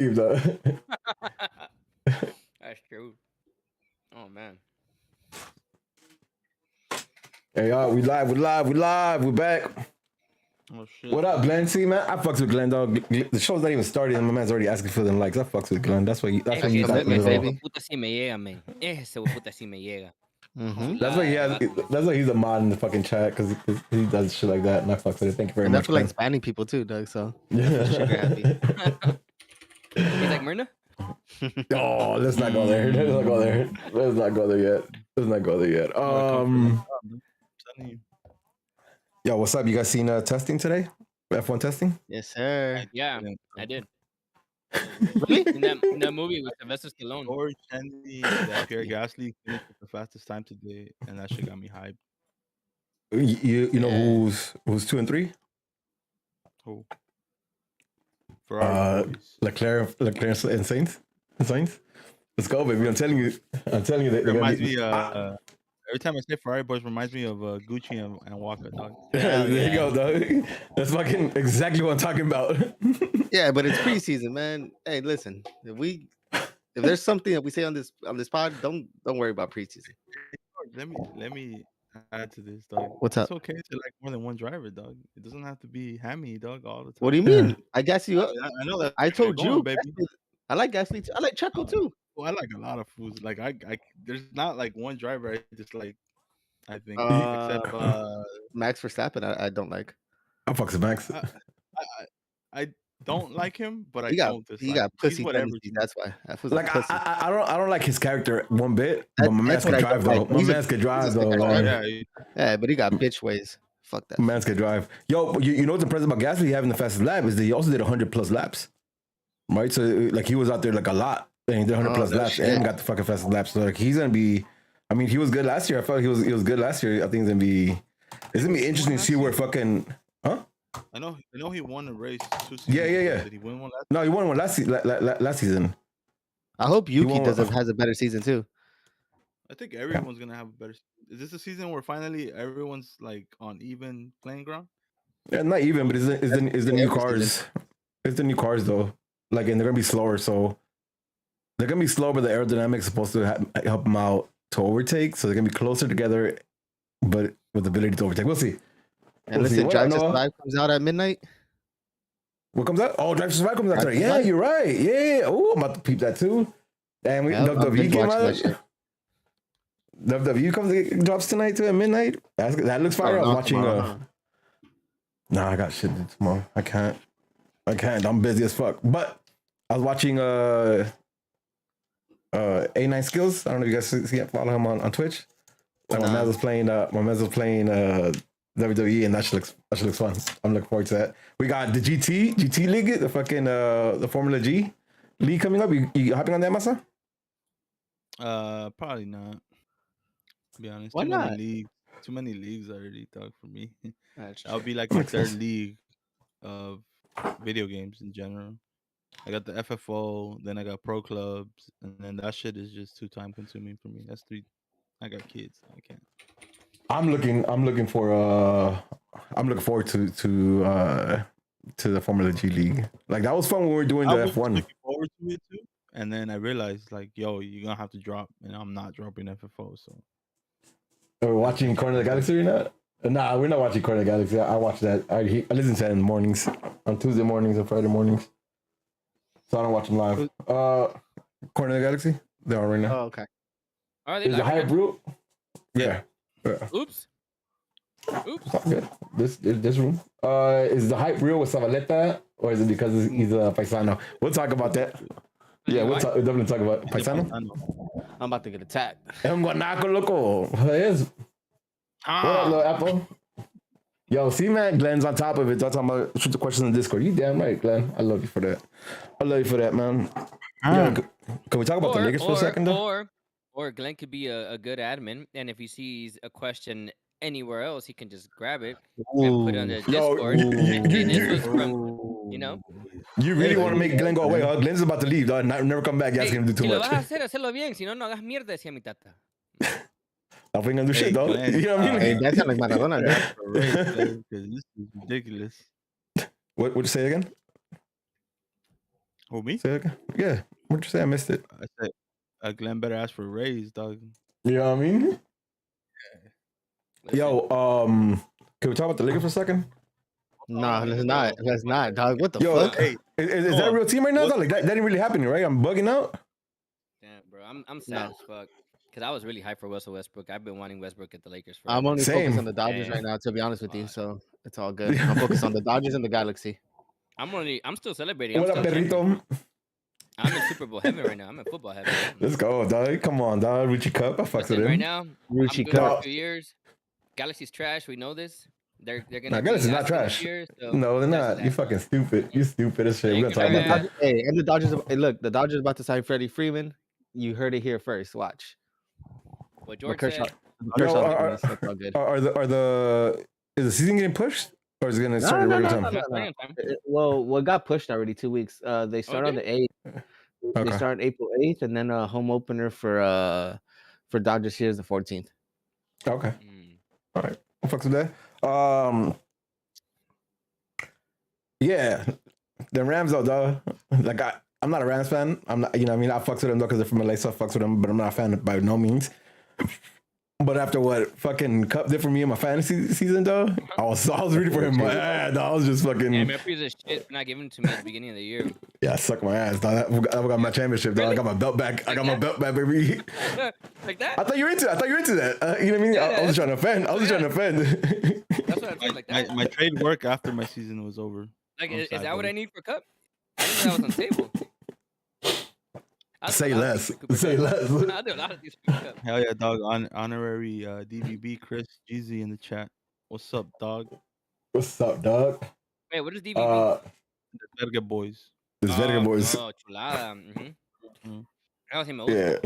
Even though. That's true. Oh man. Hey y'all, we live, we back. Oh shit. What up, Glenn? See, man, I fucks with Glenn, dog. The show's not even started, and my man's already asking for them likes. I fucks with Glenn. That's why you got Ese the puta sí me llega, man. Ese puta sí me llega. That's why he has. That's why he's a mod in the fucking chat because he does shit like that, and I fucks with it. Thank you very much. That's for like Spanish people too, Doug. So yeah. happy. He's like Myrna. Oh, let's not go there. Let's not go there yet. Yo, what's up? You guys seen testing today? F1 testing? Yes, sir. Yeah, I did. Really? In that movie with Sylvester Stallone. George Henry, that Pierre Gasly finished with the fastest time today, and that shit got me hyped. You know who's 2 and 3? Who? Ferrari. Leclerc and Sainz. Let's go, baby. I'm telling you that Reminds me every time I say Ferrari boys, reminds me of Gucci and Walker, dog. Yeah, there you go, dog. That's fucking exactly what I'm talking about. Yeah, but it's preseason, man. Hey, listen, if there's something that we say on this pod, don't worry about preseason. Let me add to this, dog. What's up? It's okay to like more than one driver, dog. It doesn't have to be Hammy, dog, all the time. What do you mean? I gas you up. I know that. I told you, baby. I like Gasly too. I like Checo too. Well, I like a lot of foods. Like I there's not like one driver I just like. I think except Max Verstappen. I don't like. I'm fucking Max. I don't like him, but he don't dislike. He got pussy whatever. That's why. Like I don't like his character one bit, but my man's can drive though. My man's can drive though. Yeah, but he got bitch ways. Fuck that. My man's can drive. Yo, you know what's impressive about Gasly having the fastest lap is that he also did 100+ laps. Right, so like he was out there like a lot, and he did 100+ laps, and got the fucking fastest laps. So like he's gonna be. I mean, he was good last year. I felt he was good last year. I think it's gonna be interesting to see where fucking. Huh? I know he won a race 2 seasons. Yeah. Did he win one last? No, he won one last season. I hope Yuki has a better season too. I think everyone's gonna have a better. Is this a season where finally everyone's like on even playing ground? Yeah, not even, but it's the new cars. It's the new cars though. Like, and they're gonna be slower, so they're gonna be slow, but the aerodynamics is supposed to help them out to overtake. So they're gonna be closer together, but with the ability to overtake. We'll see. And listen, Drive to Survive comes out at midnight. What comes out? Oh, Drive to Survive comes out today. Yeah, you're right. Yeah. Oh, I'm about to peep that too. And WWE came out. WWE drops tonight too at midnight. That looks fire. I was watching. Nah, I got shit to do tomorrow. I can't. I'm busy as fuck. But I was watching A9 Skills. I don't know if you guys see it. Follow him on Twitch. Like my man was playing WWE, and that shit looks fun. I'm looking forward to that. We got the GT League, the fucking the Formula G League coming up. You hopping on that, Masa? Probably not. To be honest, why not? Too many leagues already, dog, for me. That would be like my third league of video games in general. I got the FFO, then I got pro clubs, and then that shit is just too time consuming for me. That's 3. I got kids. I can't. I'm looking forward to the Formula G League. Like that was fun when we were doing the F1. Looking forward to it too. And then I realized, like, yo, you're gonna have to drop, and I'm not dropping FFO. So we're watching Corner of the Galaxy or not? Nah, we're not watching Corner of the Galaxy. I watch that. I listen to it in the mornings, on Tuesday mornings and Friday mornings. So I don't watch them live. Corner of the Galaxy, they're on right now. Oh, okay. Are they Is the hype real? Yeah. Oops. Good. This room. Is the hype real with Zavaleta, or is it because he's a paisano? We'll talk about that. Yeah, we'll definitely talk about paisano. I'm about to get attacked. I'm guanaco loco. What up, little apple? Yo, see, man, Glenn's on top of it. That's how I'm shoot the questions in Discord. You damn right, Glenn. I love you for that. Man. Yo, can we talk about the Lakers for a second, though? Or Glenn could be a good admin, and if he sees a question anywhere else, he can just grab it and put it on the Discord. You really want to make Glenn go away, huh? Glenn's about to leave, dog. Never come back. Asking him to do too much. Hacerlo bien, si no, no hagas mierda, decía mi tata. I'm gonna do shit, dog. Glenn, you know what I mean? Hey, that's like Maradona. This is ridiculous. What would you say again? Who, me? Say again? Yeah. What'd you say? I missed it. I said Glenn better ask for a raise, dog. You know what I mean? Yo, can we talk about the Lakers for a second? No, let's not. Let's not, dog. What the Yo, fuck? hey, is that a real team right now? Like that didn't really happen, right? I'm bugging out. Damn, bro, I'm sad as fuck because I was really hyped for Russell Westbrook. I've been wanting Westbrook at the Lakers for. I'm only Same. focused on the Dodgers right now, to be honest with you. So it's all good. I'm focused on the Dodgers and the Galaxy. I'm still celebrating. What up, perrito? I'm in Super Bowl heaven right now. I'm in football heaven. Let's go, dog. Come on, dog. Richie Cup. I fucks with him. Right now, Richie Cup. For a Cup. few years. Galaxy's trash. We know this. They're gonna. Nah, Galaxy's not trash. Year, so No, they're not. You fucking stupid. You stupid as shit. We're gonna talk about that. Hey, and the Dodgers. Hey, look, the Dodgers about to sign Freddie Freeman. You heard it here first. Watch. What George Kershaw, said. Are the is the season getting pushed or is it gonna start at regular time? Well, what got pushed already 2 weeks. They start on the 8th. They start April 8th, and then a home opener for Dodgers here is the 14th. Okay. All right. What fucks with that? Yeah, the Rams though, dog. Like I'm not a Rams fan. I'm not. You know, what I mean, I fucks with them though because they're from LA, so I fucks with them. But I'm not a fan by no means. But after what fucking Cup did for me in my fantasy season, though, I was rooting for him. My ass, I was just fucking. Yeah, Murphy's a shit for not giving it to me at the beginning of the year. Yeah, I suck my ass, dog. I got my championship, dog. Really? I got my belt back. I got my belt back, baby. Like that? I thought you were into that. You know what I mean? Yeah, I was trying to offend. That's what I feel like. That. My trade work after my season was over. Like, is that what I need for Cup? I didn't know that was on the table. Say less. Say less. I do a lot of these for Cup. Hell yeah, dog. Honorary DVB Chris Jeezy in the chat. What's up, dog? What's up, dog? Hey, what is DVB? The Verga Boys. The Verga Boys. Oh, chulada. That was him. Yeah.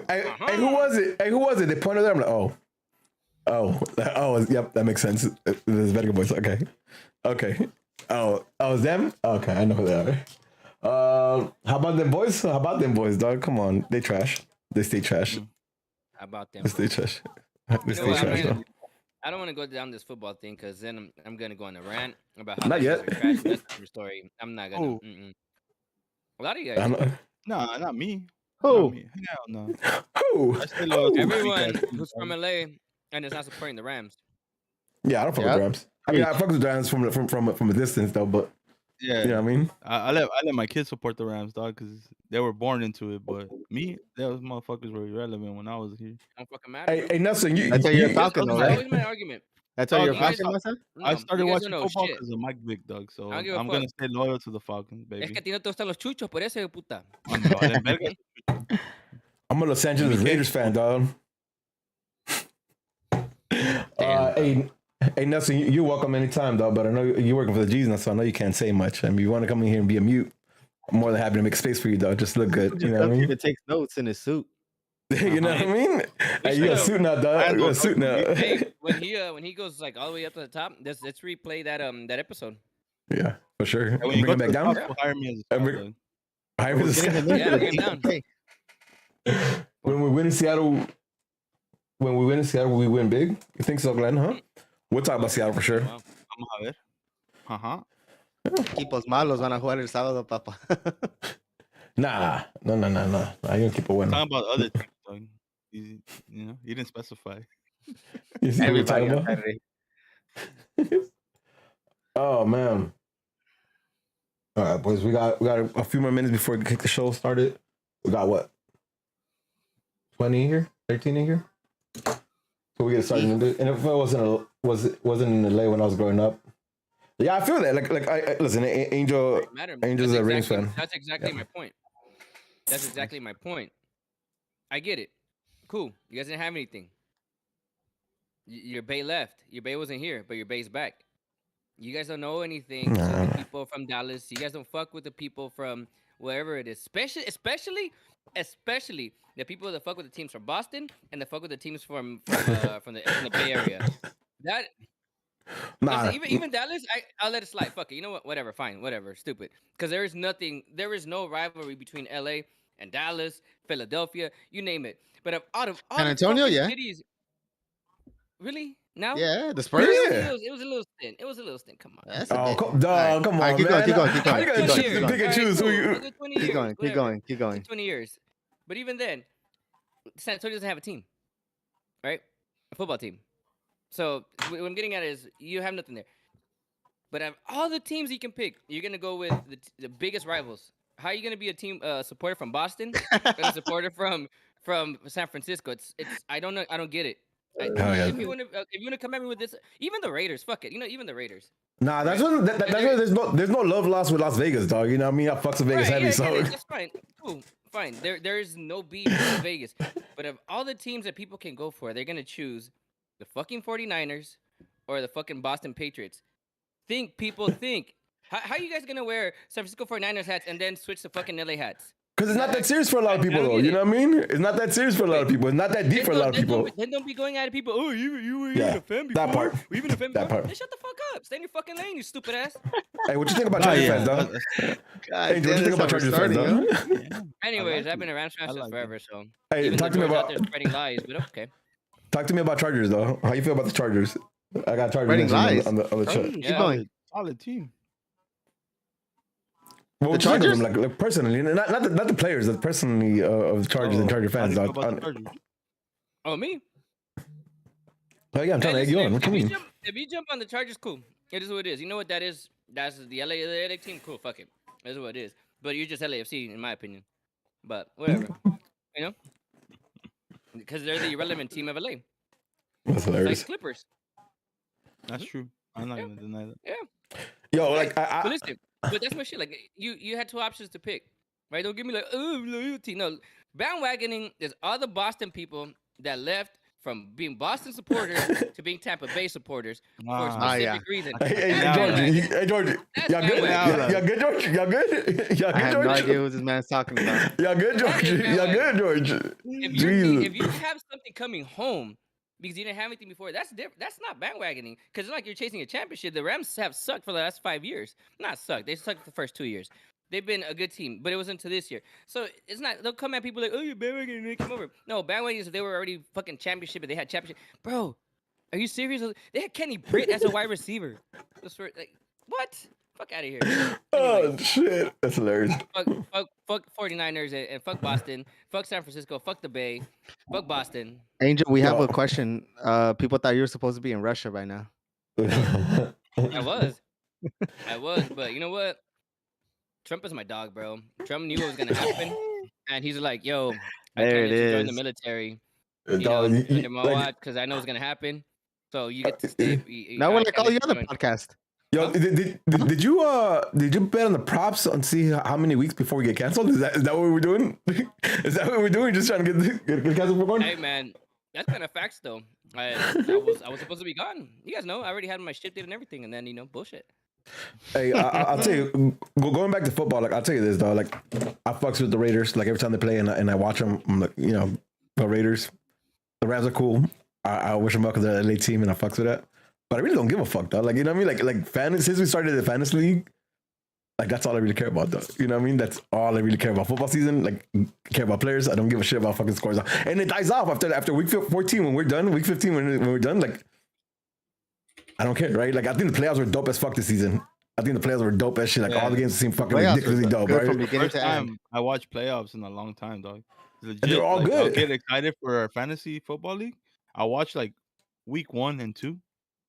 Hey, who was it? They pointed there. I'm like, yep, that makes sense. There's Verga Boys. Okay. Oh, it's them? Okay, I know who they are. How about them boys? Dog? Come on, they trash. They stay trash. How about them? They stay trash. They stay trash. I don't want to go down this football thing because then I'm gonna go on a rant about how not yet. Trash. That's the story. I'm not gonna. A lot of you guys. No, not me. Who? Not me. Hell no. Who? Everyone who's from LA and is not supporting the Rams. Yeah, I don't fuck with the Rams. I mean, I fuck with the Rams from a distance though, but. Yeah, you know what I mean. I let my kids support the Rams, dog, because they were born into it. But me, those motherfuckers were irrelevant when I was here. Don't fucking matter. Hey, Nelson, that's how you're a Falcon, though, right? That was my argument. That's how you're a Falcon, Nelson. I started watching football because of Mike Vick, dog. So I'm gonna stay loyal to the Falcons, baby. Es que a ti no te gustan los chuchos, por eso, puta. I'm a Los Angeles Raiders fan, dog. Hey Nelson, you're welcome anytime, dog. But I know you're working for the G's now, so I know you can't say much. I mean, you want to come in here and be a mute, I'm more than happy to make space for you, dog. Just look good. You know what I mean? It takes notes in his suit. You know what I mean? Hey, you got a suit now, dog. You got a suit now. Hey, when he goes like all the way up to the top, let's replay that episode. Yeah, for sure. When you bring go it back down. Hire me as a hire me as a down. When we win in Seattle, we win big. You think so, Glenn? Huh? We'll talk about Seattle for sure. Vamos a ver. Equipos malos van a jugar el sábado, papá. Nah. I don't keep a win. Talking about other things, dog. You know, you didn't specify. You see what we're talking about? Oh man. All right, boys. We got a few more minutes before we kick the show started. We got what? 20 in here? 13 in here? So we get started. And if it wasn't in LA when I was growing up. Yeah, I feel that. Like I listen, Angel's a Rams fan. That's exactly my point. That's exactly my point. I get it. Cool. You guys didn't have anything. Your Bay left. Your Bay wasn't here, but your Bay's back. You guys don't know anything. So the people from Dallas. You guys don't fuck with the people from wherever it is. Especially the people that fuck with the teams from Boston and the fuck with the teams from the Bay Area. That. Listen, even Dallas, I'll let it slide. Fuck it. You know what? Whatever. Fine. Whatever. Stupid. Because there is no rivalry between LA and Dallas, Philadelphia, you name it. But out of all San Antonio, cities, really? No. Yeah, the Spurs. Yeah. It was a little stint. It was a little stint. Come on. That's Oh, bit. come All right. on, All right, man. keep going. How you gonna choose and pick and choose who you? We'll go 20 years. Keep going. Whatever. Keep going. 20 years. But even then, San Antonio doesn't have a team, right? A football team. So what I'm getting at is you have nothing there. But of all the teams you can pick, you're gonna go with the biggest rivals. How are you gonna be a team supporter from Boston and a supporter from San Francisco? It's I don't know. I don't get it. If you want to come at me with this, even the Raiders, fuck it. Even the Raiders. Nah, that's when there's no love lost with Las Vegas, dog. You know what I mean? I fucks with Vegas heavy, so that's fine. Cool, fine. There is no beef with Vegas, but of all the teams that people can go for, they're gonna choose the fucking 49ers or the fucking Boston Patriots. People think. How are you guys gonna wear San Francisco 49ers hats and then switch to fucking LA hats? because it's not that serious for a lot of people, though. You know what I mean? It's not that serious for a lot of people. It's not that deep for a lot of people. Then don't be going at people. Oh, you were even a fan before. That part. Were you even a fan before? That part. Then shut the fuck up. Stay in your fucking lane, you stupid ass. Hey, what you think about Chargers fans, dog? Hey, what you think about Chargers fans, dog? Anyways, I've been a Rams fan since forever, so. Hey, talk to me about. Spreading lies, but okay. Talk to me about Chargers, though. How you feel about the Chargers? I got Chargers lies. on the chat. Keep going. Solid team. Well, the Chargers, like personally, not the players, but personally of the Chargers and Charger fans. Oh, me? Oh yeah, I'm trying to egg you on. What you mean? If you jump on the Chargers, cool. It is what it is. You know what that is? That's the LA team. Cool, fuck it. That's what it is. But you're just LAFC, in my opinion. But whatever. You know? Because they're the irrelevant team of LA. That's hilarious. Like Clippers. That's true. I'm not gonna deny that. Yeah. Yo, like But listen, but that's my shit. Like you had two options to pick, right? Don't give me like loyalty. No, bandwagoning is all the Boston people that left from being Boston supporters to being Tampa Bay supporters for a specific reason. Hey, George. Y'all good? Y'all good, George? Y'all good? Y'all good, George? I have no idea what this man's talking about. Y'all good, George? Y'all good, George? If you have something coming home because you didn't have anything before, that's different. That's not bandwagoning. Because it's like you're chasing a championship. The Rams have sucked for the last 5 years. Not sucked. They sucked the first 2 years. They've been a good team, but it wasn't until this year. So it's not. They'll come at people like, "Oh, you're bandwagoning, they come over." No, bandwagoning. If they were already fucking championship, and they had championship, bro. Are you serious? They had Kenny Britt as a wide receiver. Like what? Fuck out of here. Oh shit, that's hilarious. Fuck 49ers and fuck Boston. Fuck San Francisco. Fuck the Bay. Fuck Boston. Angel, we have a question. People thought you were supposed to be in Russia by now. I was, but you know what? Trump is my dog, bro. Trump knew what was gonna happen, and he's like, "Yo, I can't let you join the military, under my watch, because I know what's gonna happen. So you get to stay." Now we're like all the other podcasts. Yo, did you bet on the props and see how many weeks before we get canceled? Is that what we're doing? Is that what we're doing? Just trying to get canceled for going? Hey man, that's kind of facts though. I was supposed to be gone. You guys know I already had my shit did and everything, and then bullshit. Hey, I'll tell you. Going back to football, like I'll tell you this though. Like I fucks with the Raiders. Like every time they play and I watch them, I'm like, the Raiders. The Rams are cool. I wish them luck because they're an LA team, and I fucks with that. But I really don't give a fuck, though. Like, you know what I mean? Like fantasy, since we started the fantasy league, like that's all I really care about, though. You know what I mean? That's all I really care about. Football season, like, care about players. I don't give a shit about fucking scores. And it dies off after week 14 when we're done. Week 15 when we're done, like, I don't care, right? Like, I think the playoffs were dope as fuck this season. I think the playoffs were dope as shit. Like, all the games seem fucking ridiculously dope, right? From beginning First to time end. I watched playoffs in a long time, dog. Legit, And they're all good. I'll get excited for our fantasy football league. I watch like week 1 and 2.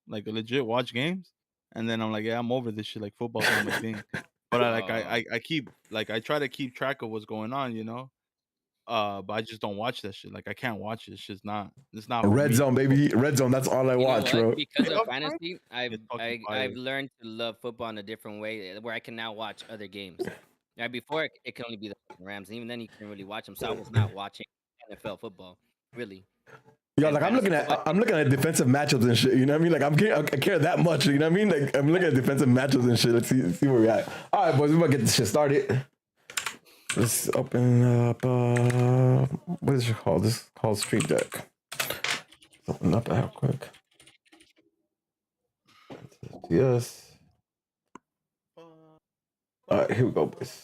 Like a legit watch games, and then I'm like, yeah, I'm over this shit. Like football's not my thing. But I keep like I try to keep track of what's going on, but I just don't watch that shit. Like I can't watch it. It's just not. It's not. Red zone, baby. Red zone. That's all I watch, bro. Because of fantasy, I've learned to love football in a different way, where I can now watch other games. Now before it can only be the Rams, and even then you can really watch them. So I was not watching NFL football, really. Yeah, like I'm looking at defensive matchups and shit. You know what I mean? Like I care that much. You know what I mean? Like I'm looking at defensive matchups and shit. Let's see where we're at. All right, boys, we're about to get this shit started. Let's open up. What is it called? This is called Street Deck. Let's open up that quick. Yes. All right, here we go, boys.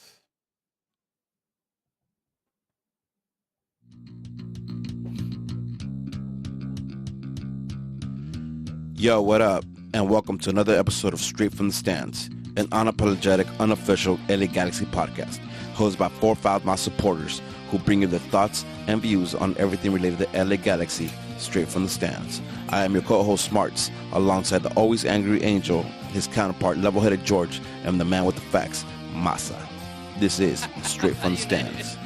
Yo, what up? And welcome to another episode of Straight from the Stands, an unapologetic, unofficial LA Galaxy podcast, hosted by 4 my supporters who bring you their thoughts and views on everything related to LA Galaxy, straight from the stands. I am your co-host Smarts, alongside the always angry Angel, his counterpart level-headed George, and the man with the facts, Masa. This is Straight from the Stands.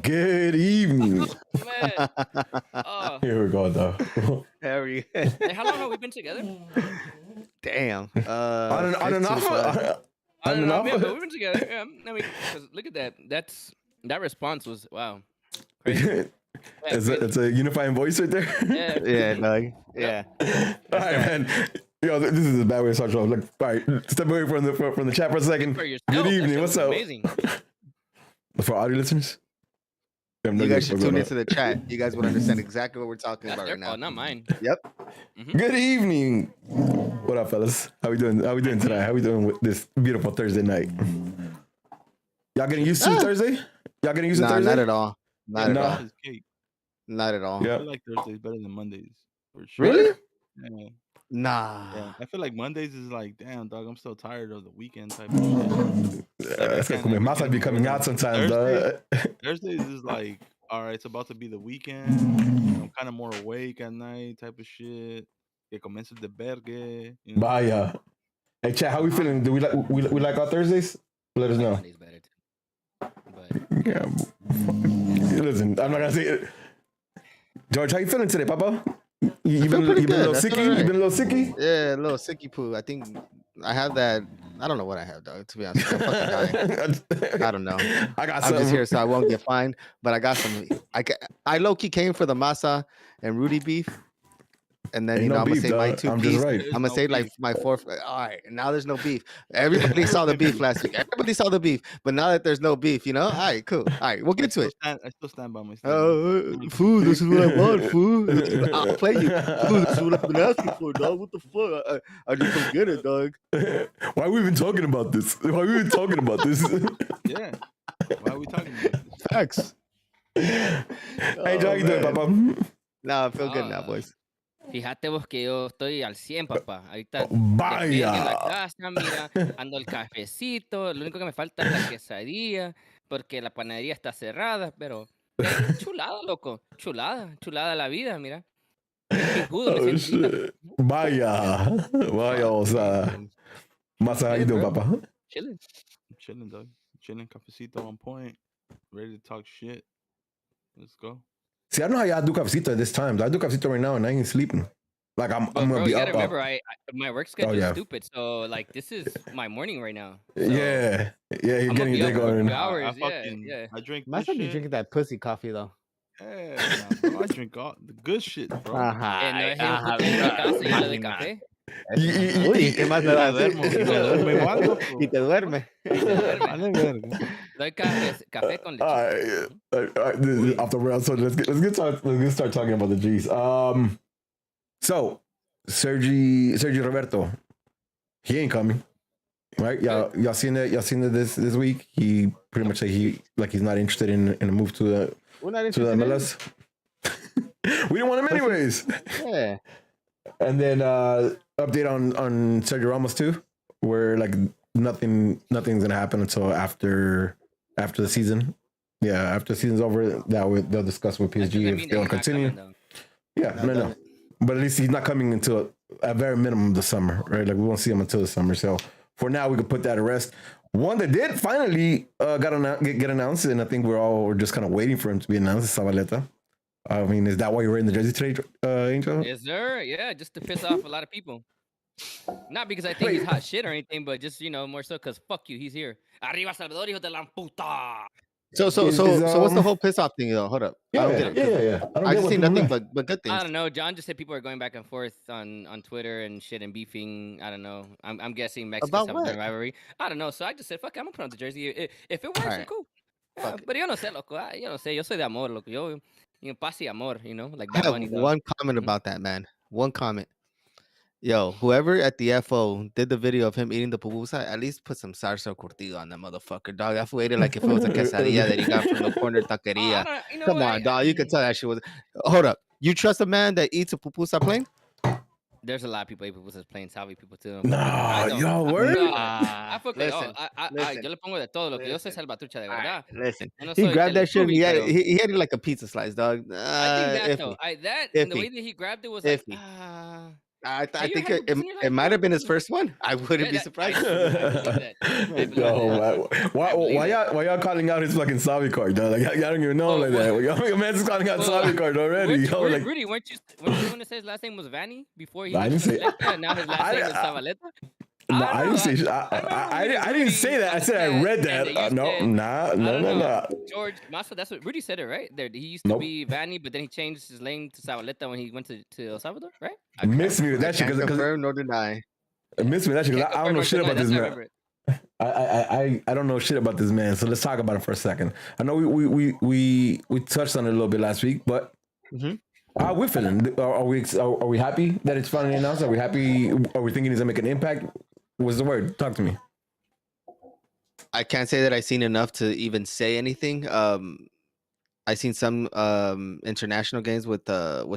Good evening. Man. Oh. Here we go, though. Harry. Hey, how long have we been together? Damn. On and off. I don't know. Yeah, but we've been together. Yeah, I mean, 'cause look at that. That response was wow. Crazy. It's a unifying voice right there. Yeah. Yeah, dog. Yeah. All right, man. Yo, this is a bad way to start. Like, all right, step away from the chat for a second. For yourself, Good that evening. shit What's was up? Amazing. For audio listeners, You guys should tune into the chat. You guys would understand exactly what we're talking That's about their right now. fault, not mine. Yep. Good evening. What up, fellas? How we doing? How we doing tonight? How we doing with this beautiful Thursday night? Y'all getting used to Thursday? Y'all getting used to Nah, Thursday? not at all. Not at Nah. all. Thursday's cake. Not at all. I Yeah. feel like Thursday's better than Mondays. For sure. Really? Yeah. Nah. Yeah. I feel like Mondays is like, damn, dog, I'm so tired of the weekend type of shit. That's like when Masa be coming out sometimes, dog. Thursdays is like, all right, it's about to be the weekend. I'm kind of more awake at night type of shit. Que comienza el desvergue. You know? Bye. Hey, chat, how we feeling? Do we like our Thursdays? Let us know. Monday's better too. But Yeah. Listen, I'm not gonna say it. George, how you feeling today, Papa? You been a pretty little good. That's sicky? all right. You been a little sicky? Yeah, a little sicky poo. I think I have that. I don't know what I have, dog. To be honest, I'm fucking dying. I don't know. I got I'm some. just here so I won't get fined. But I got some. I low key came for the Masa and Rudy beef, and then Ain't you know no I'm gonna beef, say my dog. 2 I'm piece. just right. There's I'm gonna no say like beef. my 4th. All right, now there's no beef. Everybody saw the beef last week. Everybody saw the beef, but now that there's no beef, you know, all right, cool. All right, we'll get to it. I still stand by my statement. Food, this is what I want, food. I'll play you. Food, this is what I've been asking for, dog. What the fuck? I just don't get it, dog. Why are we even talking about this? Why are we even talking about this? Yeah. Why are we talking about this? Facts. Hey, Joe, how you doing, Papa? Nah, I feel good now, boys. fíjate vos que yo estoy al 100, papá. Ahorita Oh, estoy en la vaya. casa, mira, ando el cafecito. Lo único que me falta es la quesadilla, porque la panadería está cerrada, pero chulada, loco. Chulada la vida, mira. Qué judo me Oh, siento. shit. Vaya. Vaya, o sea. Masa, how you doing, Papa? Chilling. I'm chilling, dog. Chilling, cafecito on point. Ready to talk shit. Let's go. See, I know how y'all do cafecito at this time. I do cafecito right now and I ain't sleeping. Like, I'm But gonna bro, be you up. gotta remember, I my work schedule yeah. is stupid. So like, this is my morning right now. So Yeah. Yeah, you're I'm getting gonna your be day up for a going. few hours. I Yeah. drink this Must be shit. drinking that pussy coffee though. Yeah, nah, bro, I drink all the good shit, bro. Ajá. No es un puto en mi casa y lo de café. Uy, ¿qué más le Me das? duermo, me duermo igual, loco. Y te duerme. Vale, verga. Doy café con leche. All right, this is off the rails. So let's get start talking about the G's. So Sergi Roberto, he ain't coming, right? Y'all seen it? Y'all seen it this week? He pretty much said he's not interested in a move to the We're not to the interested in MLS. We didn't want him anyways. Yeah. And then update on Sergio Ramos too, where like nothing's gonna happen until after the season. Yeah, after the season's over, they'll discuss with PSG if they want to continue. No. But at least he's not coming until at very minimum the summer, right? Like we won't see him until the summer. So for now, we can put that to rest. One that did finally get announced, and I think we're just kind of waiting for him to be announced, is Zabaleta. I mean, is that why you're wearing the jersey today, Angel? Yes, sir. Yeah, just to piss off a lot of people. Not because I think he's hot shit or anything, but just, more so because fuck you, he's here. Arriba Salvador, hijo de la puta. So what's the whole piss off thing though? Hold up. I don't get it. Yeah. I just see nothing but good things. I don't know. John just said people are going back and forth on Twitter and shit and beefing. I don't know. I'm guessing Mexico About what? rivalry. I don't know. So I just said, fuck it, I'm gonna put on the jersey. If it works, All then right. cool. Fuck it. But yo no sé, loco. Yo no sé. Yo soy de amor, loco. Yo, paz y amor, like I that have money. one comment about that, man. One comment. Yo, whoever at the FO did the video of him eating the pupusa, at least put some salsa curtido on that motherfucker, dog. That fool ate it like if it was a quesadilla that he got from the corner taqueria. Come on, dog. You could tell that shit was. Hold up. You trust a man that eats a pupusa plain? There's a lot of people able to playing Salvi people too. Nah, yo, word. I fue que Listen, yo le pongo de todo lo que yo sé salvatrucha de verdad. Listen, No he soy grabbed that shit and he Teletubby, he had it like a pizza slice, dog. I think that though, and the Iffy. way that he grabbed it was Iffy. like, I Have you think had it, pupusas in your it life, might bro? have been his first one. I wouldn't Yeah, be that- surprised. Yo, why y'all calling out his fucking Savi card, though? Like, y'all don't even know Oh, like that. Your man's just calling out Well, Savi card already. Yo, like, Rudy, weren't you the one that said his last name was Vanny before he I went didn't to say- Selecta, and now his last name is Zavaleta? no, I I don't didn't say. know. I didn't say that. I said I read that. No, nah. George Massa, that's what Rudy said it, right? There, he used to be Vanny, but then he changed his name to Zavaleta when he went to El Salvador, right? Miss me with that shit Can't because confirm nor deny. miss me with that shit because I don't know shit about this man. I don't know shit about this man. So let's talk about him for a second. I know we touched on it a little bit last week, but how are we feeling? Are we happy that it's finally announced? Are we happy? Are we thinking he's gonna make an impact? What's the word? Talk to me. I can't say that I've seen enough to even say anything. I've seen some international games with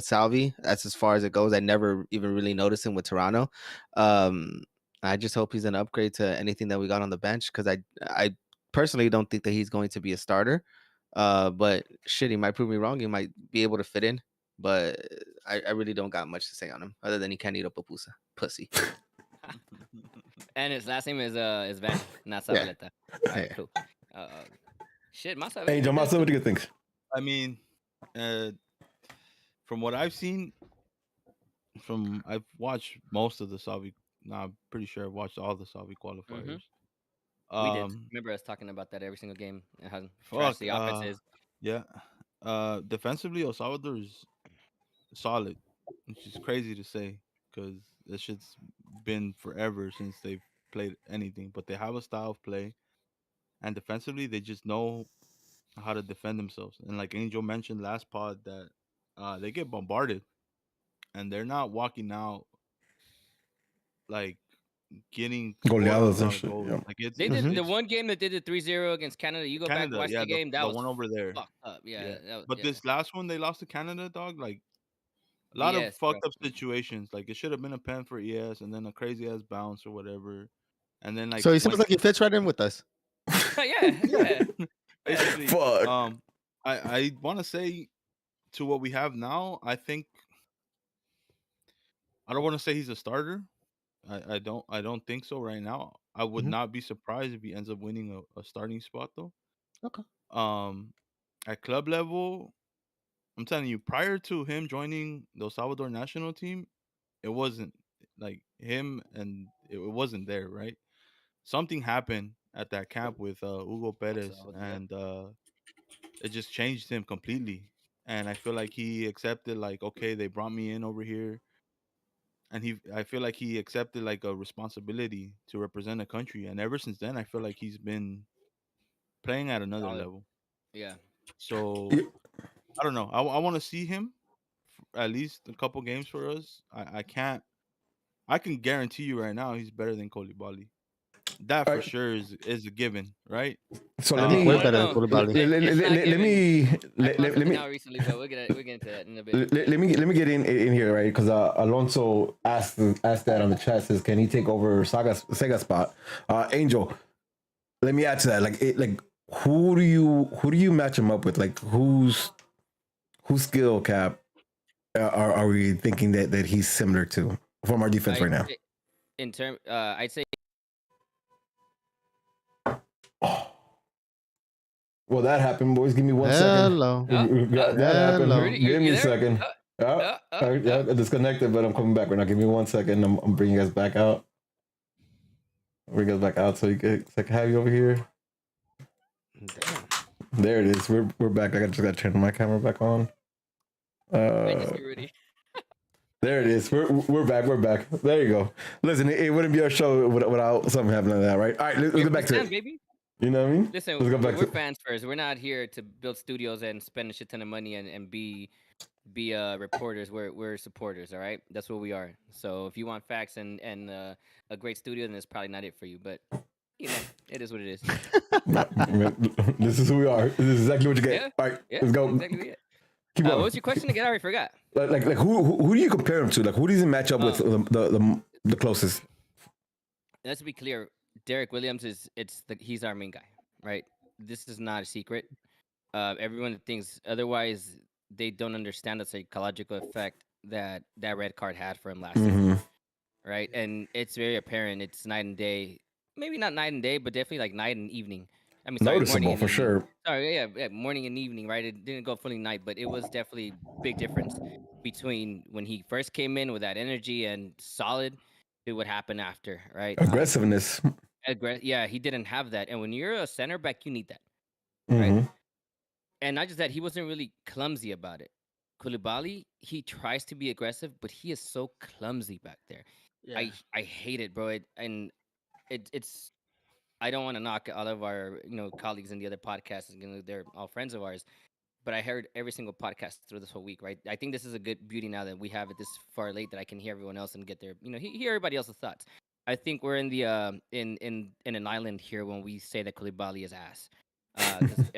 Salvi. That's as far as it goes. I never even really noticed him with Toronto. I just hope he's an upgrade to anything that we got on the bench because I personally don't think that he's going to be a starter. But shit, he might prove me wrong. He might be able to fit in. But I really don't got much to say on him other than he can't eat a pussy. And his last name is Vanny, not Zavaleta. All right, cool. Shit, Massa. Angel Massa, what do you think? I mean, from what I've seen, I've watched most of the Salvi. Nah, I'm pretty sure I've watched all the Salvi qualifiers. We did. Remember us talking about that every single game and how trash the offense is. Yeah. Defensively, El Salvador is solid, which is crazy to say because this shit's been forever since they've played anything. But they have a style of play, and defensively, they just know how to defend themselves. And like Angel mentioned last pod, that they get bombarded, and they're not walking out like getting goleados and shit. Yeah. Like it's, They did the one game that did the 3-0 against Canada. You go back and watch the game. That was one over there. Fucked up. Yeah. But this last one they lost to Canada, dog. Like a lot of fucked up situations. Like it should have been a pen for ES, and then a crazy ass bounce or whatever. And then like so he seems like he fits right in with us. yeah. Basically, fuck. I want to say to what we have now. I think I don't want to say he's a starter. I don't think so right now. I would not be surprised if he ends up winning a starting spot though. Okay. At club level, I'm telling you, prior to him joining the El Salvador national team, it wasn't like him, and it wasn't there, right? Something happened at that camp with Hugo Perez, and it just changed him completely. And I feel like he accepted, like, okay, they brought me in over here, and I feel like he accepted like a responsibility to represent the country. And ever since then, I feel like he's been playing at another level. Yeah. So I don't know. I want to see him at least a couple games for us. I can guarantee you right now he's better than Koulibaly. That for sure is a given, right? So let me way better than Koulibaly. Let me now recently, but we'll get into that in a bit. let me get in here, right? Because Alonso asked that on the chat, says, can he take over Sega's spot? Angel, let me add to that. Like who do you match him up with? Like whose skill cap are we thinking that he's similar to from our defense right now? In term, I'd say. Well, that happened, boys. Give me 1 second. Hello. That happened. Rudy, Give me a there? second. I disconnected, but I'm coming back right now. Give me 1 second. I'm bringing you guys back out. Bring us back out so you can have you over here. There it is. We're back. I just got to turn my camera back on. Rudy. There it is. We're back. We're back. There you go. Listen, it wouldn't be our show without something happening like that, right? All right, let's get back to it. Baby. You know what I mean? Listen, let's go back we're fans first. We're not here to build studios and spend a shit ton of money and be reporters. We're supporters. All right, that's what we are. So if you want facts and a great studio, then it's probably not it for you. But you know, it is what it is. This is who we are. This is exactly what you get. All right, let's go. Exactly it. What was your question again? I already forgot. Like who do you compare him to? Like who does he match up with the closest? Let's be clear. Derek Williams he's our main guy, right? This is not a secret. Everyone thinks otherwise. They don't understand the psychological effect that red card had for him last season, right? And it's very apparent. It's night and day. Maybe not night and day, but definitely like night and evening. I mean, sorry, noticeable for sure. Sorry, yeah, morning and evening, right? It didn't go fully night, but it was definitely big difference between when he first came in with that energy and solid to what happened after, right? Aggressiveness. Yeah, he didn't have that. And when you're a center back, you need that, right? And not just that, he wasn't really clumsy about it. Koulibaly, he tries to be aggressive, but he is so clumsy back there. Yeah. I hate it, bro. It's I don't want to knock all of our colleagues in the other podcasts. They're all friends of ours. But I heard every single podcast through this whole week, right? I think this is a good beauty now that we have it this far late that I can hear everyone else and get their, hear everybody else's thoughts. I think we're in the in an island here when we say that Koulibaly is ass.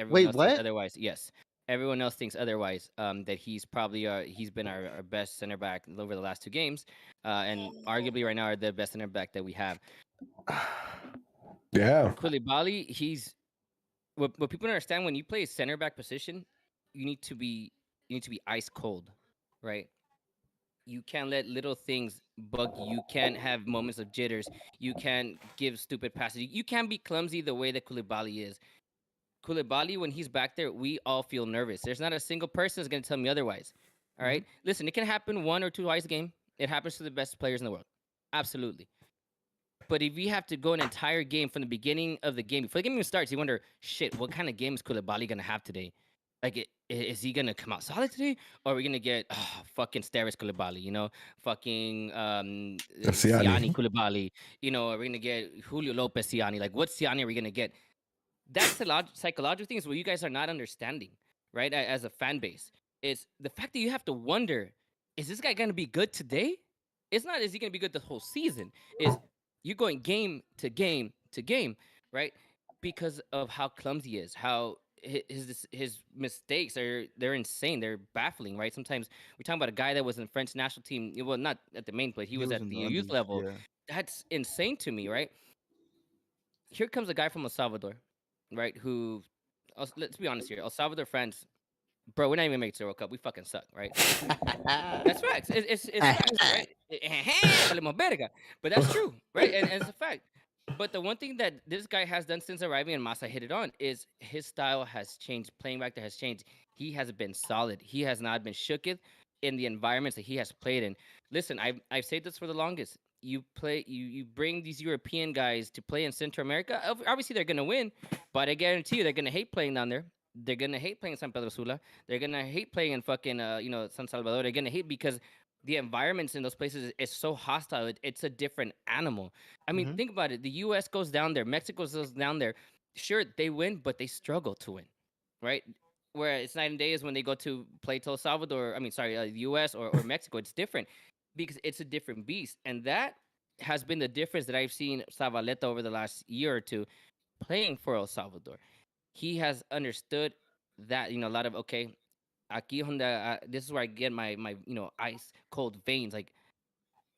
Wait, what? Otherwise, yes. Everyone else thinks otherwise. That he's probably he's been our best center back over the last 2 games, and arguably right now are the best center back that we have. Yeah, Koulibaly, he's what people understand when you play a center back position, you need to be ice cold, right? You can't let little things bug you. You can't have moments of jitters. You can't give stupid passes. You can't be clumsy the way that Koulibaly is. Koulibaly, when he's back there, we all feel nervous. There's not a single person that's going to tell me otherwise. All right? Listen, it can happen 1 or 2 twice a game. It happens to the best players in the world. Absolutely. But if you have to go an entire game from the beginning of the game, before the game even starts, you wonder, shit, what kind of game is Koulibaly going to have today? Like, is he going to come out solid today? Or are we going to get fucking Steris Koulibaly, fucking Siani Koulibaly? Are we going to get Julio Lopez Siani? Like, what Siani are we going to get? That's the psychological thing is what you guys are not understanding, right? As a fan base, is the fact that you have to wonder, is this guy going to be good today? It's not, is he going to be good the whole season? Is you going game to game to game, right? Because of how clumsy he is, how his mistakes they're insane, they're baffling, right? Sometimes we're talking about a guy that was in the French national team. Well, not at the main play, he was at the youth level. Yeah. That's insane to me, right? Here comes a guy from El Salvador, right? Who, let's be honest here, El Salvador fans, bro, we're not even making the World Cup. We fucking suck, right? That's facts. It's facts, right? But that's true, right? And it's a fact. But the one thing that this guy has done since arriving, and Masa hit it on, is his style has changed. Playing back there has changed. He has been solid. He has not been shooketh in the environments that he has played in. Listen, I've said this for the longest. You bring these European guys to play in Central America. Obviously, they're gonna win, but I guarantee you, they're gonna hate playing down there. They're gonna hate playing in San Pedro Sula. They're gonna hate playing in fucking San Salvador. They're gonna hate because the environments in those places is so hostile. It's a different animal. I mean, think about it. The U.S. goes down there. Mexico goes down there. Sure, they win, but they struggle to win, right? Where it's night and day is when they go to play El Salvador. I mean, sorry, U.S. or Mexico. It's different because it's a different beast, and that has been the difference that I've seen Zavaleta over the last year or two playing for El Salvador. He has understood that, a lot of, okay, aquí donde, this is where I get my ice cold veins. Like,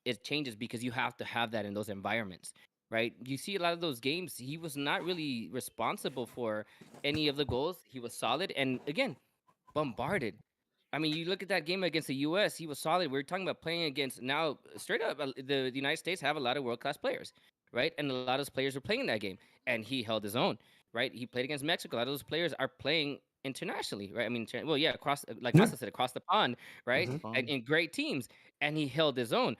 it changes because you have to have that in those environments, right? You see a lot of those games, he was not really responsible for any of the goals. He was solid and, again, bombarded. I mean, you look at that game against the U.S., he was solid. We're talking about playing against, now, straight up, the United States have a lot of world-class players, right? And a lot of those players were playing in that game, and he held his own, right? He played against Mexico. A lot of those players are playing internationally, right? I mean, well, yeah, across, like Masa said, across the pond, right? And in great teams, and he held his own.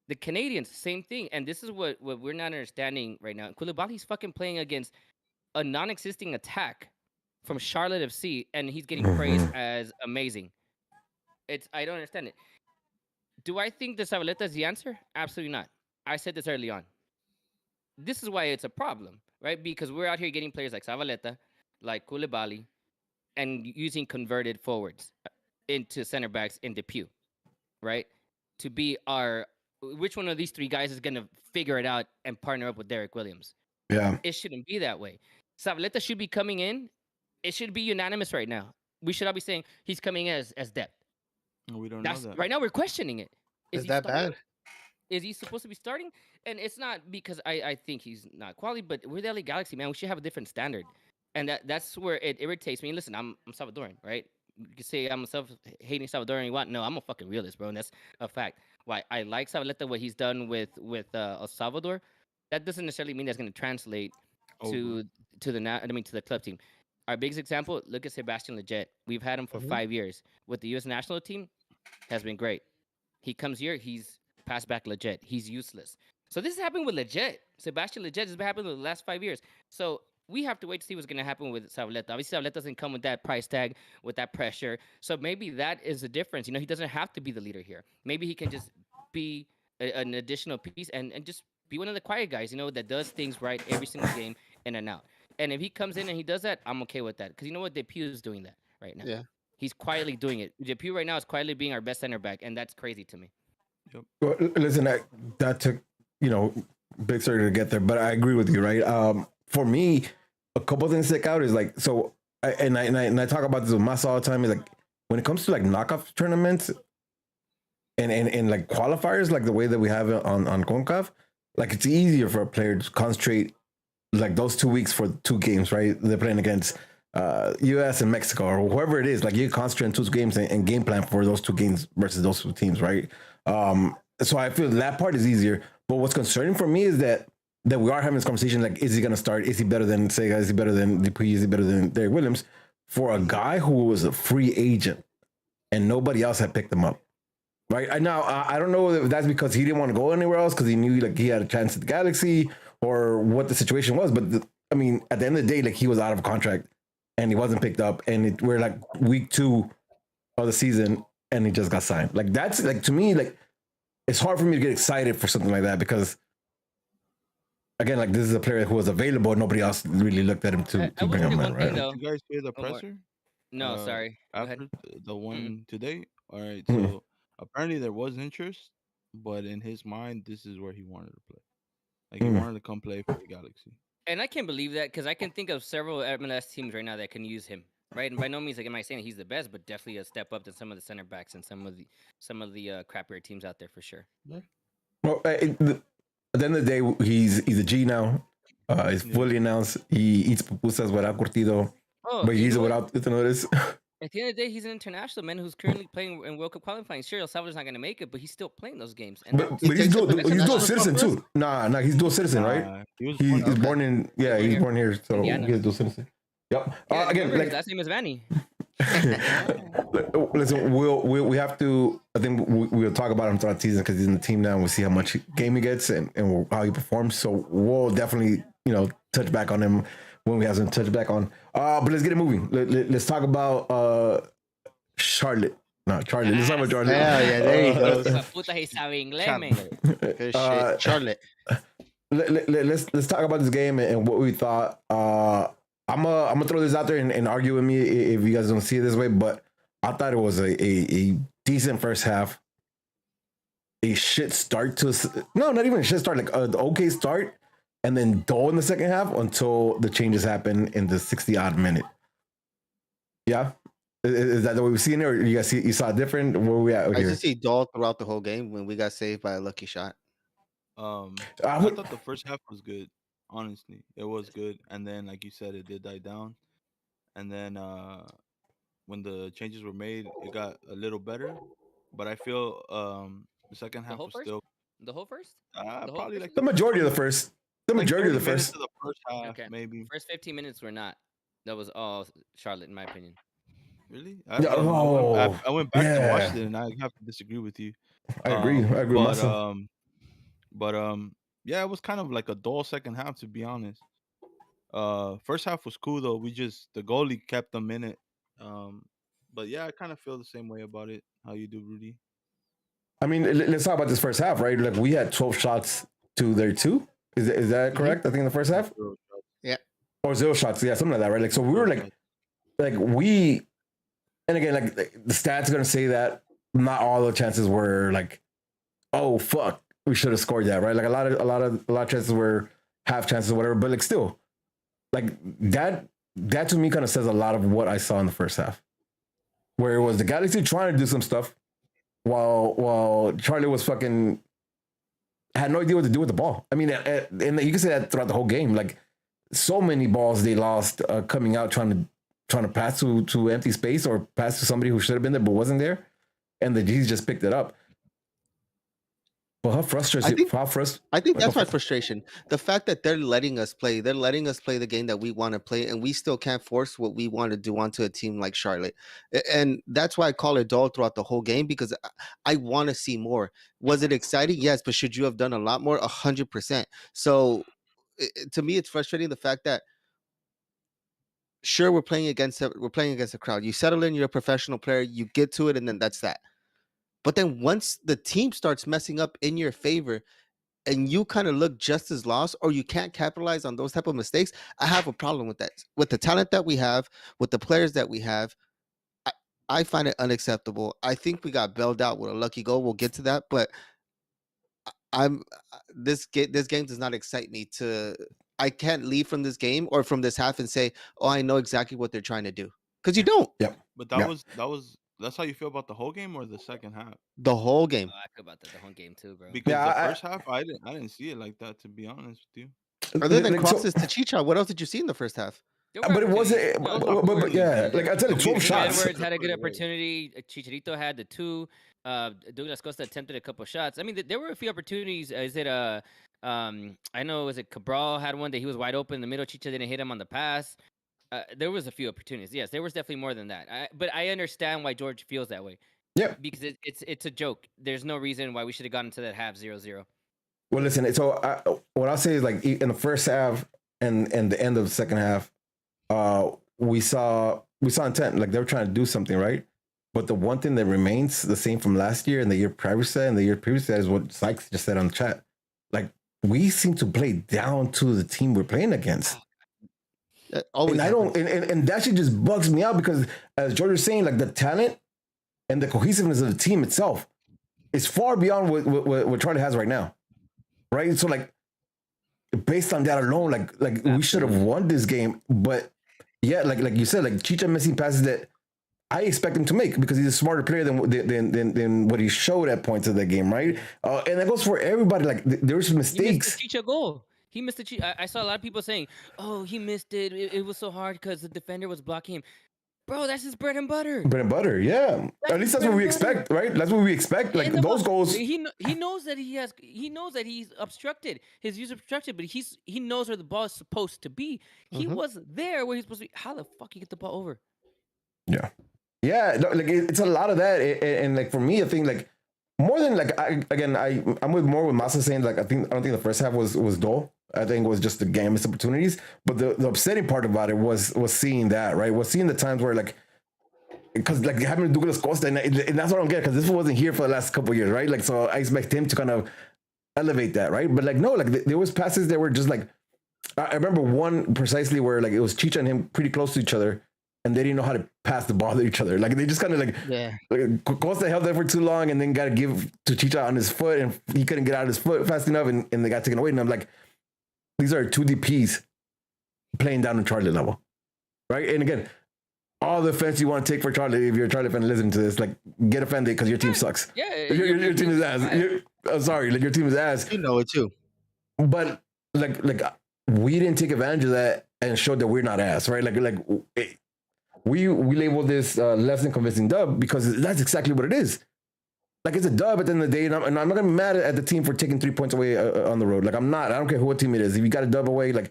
The Canadians, same thing. And this is what we're not understanding right now. Koulibaly's fucking playing against a non-existing attack from Charlotte FC, and he's getting praised as amazing. I don't understand it. Do I think the Zavaleta is the answer? Absolutely not. I said this early on. This is why it's a problem, right? Because we're out here getting players like Zavaleta, like Koulibaly, and using converted forwards into center backs in the pew, right? To be which one of these 3 guys is going to figure it out and partner up with Derek Williams? Yeah. It shouldn't be that way. Zavaleta should be coming in. It should be unanimous right now. we should all be saying he's coming as depth. We don't know that. Right now we're questioning it. Is that bad? Is he supposed to be starting? And it's not because I think he's not quality, but we're the LA Galaxy, man. We should have a different standard. And that's where it irritates me. Listen, I'm Salvadoran, right? You can say I'm a self-hating Salvadoran. You want? No, I'm a fucking realist, bro, and that's a fact. Why I like Zavaleta, what he's done with El Salvador. That doesn't necessarily mean that's going to translate to the club team. Our biggest example, look at Sebastian Lletget. We've had him for 5 years with the U.S. national team. Has been great. He comes here, he's passed back Lletget. He's useless. So this is happening with Lletget. Sebastian Lletget has been happening in the last 5 years. So we have to wait to see what's going to happen with Zavaleta. Obviously, Zavaleta doesn't come with that price tag, with that pressure. So maybe that is the difference. He doesn't have to be the leader here. Maybe he can just be an additional piece and just be one of the quiet guys, that does things right every single game in and out. And if he comes in and he does that, I'm okay with that. Because you know what? Depew is doing that right now. Yeah. He's quietly doing it. Depew right now is quietly being our best center back, and that's crazy to me. Yep. Well, listen, that took, big surgery to get there, but I agree with you, right? For me, a couple things stick out is like, so, I talk about this with Massa all the time, is like, when it comes to like knockoff tournaments and like qualifiers, like the way that we have it on CONCACAF, like it's easier for a player to concentrate like those 2 weeks for 2 games, right? They're playing against US and Mexico or whoever it is. Like you concentrate on 2 games and game plan for those 2 games versus those 2 teams, right? So I feel that part is easier. But what's concerning for me is that we are having this conversation, like, is he going to start? Is he better than Sega? Is he better than Dupuis? Is he better than Derek Williams? For a guy who was a free agent and nobody else had picked him up, right? I don't know if that's because he didn't want to go anywhere else because he knew like he had a chance at the Galaxy or what the situation was. But at the end of the day, like he was out of contract and he wasn't picked up, and we're like week 2 of the season and he just got signed. Like that's like, to me, like it's hard for me to get excited for something like that because, again, like this is a player who was available and nobody else really looked at him to bring him in, right? Did you guys hear the presser? No, sorry. After the one today? All right, so apparently there was interest, but in his mind, this is where he wanted to play. Like he wanted to come play for the Galaxy. And I can't believe that because I can think of several MLS teams right now that can use him. Right, and by no means like am I saying he's the best, but definitely a step up to some of the center backs and some of the crappier teams out there for sure. Yeah. Well, at the end of the day, he's a G now. He's fully announced. He eats pupusas without curtido, but he eats it without notice. At the end of the day, he's an international man who's currently playing in World Cup qualifying. Sure, El Salvador's not going to make it, but he's still playing those games. And but he's dual citizen too. Nah, he's dual citizen, right? He's born in he's born here, so he's dual citizen. Yep. Yeah, Again, like, his last name is Vanny. Listen, we have to. I think we'll talk about him throughout the season because he's in the team now, and we see how much game he gets and how he performs. So we'll definitely touch back on him when we have some touch back on. But let's get it moving. Let's talk about Charlotte. No, Charlotte. Let's talk about Charlotte. Yeah, there you go. Good shit. Charlotte. Let's talk about this game and what we thought. I'm gonna throw this out there and argue with me if you guys don't see it this way, but I thought it was a decent first half. A shit start not even a shit start, like an okay start, and then dull in the second half until the changes happen in the 60-odd minute. Yeah, is that the way we've seen it, or you guys you saw it different? Where we at here? I just see dull throughout the whole game when we got saved by a lucky shot. I thought the first half was good. Honestly, it was good, and then like you said, it did die down, and then when the changes were made, it got a little better. But I feel the second half was still the whole first. Probably like the majority of the first. The majority of the first. Of the first half, okay. Maybe first 15 minutes were not. That was all Charlotte, in my opinion. Really? I went back and watched it, and I have to disagree with you. I agree. I agree with myself. Yeah, it was kind of like a dull second half, to be honest. First half was cool though. The goalie kept them in it. But yeah, I kind of feel the same way about it. How you do, Rudy? I mean, let's talk about this first half, right? Like we had 12 shots to their 2. Is that correct? I think in the first half. Yeah. Or 0 shots. Yeah, something like that, right? Like so, we were like we, and again, like the stats are gonna say that not all the chances were like, oh fuck, we should have scored that, right? Like a lot of chances were half chances or whatever, but like still, like that to me kind of says a lot of what I saw in the first half. where it was the Galaxy trying to do some stuff while Charlie was fucking had no idea what to do with the ball. I mean, and you can say that throughout the whole game. Like so many balls they lost coming out trying to pass to empty space or pass to somebody who should have been there but wasn't there, and the G's just picked it up. Well, how frustrating! I think that's my frustration. The fact that they're letting us play the game that we want to play, and we still can't force what we want to do onto a team like Charlotte. And that's why I call it dull throughout the whole game, because I want to see more. Was it exciting? Yes, but should you have done a lot more? 100%. So to me, it's frustrating the fact that sure we're playing against a crowd. You settle in, you're a professional player, you get to it, and then that's that. But then once the team starts messing up in your favor and you kind of look just as lost, or you can't capitalize on those type of mistakes, I have a problem with that. With the talent that we have, with the players that we have, I find it unacceptable. I think we got bailed out with a lucky goal. We'll get to that. But this game does not excite me. I can't leave from this game or from this half and say, oh, I know exactly what they're trying to do. Because you don't. Yeah. But that was that's how you feel about the whole game or the second half? The whole game. I feel about the whole game too, bro. Because the first half, I didn't see it like that, to be honest with you. Other than crosses to Chicha, what else did you see in the first half? But it wasn't. But yeah, like I tell you, 12 shots. Edwards had a good opportunity. Chicharito had the 2. Douglas Costa attempted a couple shots. I mean, there were a few opportunities. Is it I know, was it Cabral had one that he was wide open in the middle. Chicha didn't hit him on the pass. There was a few opportunities. Yes, there was definitely more than that. But I understand why George feels that way. Yeah, because it's a joke. There's no reason why we should have gotten to that half 0-0. Well, listen. So what I'll say is, like, in the first half and the end of the second half, we saw intent. Like they were trying to do something, right? But the one thing that remains the same from last year and the year previous is what Sykes just said on the chat. Like, we seem to play down to the team we're playing against. And I don't, and that shit just bugs me out, because as George was saying, like, the talent and the cohesiveness of the team itself is far beyond what Charlie has right now, right? So, like, based on that alone, like we should have won this game. But yeah, like you said, like Chicha missing passes that I expect him to make, because he's a smarter player than what he showed at points of the game, right? And that goes for everybody. Like, there were some mistakes. He missed the Chicha goal. He missed the Chicha. I saw a lot of people saying, "Oh, he missed it. It was so hard because the defender was blocking him." Bro, that's his bread and butter. Bread and butter, yeah. At least that's what we expect, right? That's what we expect. Like, those goals. He knows that he knows that he's obstructed. His views obstructed, but he knows where the ball is supposed to be. He was there where he's supposed to be. How the fuck you get the ball over? Yeah. Yeah, no, like it's a lot of that, and like for me, I think, like, more than, like, I'm with Masa saying, like, I don't think the first half was dull. I think it was just the game missed opportunities. But the upsetting part about it was seeing that, right? Was seeing the times where, like, because, like, having Douglas Costa, and that's what I don't get, because this wasn't here for the last couple of years, right? Like, so I expect him to kind of elevate that, right? But, like, no, like, there was passes that were just, like, I remember one precisely where, like, it was Chicha and him pretty close to each other, and they didn't know how to pass the ball to each other. Like, they just kind of, like Costa held there for too long, and then got to give to Chicha on his foot, and he couldn't get out of his foot fast enough, and they got taken away. And I'm like, these are 2 DPs playing down in Charlie level, right? And again, all the offense you want to take for Charlie, if you're a Charlie fan listening to this, like, get offended because your team sucks. Yeah, your team is ass. I'm sorry, like, your team is ass. You know it too. But like we didn't take advantage of that and show that we're not ass, right? We labeled this less than convincing dub, because that's exactly what it is. Like, it's a dub at the end of the day, and I'm not gonna be mad at the team for taking 3 points away on the road. Like, I'm not. I don't care what team it is. If you got a dub away, like,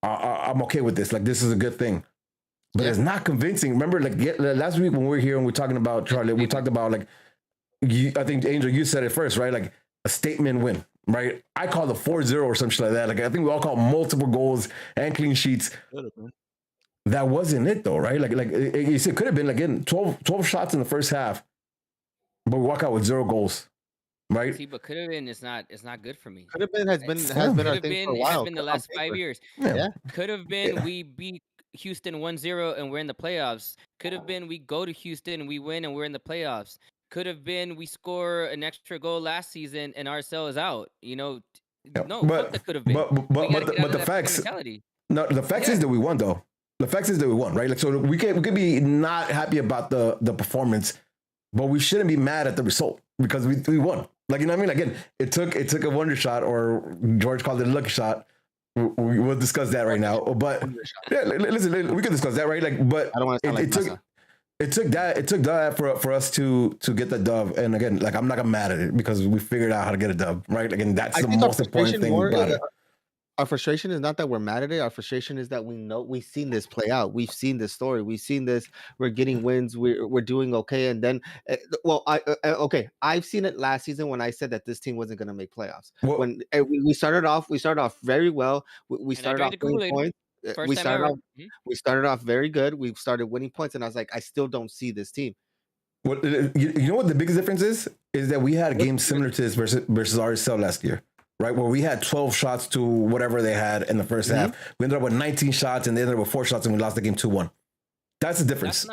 I'm okay with this. Like, this is a good thing. But it's not convincing. Remember, like, last week when we were here and we were talking about Charlie, we talked about, like, I think, Angel, you said it first, right? Like, a statement win, right? I called a 4-0 or some shit like that. Like, I think we all called multiple goals and clean sheets. That wasn't it, though, right? Like you said, could have been, like, again, 12 shots in the first half, but we walk out with 0 goals, right? See, but could have been. It's not good for me. Could have been has been our thing for a while. It has been the last 5 years. Yeah. Could have been we beat Houston 1-0 and we're in the playoffs. Could have been we go to Houston and we win and we're in the playoffs. Could have been we score an extra goal last season and RSL is out. You know, no, but that could have been. But the facts. No, the facts is that we won, though. The fact is that we won, right? Like, so we could be not happy about the performance, but we shouldn't be mad at the result because we won. Like, you know what I mean? Again, it took a wonder shot, or George called it a lucky shot. We'll discuss that right now. But yeah, listen, we can discuss that, right? Like, but I don't want to sound like it took that for us to get the dub. And again, like, I'm not gonna mad at it because we figured out how to get a dub, right? Again, that's the most important thing about it. Our frustration is not that we're mad at it. Our frustration is that we know we've seen this play out. We've seen this story. We've seen this. We're getting wins. We're doing okay. And then, okay, I've seen it last season when I said that this team wasn't going to make playoffs. Well, when we started off very well. We started off winning points. We started off very good. We started winning points, and I was like, I still don't see this team. Well, you know what the biggest difference is that we had a game similar to this versus RSL last year. Right, where we had 12 shots to whatever they had in the first half. We ended up with 19 shots, and they ended up with 4 shots, and we lost the game 2-1. That's the difference.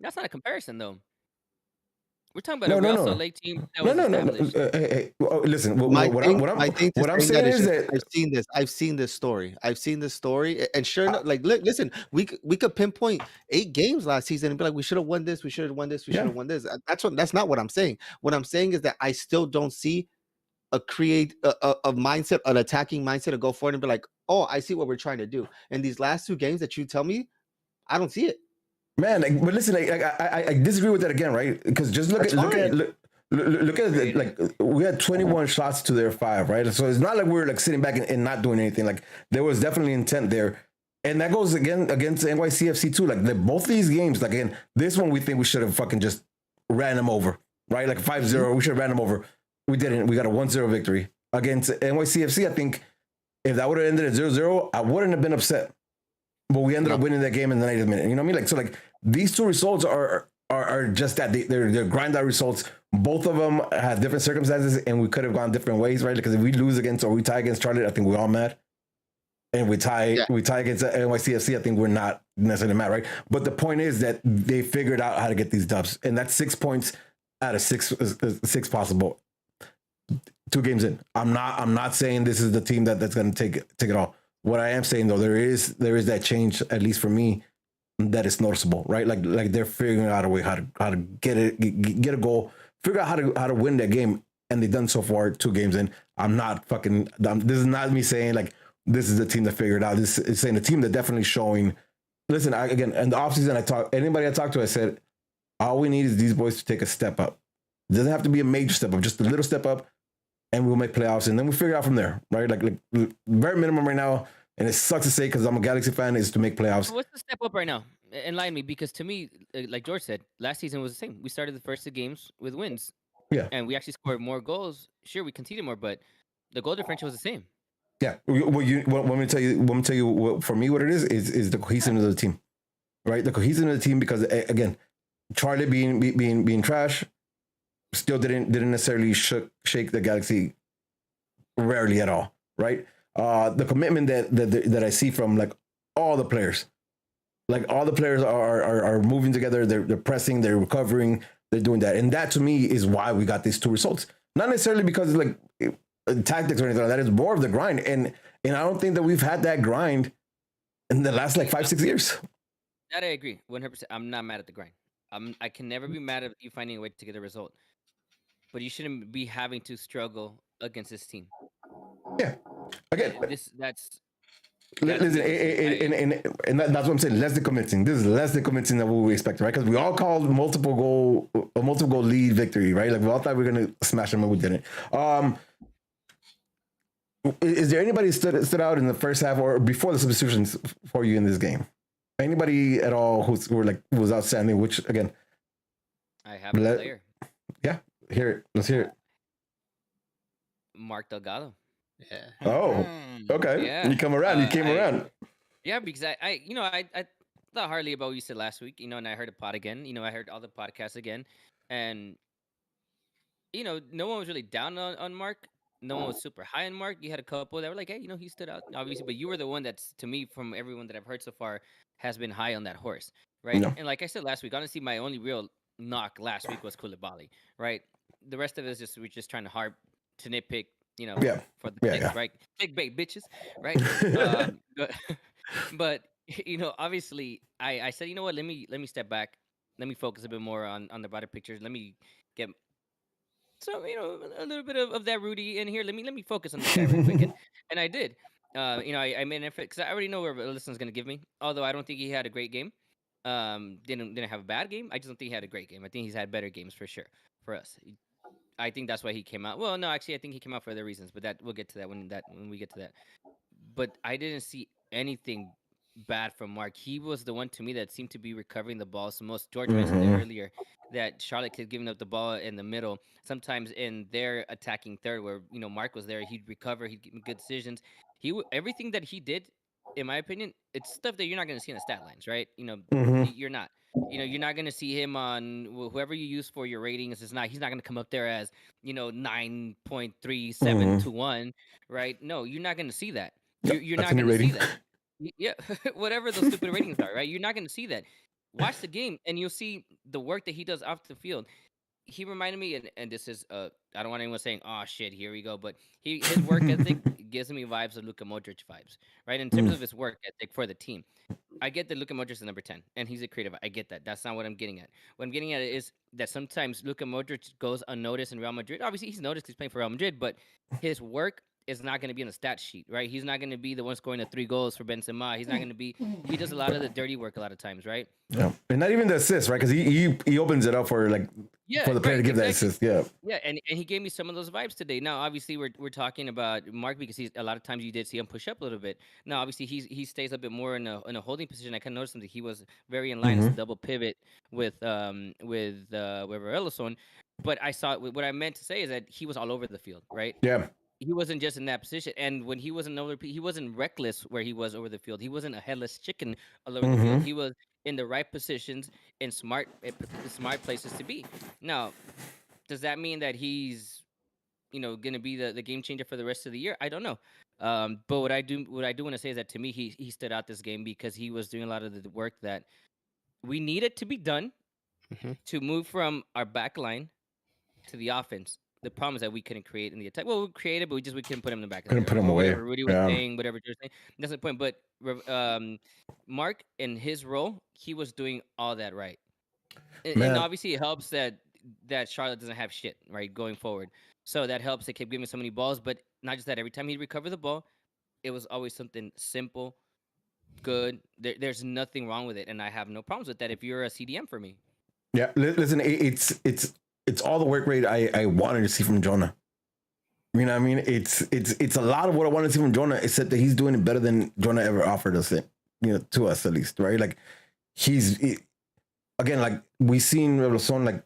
That's not a comparison, though. We're talking about a real Lake team that was established. Hey, listen. What I'm saying is that I've seen this story. And sure enough, like, listen, we could pinpoint 8 games last season and be like, we should have won this. We should have won this. We should have won this. That's not what I'm saying. What I'm saying is that I still don't see a mindset, an attacking mindset to go forward and be like, oh, I see what we're trying to do. And these last 2 games that you tell me, I don't see it. Man, but listen, I disagree with that again, right? Because just look at it. Like, we had 21 shots to their 5, right? So it's not like we're like sitting back and not doing anything. Like, there was definitely intent there. And that goes again against NYCFC too. Like, both these games, like, again, this one we think we should have fucking just ran them over, right? Like 5-0, we should have ran them over. We didn't. We got a 1-0 victory against NYCFC. I think if that would have ended at 0-0, I wouldn't have been upset. But we ended up winning that game in the 90th minute. You know what I mean? Like, so, like, these 2 results are just that. They're grind out results. Both of them had different circumstances, and we could have gone different ways, right? Because if we lose against or we tie against Charlotte, I think we're all mad. And we tie against NYCFC, I think we're not necessarily mad, right? But the point is that they figured out how to get these dubs, and that's 6 points out of 6 possible. 2 games in. I'm not saying this is the team that's going to take it all. What I am saying, though, there is that change, at least for me, that is noticeable, right? Like they're figuring out a way how to get a goal, figure out how to win that game, and they've done so far 2 games in. This is not me saying like this is the team that figured it out. This is saying the team that definitely showing. Listen, again, in the offseason, anybody I talked to, I said, all we need is these boys to take a step up. It doesn't have to be a major step up, just a little step up. And we'll make playoffs, and then we'll figure it out from there, right? Like very minimum right now, and it sucks to say because I'm a Galaxy fan, is to make playoffs. What's the step up right now? Enlighten me, because to me, like George said, last season was the same. We started the first 2 games with wins, and we actually scored more goals. Sure, we conceded more, but the goal differential was the same. Yeah. Well, let me tell you what, for me, what it is the cohesiveness of the team, right? The cohesiveness of the team, because again, Charlie being trash. Still didn't necessarily shake the Galaxy, rarely at all, right? The commitment that I see from like all the players, are moving together. They're pressing, they're recovering, they're doing that, and that to me is why we got these 2 results. Not necessarily because of like tactics or anything like that. It's more of the grind, and I don't think that we've had that grind in the last like 5-6 years. That I agree 100%. I'm not mad at the grind. I can never be mad at you finding a way to get a result. But you shouldn't be having to struggle against this team. Yeah, again, that's listen, and that's what I'm saying. Less than convincing. This is less than convincing than what we expected, right? Because we all called a multiple goal lead victory, right? Like we all thought we were gonna smash them, and we didn't. Is there anybody stood out in the first half or before the substitutions for you in this game? Anybody at all who was outstanding? Which again, I have a player. Yeah. Let's hear it. Mark Delgado. Yeah. Oh, okay. Yeah. You came around. Yeah, because I thought hardly about what you said last week, and I heard a pod again. I heard all the podcasts again, and no one was really down on Mark. No one was super high on Mark. You had a couple that were like, hey, he stood out, obviously, but you were the one that's, to me, from everyone that I've heard so far, has been high on that horse, right? No. And like I said last week, honestly, my only real knock last week was Koulibaly, right? The rest of it is we're just trying to to nitpick, for the picks, right? Clickbait bitches, right? But Obviously, I said, you know what? Let me step back. Let me focus a bit more on the broader pictures. Let me get some, a little bit of that Rudy in here. Let me focus on this guy real quick, and I did. I made an effort because I already know where Listen's gonna give me. Although I don't think he had a great game. Didn't have a bad game. I just don't think he had a great game. I think he's had better games for sure for us. I think that's why he came out. Well, no, actually, I think he came out for other reasons, but that we'll get to that when we get to that. But I didn't see anything bad from Mark. He was the one to me that seemed to be recovering the balls the most. George mentioned it earlier that Charlotte kept giving up the ball in the middle. Sometimes in their attacking third, where Mark was there, he'd recover, he'd give good decisions. Everything that he did, in my opinion, it's stuff that you're not going to see in the stat lines, right? You're not. You're not going to see him on whoever you use for your ratings. He's not going to come up there as 9.37 to 1, right? No, you're not going to see that. You're not going to see that. Yeah, whatever those stupid ratings are, right? You're not going to see that. Watch the game, and you'll see the work that he does off the field. He reminded me, and this is I don't want anyone saying, "Oh shit, here we go," but his work ethic gives me vibes of Luka Modric vibes, right? In terms of his work ethic for the team. I get that Luka Modric is number 10, and he's a creative. I get that. That's not what I'm getting at. What I'm getting at is that sometimes Luka Modric goes unnoticed in Real Madrid. Obviously, he's noticed he's playing for Real Madrid, but his work is not going to be on the stat sheet, right? He's not going to be the one scoring the 3 goals for Benzema. He's not going to be. He does a lot of the dirty work a lot of times, right? Yeah, and not even the assist, right? Because he opens it up for for the player to give that assist. Yeah, yeah, and he gave me some of those vibes today. Now, obviously, we're talking about Mark because he's a lot of times you did see him push up a little bit. Now, obviously, he stays a bit more in a holding position. I kind of noticed that he was very in line as a double pivot with Ellison. But I saw what I meant to say is that he was all over the field, right? Yeah. He wasn't just in that position, and when he wasn't he wasn't reckless where he was over the field. He wasn't a headless chicken all over the field. He was in the right positions in smart places to be. Now, does that mean that he's going to be the game changer for the rest of the year? I don't know. But what I do want to say is that to me he stood out this game because he was doing a lot of the work that we needed to be done to move from our back line to the offense. The problem is that we couldn't create in the attack. Well, we created, but we couldn't put him in the back. Couldn't put him away. Whatever Rudy was saying, whatever you're saying, that's the point. But Mark, in his role, he was doing all that right. And obviously, it helps that Charlotte doesn't have shit, right, going forward. So that helps. They kept giving so many balls, but not just that. Every time he'd recover the ball, it was always something simple, good. There's nothing wrong with it, and I have no problems with that if you're a CDM for me. Yeah, listen, it's all the work rate I wanted to see from Jonah. You know what I mean? It's a lot of what I wanted to see from Jonah, except that he's doing it better than Jonah ever offered us it, to us at least, right? Like again, like we seen Revolucion like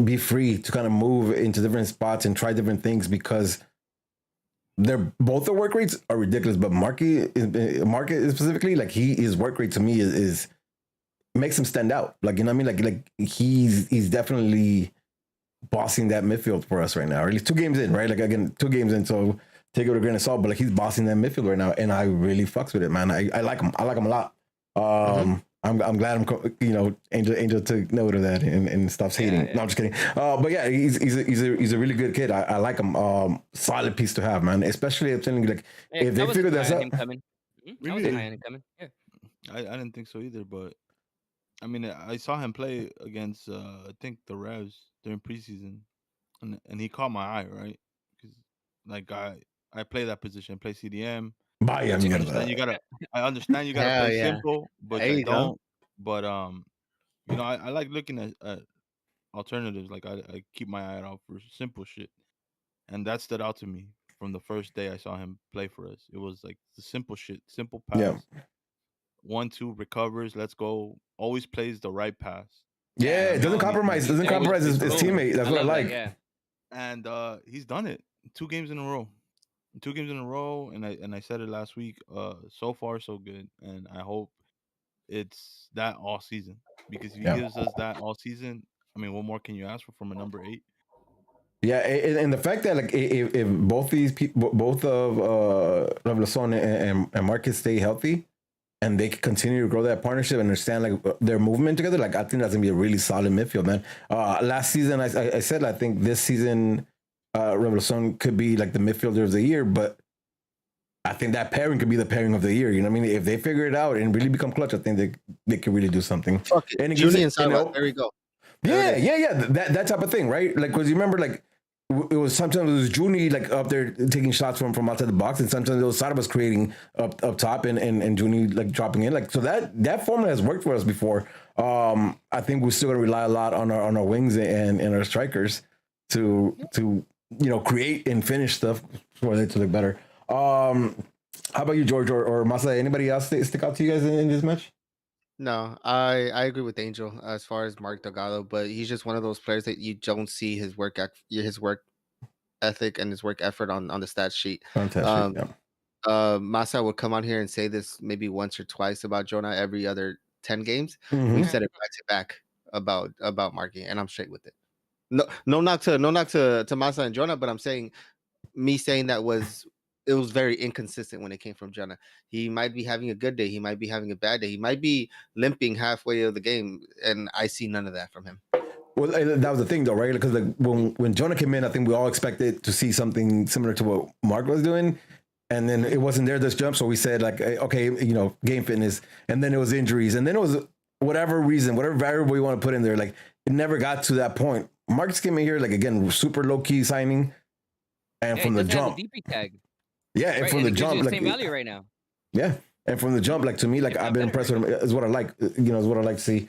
be free to kind of move into different spots and try different things because both the work rates are ridiculous, but Market specifically, like his work rate to me is makes him stand out. Like, you know what I mean? Like he's definitely bossing that midfield for us right now, or at least 2 games in, right? Like again, 2 games in, so take it with a grain of salt, but like he's bossing that midfield right now, and I really fucks with it, man. I like him. I like him a lot. I'm glad Angel took note of that and stops hating. Yeah. No, I'm just kidding. But yeah, he's a really good kid. I like him. Solid piece to have, man. Especially if they figure this out. I was high on him coming. Yeah. I didn't think so either, but I mean, I saw him play against I think the Revs during preseason, and he caught my eye, right? Because like I play that position, play CDM. I understand you gotta play simple, but I don't. But I like looking at alternatives. Like I keep my eye out for simple shit, and that stood out to me from the first day I saw him play for us. It was like the simple shit, simple pass. Yeah. 1-2 recovers, let's go. Always plays the right pass. Yeah, it doesn't compromise. Doesn't compromise his teammate. That's what I like. Yeah, and he's done it 2 games in a row. 2 games in a row, and I said it last week. So far so good, and I hope it's that all season because if he gives us that all season, I mean, what more can you ask for from a number 8? Yeah, and the fact that like if both these people, both of Revolucion and Marcus stay healthy, and they can continue to grow that partnership and understand like their movement together, like I think that's gonna be a really solid midfield, man. Last season I said I think this season Revolucion could be like the midfielder of the year, but I think that pairing could be the pairing of the year. You know what I mean? If they figure it out and really become clutch, I think they could really do something. Fuck it. And Junie and Salva, there we go. Yeah. That type of thing, right? Like, because you remember, like, it was sometimes it was Junie like up there taking shots from outside the box, and sometimes it was Sada was creating up top and Junie like dropping in. Like, so that formula has worked for us before. I think we're still gonna rely a lot on our wings and our strikers to create and finish stuff for it to look better. How about you, George or Masa? Anybody else stick out to you guys in this match? No, I agree with Angel as far as Mark Delgado, but he's just one of those players that you don't see his work ethic and his work effort on the stat sheet. Fantastic. Masa would come on here and say this maybe once or twice about Jonah every other 10 games. Mm-hmm. We've said it back to back about Marky, and I'm straight with it. No knock to Masa and Jonah, but I'm saying that it was very inconsistent when it came from Jonah. He might be having a good day, he might be having a bad day, he might be limping halfway of the game, and I see none of that from him. Well, that was the thing, though, right? Because like when Jonah came in, I think we all expected to see something similar to what Mark was doing, and then it wasn't there this jump. So we said like, okay, game fitness, and then it was injuries, and then it was whatever variable you want to put in there. Like it never got to that point. Mark just came in here like again, super low key signing, and from the jump, DP tag. Yeah, and right? from the jump, like same value right now. Yeah, and from the jump, like to me, like I've been impressed with him. Is what I like. Is what I like to see.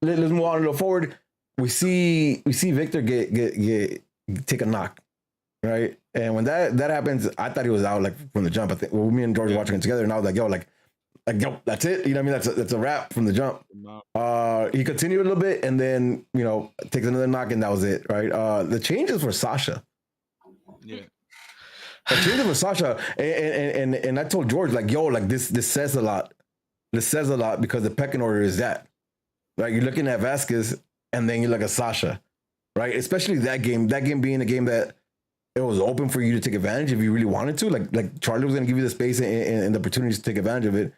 Let's move on a little forward. We see Victor get take a knock, right? And when that happens, I thought he was out like from the jump. I think me and George were watching it together, and I was like, yo, that's it. You know what I mean? That's a wrap from the jump. He continued a little bit, and then takes another knock, and that was it, right? The changes for Sasha. Yeah. I changed it with Sasha, and I told George like, yo, like this says a lot. This says a lot because the pecking order is that. Like you're looking at Vasquez, and then you look at Sasha, right? Especially that game being a game that it was open for you to take advantage if you really wanted to. Like Charlie was going to give you the space and the opportunities to take advantage of it.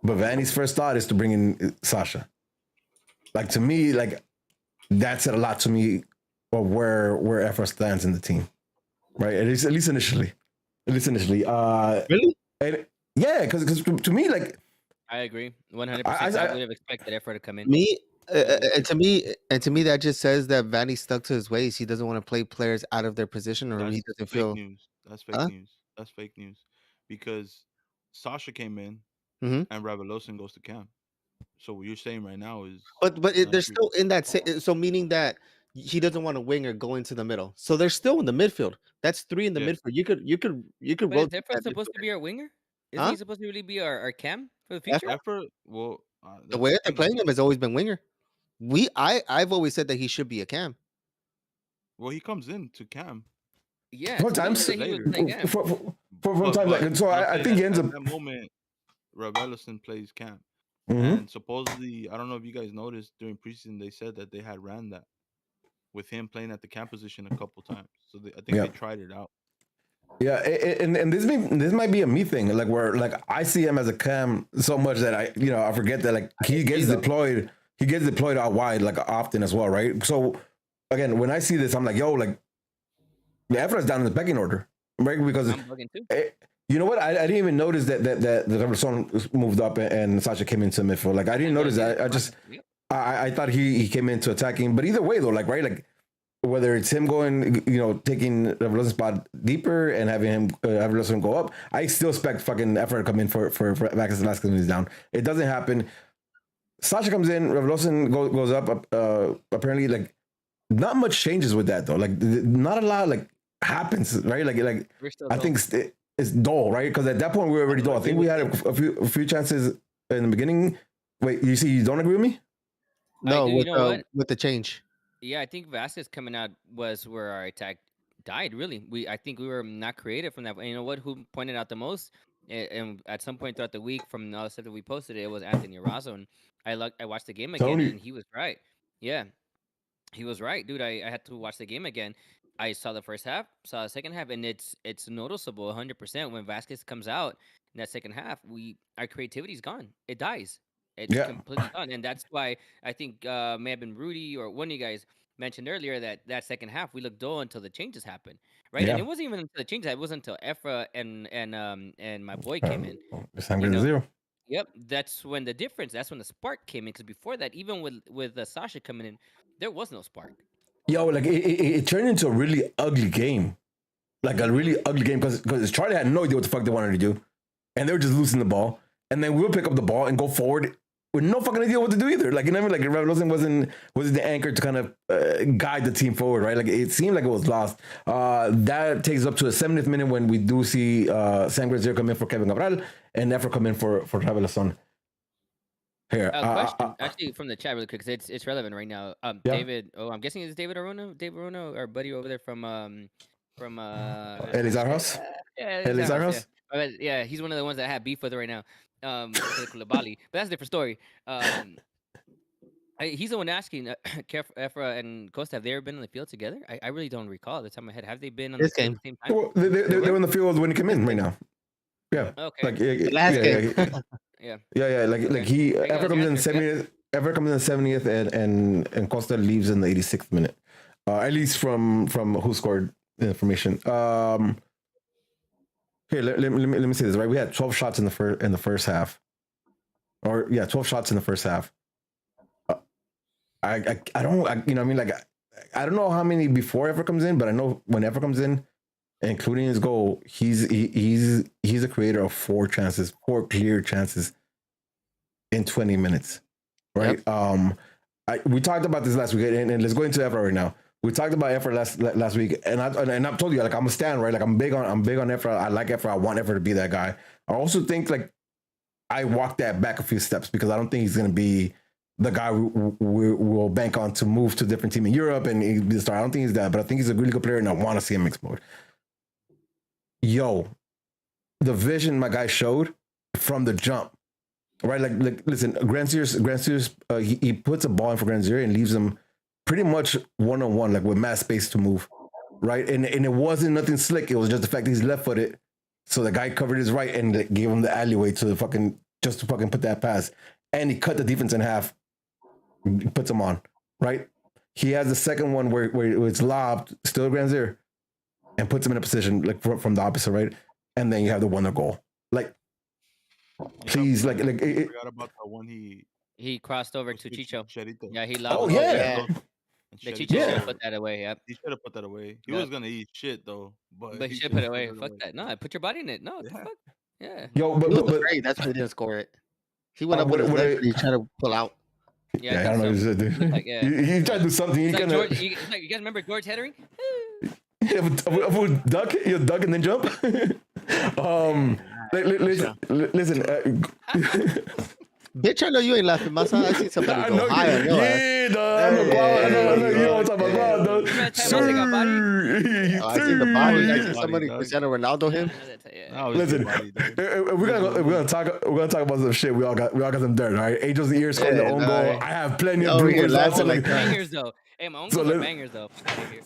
But Vanny's first thought is to bring in Sasha. Like to me, like that said a lot to me of where Efra stands in the team, right? At least initially. Really? And, yeah, because to me, like I agree, 100%. I would have expected Efra to come in. And to me, that just says that Vanny stuck to his ways. He doesn't want to play players out of their position, or he doesn't feel. That's fake news. That's fake news. Because Sasha came in, and Ravelosin goes to camp. So what you're saying right now is, but they're still in that. So meaning that he doesn't want a winger going to the middle. So they're still in the midfield. That's three in the midfield. You could. But is Efra supposed to be our winger? Is he supposed to really be our cam for the future? Efra, well, the way they're playing him has always been winger. I've always said that he should be a cam. Well, he comes in to cam. Yeah, sometimes from time. Like, so I think he ends up that moment. Ravelosin plays cam, and supposedly, I don't know if you guys noticed during preseason, they said that they had ran that with him playing at the cam position a couple times. So I think they tried it out. Yeah, and this might be a me thing, like where like I see him as a cam so much that I forget that like he gets deployed out wide like often as well, right? So again, when I see this, I'm like, yo, like Efra's down in the pecking order, right? Because you know what? I didn't even notice that the song moved up and Sasha came into midfield. Like I didn't notice that. I thought he came into attacking, but either way though, like right, like whether it's him going, taking Revelosin's spot deeper and having him Revelosin go up, I still expect fucking Efra to come in for Vasquez when he's down. It doesn't happen. Sasha comes in, Revelosin goes up. Apparently, like not much changes with that though. Like not a lot like happens, right? Like I think it's dull, right? Because at that point we were already dull. I think we had a few chances in the beginning. Wait, you don't agree with me? No, with the change. Yeah, I think Vasquez coming out was where our attack died. Really, I think we were not creative from that. And you know what? Who pointed out the most? And at some point throughout the week, from all the stuff that we posted, it was Anthony Arazo. And I watched the game again, and he was right. Yeah, he was right, dude. I had to watch the game again. I saw the first half, saw the second half, and it's noticeable 100% when Vasquez comes out in that second half. Our creativity's gone. It dies. It's completely gone, and that's why I think may have been Rudy or one of you guys mentioned earlier that second half we looked dull until the changes happened, right? Yeah. And it wasn't even until the changes. It wasn't until Efra and my boy came in. Sangre de zero. Yep, that's when the difference. That's when the spark came in. Because before that, even with Sasha coming in, there was no spark. Yo, like it turned into a really ugly game, like a really ugly game because Charlie had no idea what the fuck they wanted to do, and they were just losing the ball, and then we'll pick up the ball and go forward with no fucking idea what to do either. Like, you know what I mean? Like, Revolution wasn't the anchor to kind of guide the team forward, right? Like, it seemed like it was lost. That takes us up to the 70th minute when we do see Sam Grazier come in for Kevin Cabral and Efra come in for Revelación. Here, question actually from the chat really quick because it's relevant right now. Yeah. David, I'm guessing it's David Aruna, our buddy over there from Elizar House. Yeah, Elizar House. Yeah, he's one of the ones that I have beef with right now. But that's a different story. He's the one asking, Efra and Costa, have they ever been on the field together? I really don't recall at the top of my head. Have they been on the field at the same time? Well, they were in the field when he came in right now. Yeah. Okay. Like, last game. Yeah. Like he Efra comes in the 70th. Efra comes in the 70th, and Costa leaves in the 86th minute. At least from who scored the information. Here, let me say this, right? We had 12 shots in the first half. 12 shots in the first half. I don't you know what I mean, like I don't know how many before Efra comes in, but I know when Efra comes in, including his goal, he's a creator of 4 clear chances in 20 minutes, right? Yep. We talked about this last week, and let's go into Efra right now. We talked about Efra last week, and I've told you, like, I'm a stan, right? Like, I'm big on Efra. I like Efra. I want Efra to be that guy. I also think, like, I walked that back a few steps because I don't think he's going to be the guy we'll bank on to move to a different team in Europe and be the star. I don't think he's that, but I think he's a really good player, and I want to see him explode. Yo, the vision my guy showed from the jump, right? Like listen, Grandsier's he puts a ball in for Grandier and leaves him pretty much one-on-one, like with mass space to move, right? And it wasn't nothing slick. It was just the fact that he's left-footed, so the guy covered his right and gave him the alleyway to just to put that pass, and he cut the defense in half, puts him on, right? He has the second one where it's lobbed, still Grandier, and puts him in a position like from the opposite, right? And then you have the wonder goal. Like, please, like I forgot about the one he crossed over to Chicho. Chicharito. Yeah, he lobbed. Oh yeah. The Chicho should have put that away. Yep. He should have put that away. He was gonna eat shit though, but he should put it away. Fuck that. No, put your body in it. No, what the fuck? Yeah. Yo, He was great. That's why he didn't score it. He went up with his legs and he tried to pull out. Yeah, I don't know what he said, dude. Like, yeah. He tried to do something. It's like George, you guys remember George Headering? Duck, you duck and then jump. Listen. Bitch, I know you ain't laughing, Masa. I see somebody I go know high on your ass. Yeah, dog. I know. You know what I'm talking about, dog. I see the body. I see somebody Cristiano Ronaldo him. Listen, we're gonna talk about some shit. We all got some dirt, all right? Angels of the Ear scored their own goal. I have plenty of bloopers. Like bangers though. Hey, my own goals are bangers though.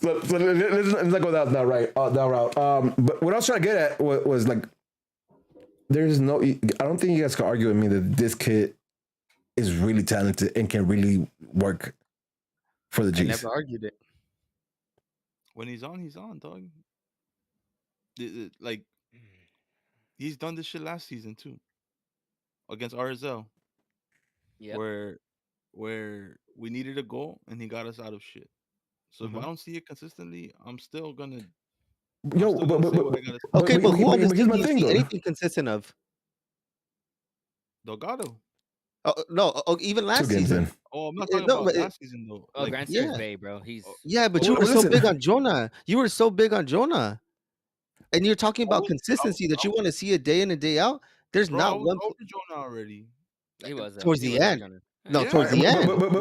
So let's not go that route. But what I was trying to get at was like, there's no. I don't think you guys can argue with me that this kid is really talented and can really work for the G's. I never argued it. When he's on, dog. Like, he's done this shit last season too, against RSL. Yeah. Where we needed a goal and he got us out of shit. So if I don't see it consistently, I'm still gonna. Yo, but who on this team do you see anything consistent of? Delgado. Oh no! Even last season. Oh, I'm not talking about last season though. Oh, Grandsier's Bay, bro. He's but you were so big on Jonah. You were so big on Jonah, and you're talking about consistency that you want to see it day in and day out. There's not one. Over Jonah already. He was towards the end. No, towards the end. But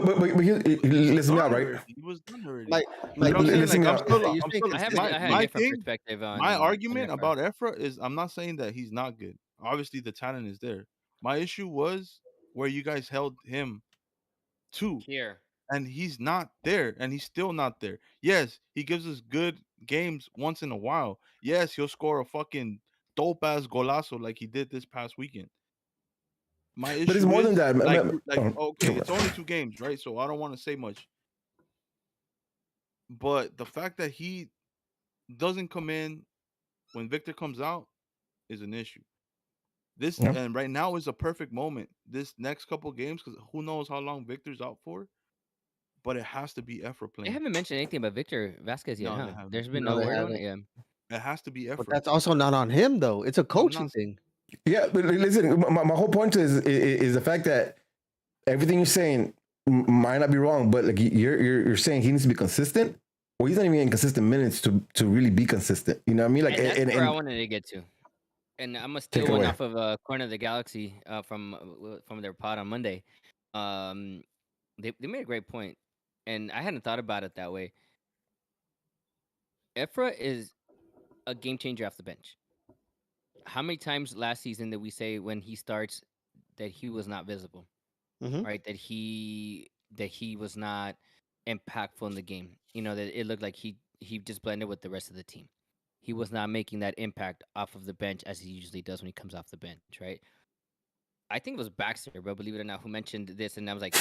listen out, right? He was done already. Listen out. I have a different perspective on my argument about Efra is I'm not saying that he's not good. Obviously, the talent is there. My issue was where you guys held him to here, and he's not there, and he's still not there. Yes, he gives us good games once in a while. Yes, he'll score a fucking dope ass golazo like he did this past weekend. My issue, but it's more than that. Okay, it's only 2 games, right? So I don't want to say much. But the fact that he doesn't come in when Victor comes out is an issue. This and right now is a perfect moment. This next couple games, because who knows how long Victor's out for, but it has to be Efra They playing. haven't mentioned anything about Victor Vasquez yet, No, huh? they haven't. There's been No, no they word on haven't. it. Yeah. It has to be But Efra. that's also not on him though. It's a coaching thing. Yeah, but listen, my whole point is the fact that everything you're saying might not be wrong, but like you're saying he needs to be consistent. Well, he's not even getting consistent minutes to really be consistent. You know what I mean? Like, and that's where I wanted to get to. And I'm gonna steal one off of Corner of the Galaxy from their pod on Monday. They made a great point, and I hadn't thought about it that way. Efra is a game changer off the bench. How many times last season did we say when he starts that he was not visible, right? That he was not impactful in the game. You know, that it looked like he just blended with the rest of the team. He was not making that impact off of the bench as he usually does when he comes off the bench, right? I think it was Baxter, bro, believe it or not, who mentioned this, and I was like,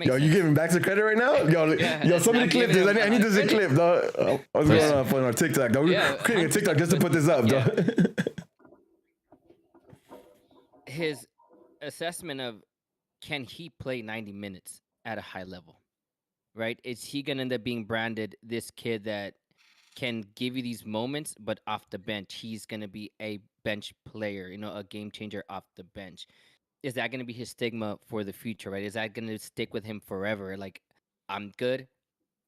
yo, you giving Baxter credit right now? Yo, somebody clip this. I need this in clip, dog. What's going on our TikTok, dog? We're creating a TikTok just to put this up, dog. His assessment of can he play 90 minutes at a high level, right? Is he going to end up being branded this kid that can give you these moments, but off the bench, he's going to be a bench player, you know, a game changer off the bench? Is that going to be his stigma for the future, right? Is that going to stick with him forever? Like, I'm good,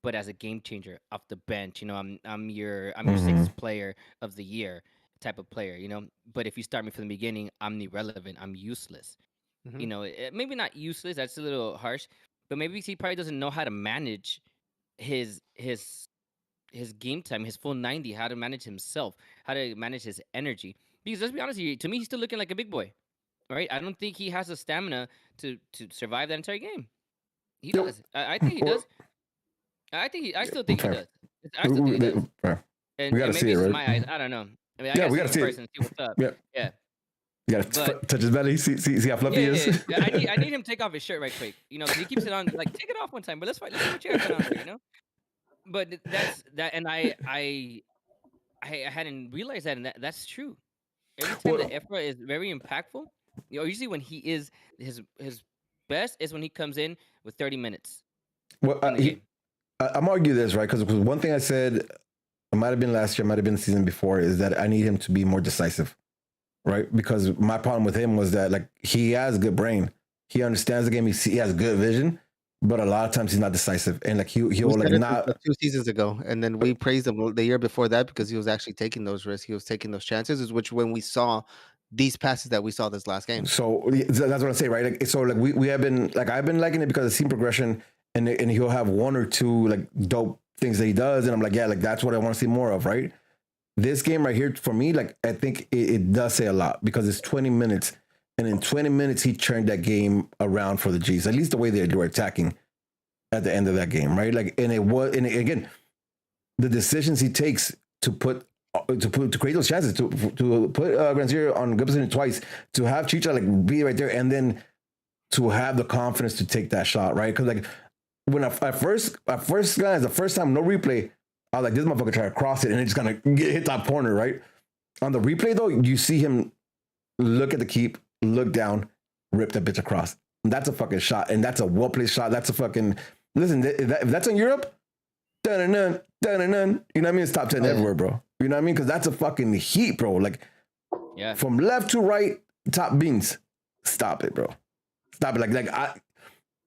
but as a game changer off the bench, you know, I'm your sixth player of the year type of player, you know. But if you start me from the beginning, I'm irrelevant. I'm useless. You know, maybe not useless. That's a little harsh, but maybe he probably doesn't know how to manage his game time, his full 90, how to manage himself, how to manage his energy. Because let's be honest with you, to me, he's still looking like a big boy, right? I don't think he has the stamina to survive that entire game. He does. I think he does. I still think he does. I still think he does. And we gotta maybe see it, it's right? my eyes. I don't know. I mean, I we gotta gotta see see it first and see what's up. Yeah. You gotta touch his belly, see how fluffy he is. Yeah. I need him to take off his shirt right quick. You know, because he keeps it on. Like, take it off one time, but let's see what you have on there. You know. But that's that, and I hadn't realized that, and that's true. Every time that Efra is very impactful, you know, usually when he is his best is when he comes in with 30 minutes. Well, I'm argue this, right? Because one thing I said, it might have been last year, might have been the season before, is that I need him to be more decisive, right? Because my problem with him was that, like, he has a good brain, he understands the game, he has good vision, but a lot of times he's not decisive, and like he'll like not 2 seasons ago, and then we praised him the year before that because he was actually taking those risks, he was taking those chances, which when we saw these passes that we saw this last game. So that's what I'm saying, right? Like, so like we have been like I've been liking it because I've seen progression, and he'll have one or two like dope things that he does, and I'm like, yeah, like that's what I want to see more of, right? This game right here for me, like I think it does say a lot because it's 20 minutes, and in 20 minutes he turned that game around for the G's, at least the way they were attacking at the end of that game, right? Like, and again, the decisions he takes to create those chances, to put Granzier on good position twice, to have Chicha like be right there, and then to have the confidence to take that shot, right? Because like when at first glance, the first time, no replay, I was like, this motherfucker try to cross it and it's gonna hit that corner, right? On the replay though, you see him look at the keep, look down, rip that bitch across. And that's a fucking shot, and that's a well placed shot. That's a fucking listen. If that's in Europe, dun-dun-dun, dun-dun-dun, you know what I mean? It's top 10 everywhere, bro. You know what I mean? Because that's a fucking heat, bro. Like, yeah, from left to right, top beans. Stop it, bro. Stop it.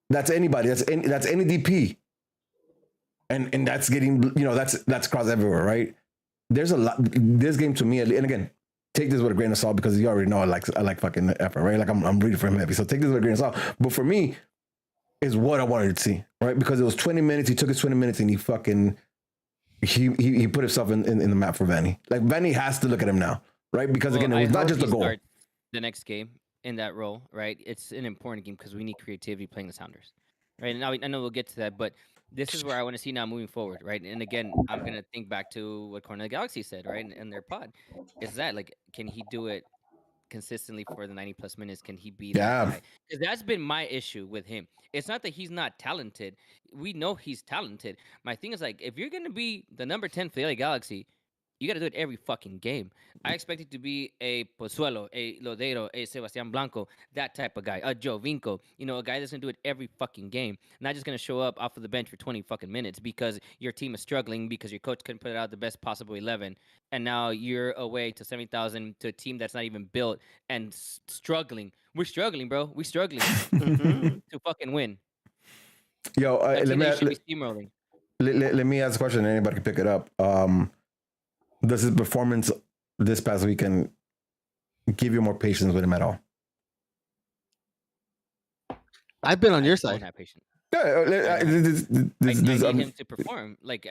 That's anybody. That's any DP. And that's getting, you know, that's across everywhere, right? There's a lot. This game to me, and again, take this with a grain of salt because you already know I like fucking effort, right? Like I'm reading for him heavy, so take this with a grain of salt. But for me, is what I wanted to see, right? Because it was 20 minutes. He took his 20 minutes and he fucking he put himself in the map for Vanny. Like Vanny has to look at him now, right? Because again, it was not just a goal. The next game in that role, right? It's an important game because we need creativity playing the Sounders, right? And I know we'll get to that, but this is where I want to see now moving forward, right? And again, I'm gonna think back to what Corner of the Galaxy said, right, in their pod, is that like, can he do it consistently for the 90+ minutes? Can he be that guy? Because that's been my issue with him. It's not that he's not talented. We know he's talented. My thing is like, if you're gonna be the number 10 for the LA Galaxy, you got to do it every fucking game. I expect it to be a Pozuelo, a Lodeiro, a Sebastián Blanco, that type of guy, a Joe Vinco, you know, a guy that's going to do it every fucking game, not just going to show up off of the bench for 20 fucking minutes because your team is struggling because your coach couldn't put out the best possible 11, and now you're away to 70,000 to a team that's not even built and struggling. We're struggling, bro. We're struggling to fucking win. Yo, let me ask a question. Anybody can pick it up. Does his performance this past weekend give you more patience with him at all? I've been on your side. I don't have patience. Yeah, I need him to perform. Like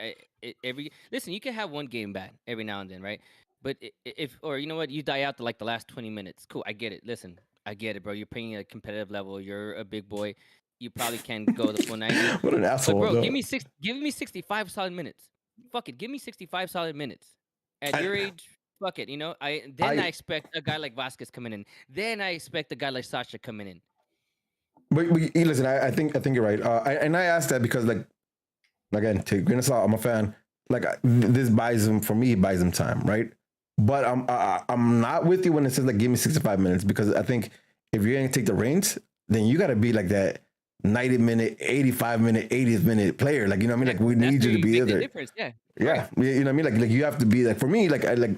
listen, you can have one game bad every now and then, right? But if you know what, you die out to like the last 20 minutes. Cool, I get it. Listen, I get it, bro. You're playing at a competitive level. You're a big boy. You probably can't go the full 90. What an asshole, but bro. Though. Give me 65 solid minutes. Fuck it, give me 65 solid minutes. At your age, fuck it, you know. I expect a guy like Vasquez coming in. Then I expect a guy like Sasha coming in. But listen, I think you're right. And I asked that because, like, again, take a grain of salt. I'm a fan. Like, this buys him time, right? But I'm not with you when it says like give me 65 minutes, because I think if you're gonna take the reins, then you got to be like that 90-minute, 85-minute, 80th-minute player. Like, you know what I mean? Like, we need you to be there. Yeah. Yeah, right. You know what I mean? Like you have to be like, for me, like I like,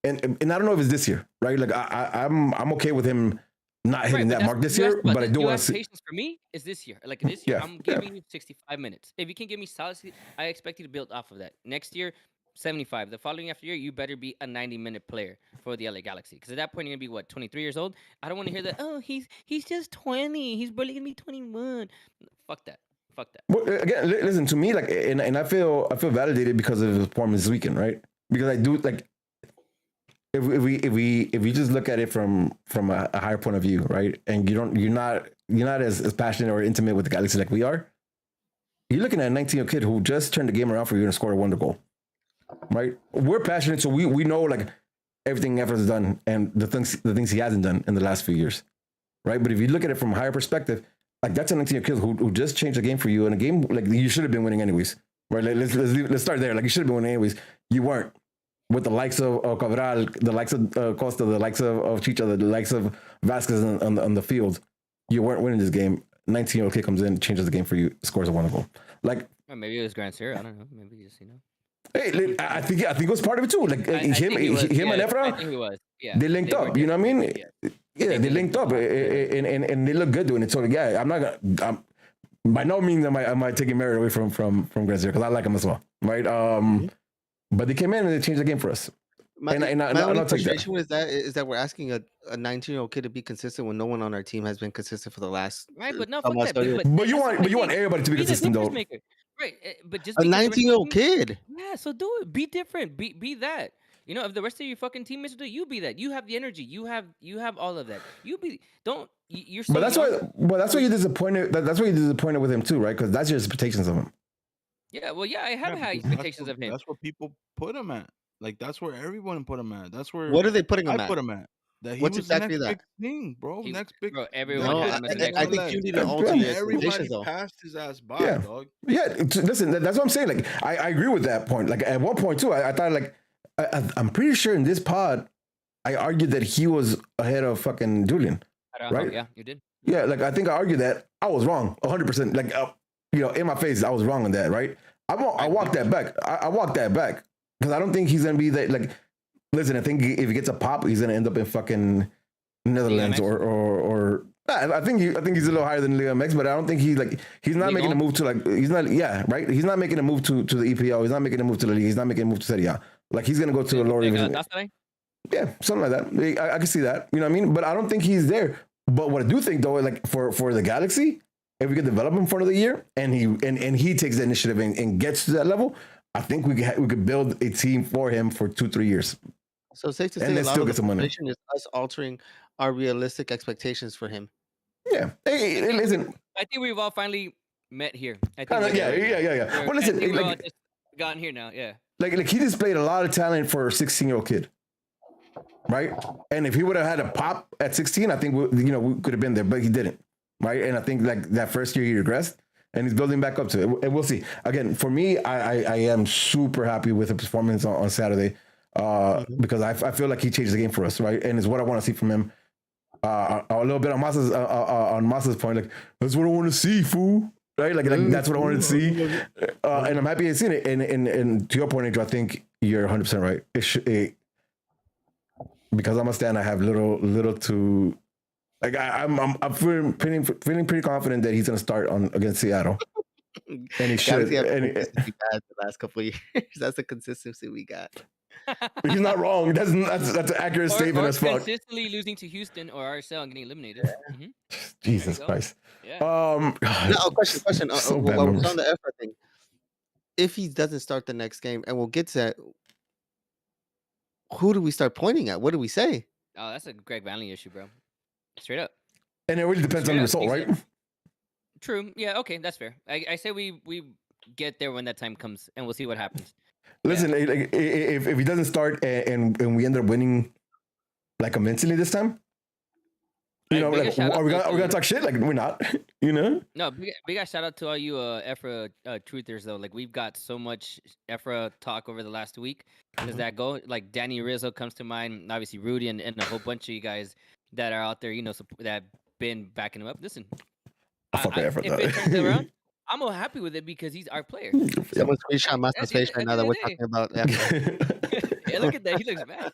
and I don't know if it's this year, right? Like I'm okay with him not hitting that mark this year, but I do want to see. Patience for me is this year. Like this year, I'm giving you 65 minutes. If you can give me solid, I expect you to build off of that. Next year, 75. The following after year, you better be a 90-minute player for the LA Galaxy. Because at that point, you're gonna be what, 23 years old? I don't want to hear that. Oh, he's just 20. He's barely gonna be 21. Fuck that. Well, again, listen to me, like, and I feel validated because of his performance this weekend, right? Because I do, like, if we just look at it from a higher point of view, right? And you're not as passionate or intimate with the Galaxy like we are. You're looking at a 19-year-old kid who just turned the game around for you and scored a wonder goal, right? We're passionate, so we know like everything Efra's done and the things he hasn't done in the last few years, right? But if you look at it from a higher perspective, like, that's a 19-year-old kid who just changed the game for you in a game like you should have been winning anyways, right? Like, let's start there. Like, you should have been winning anyways. You weren't. With the likes of Cabral, the likes of Costa, the likes of Chicha, the likes of Vasquez on the field, you weren't winning this game. 19-year-old kid comes in, changes the game for you, scores a wonder goal. Like, or maybe it was Grand Sierra. I don't know. Maybe just, you know. Hey, I think it was part of it too. Like, him and Efra, I think it was. Yeah, they linked up. You know what I mean? Yeah, they linked up, and they look good doing it. So yeah, I'm by no means am I taking merit away from Grand Sierra, because I like him as well, right? But they came in and they changed the game for us. My only frustration is that we're asking a 19-year-old kid to be consistent when no one on our team has been consistent for the last. Right, but no, fuck that. But you want everybody to be consistent though. Maker. Right, but just a 19-year-old kid. Yeah, so do it. Be different. Be that. You know, if the rest of your fucking teammates do it, you be that. You have the energy. You have all of that. You be. Don't. You're. So but that's young. Why. That's why you're disappointed. That's why you're disappointed with him too, right? Because that's your expectations of him. Yeah. Well, yeah, I have high expectations of him. That's where people put him at. Like, that's where everyone put him at. That's where. What are they putting him at? Put him at. That he What's was exactly the next that? big thing, bro. Next big. Bro, everyone. No, I think you need to alter your expectations, though. Passed his ass by, dog. Yeah, listen, that's what I'm saying. Like, I agree with that point. Like, at one point too, I thought, like, I'm pretty sure in this pod, I argued that he was ahead of fucking Julian, right? Yeah, you did. Yeah, like, I think I argued that. I was wrong, 100%. Like, you know, in my face, I was wrong on that, right? I walked that back. I walked that back because I don't think he's gonna be that. Like, listen, I think if he gets a pop, he's gonna end up in fucking Netherlands or I think he's a little higher than Liga MX, but I don't think he's not making a move to, like, he's not he's not making a move to the EPL. He's not making a move to the league. He's not making a move to Serie A. Like, he's gonna go to a lower division. Yeah, something like that. I can see that. You know what I mean? But I don't think he's there. But what I do think, though, like, for the Galaxy, if we can develop him for another year and he takes the initiative and gets to that level, I think we could build a team for him for 2-3 years. So safe to say, a lot of the position is us altering our realistic expectations for him. Yeah. Hey, listen. I think we've all finally met here. I think yeah. Well, listen, we've all just gotten here now. Yeah. Like he displayed a lot of talent for a 16-year-old kid. right? And if he would have had a pop at 16, I think we could have been there, but he didn't, right? And I think like that first year he regressed, and he's building back up to it, and we'll see. Again, for me, I am super happy with the performance on Saturday, because I feel like he changed the game for us, right? And it's what I want to see from him. A little bit on Masa's point, like that's what I want to see, fool. Right, like that's what I wanted to see, and I'm happy to see it. And to your point, Andrew, I think you're 100% right. Because I'm a stan, I have little to like. I'm feeling pretty confident that he's gonna start against Seattle, and he should. And the last couple of years, that's the consistency we got. He's not wrong. That's an accurate statement as fuck. Consistently losing to Houston or RSL and getting eliminated. Mm-hmm. Jesus Christ. Yeah. No, question. So while we're on the effort thing, if he doesn't start the next game, and we'll get to that, who do we start pointing at? What do we say? Oh, that's a Greg Vanley issue, bro. Straight up. And it really depends on the result, right? True. Yeah. Okay, that's fair. I say we get there when that time comes, and we'll see what happens. Listen, like, if he doesn't start and we end up winning like convincingly this time, like are we gonna talk shit? Like we're not, No, big shout out to all you Efra truthers though. Like we've got so much Efra talk over the last week. Does that go? Like Danny Rizzo comes to mind, obviously Rudy and a whole bunch of you guys that are out there, that have been backing him up. Listen, if it turns around, I'm all happy with it because he's our player. Someone screenshot Master's face right now that we're talking about. Yeah, look at that. He looks mad.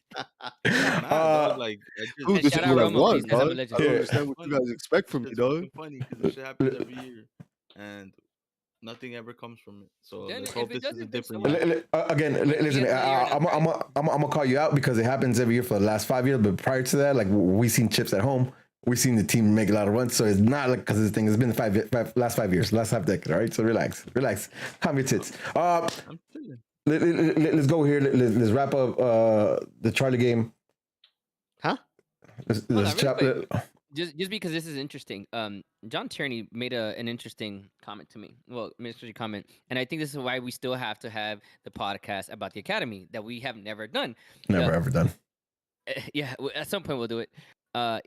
Shout out Romo, I don't understand what you guys expect from me, dog. It's funny because this shit happens every year, and nothing ever comes from it. So let's hope this is a different year. Again, listen, I'm gonna call you out because it happens every year for the last 5 years. But prior to that, like we seen chips at home. We've seen the team make a lot of runs, so it's not like because this thing has been the last 5 years, last half decade. All right, so relax, calm your tits. Let's go here. Let's wrap up the Charlie game. Huh? Just because this is interesting. John Tierney made an interesting comment to me. Well, interesting comment, and I think this is why we still have to have the podcast about the academy that we have never done. Ever done. Yeah, at some point we'll do it.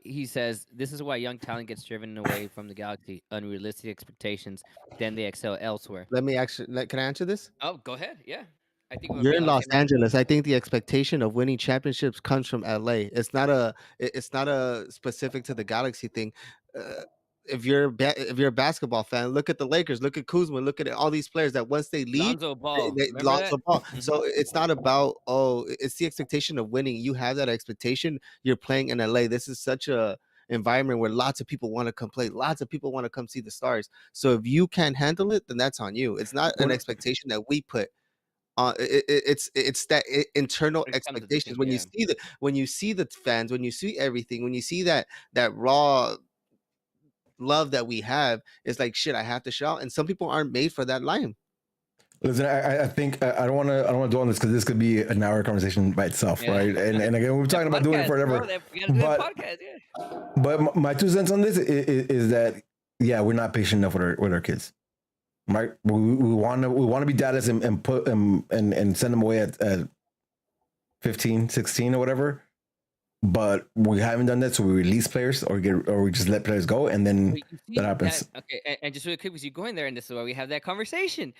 He says this is why young talent gets driven away from the Galaxy, unrealistic expectations. Then they excel elsewhere. Let me can I answer this? Oh, go ahead. Yeah, I think you're in Los Angeles. I think the expectation of winning championships comes from LA. It's not a specific to the Galaxy thing. If you're a basketball fan, look at the Lakers, look at Kuzma, look at all these players that once they leave, Lonzo Ball. Lonzo Ball. So it's not about it's the expectation of winning. You have that expectation. You're playing in LA. This is such a environment where lots of people want to come play. Lots of people want to come see the stars. So if you can't handle it, then that's on you. It's not an expectation that we put. It's that internal expectations. When you see the fans, when you see everything, when you see that raw love that we have, it's like shit. I have to shout, and some people aren't made for that line. Listen, I think I don't want to dwell on this because this could be an hour conversation by itself, right? And again, we're talking about doing it forever. But my 2 cents on this is that we're not patient enough with our kids. Right, we want to be Dallas and put them and send them away at 15, 16 or whatever, but we haven't done that. So we release players or we just let players go, and then that happens. Okay, and just really quick, because you going there, and this is why we have that conversation.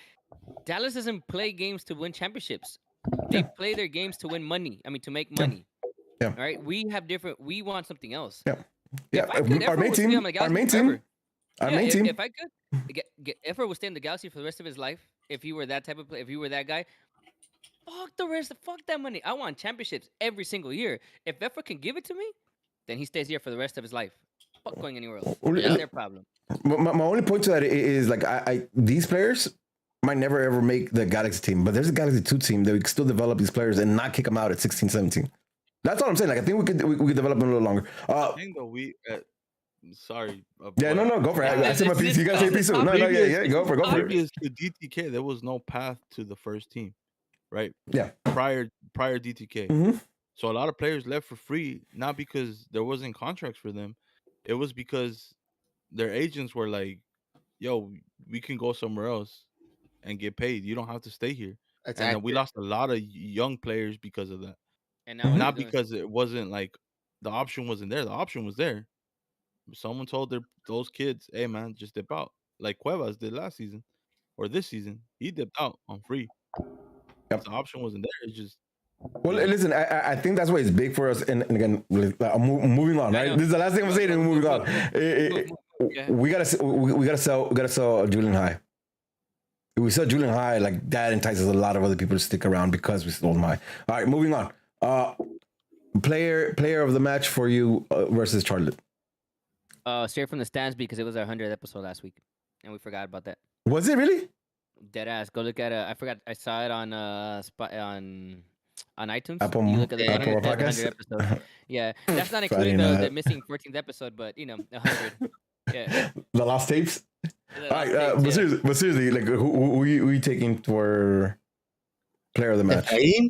Dallas doesn't play games to win championships; they play their games to win money. I mean, to make money. Yeah. All right, we have different. We want something else. Yeah. Our main team. If I could, Efra would stay in the Galaxy for the rest of his life. If he were that type of player, if he were that guy, fuck that money. I want championships every single year. If Efra can give it to me, then he stays here for the rest of his life. Fuck going anywhere else. That's their problem. My only point to that is like these players might never ever make the Galaxy team, but there's a Galaxy 2 team that we can still develop these players and not kick them out at 16, 17. That's all I'm saying. Like I think we could develop them a little longer. I think that sorry. No, go for it. I said my piece. You guys say piece too. No, go for it. Previous to DTK, there was no path to the first team, right? Yeah. Prior DTK. Mm-hmm. So a lot of players left for free, not because there wasn't contracts for them. It was because their agents were like, yo, we can go somewhere else and get paid. You don't have to stay here. Exactly. And we lost a lot of young players because of that. And now not because it wasn't like the option wasn't there. The option was there. Someone told those kids, "Hey man, just dip out," like Cuevas did last season or this season. He dipped out on free. Yep. The option wasn't there. It's just listen. I think that's why it's big for us. And again, I'm moving on. Right, this is the last thing I'm saying. And moving on. We gotta sell Julian High. If we sell Julian High, like that entices a lot of other people to stick around because we sold him high. All right, moving on. Player of the match for you versus Charlotte. Straight from the stands because it was our 100th episode last week, and we forgot about that. Was it really? Dead ass. Go look at it. I forgot. I saw it on on iTunes. Apple, you look at the Apple 100 episode. Yeah, that's not including the missing 14th episode, but 100. Yeah. The lost tapes. All right, but seriously, like who you taking for player of the match? Efraín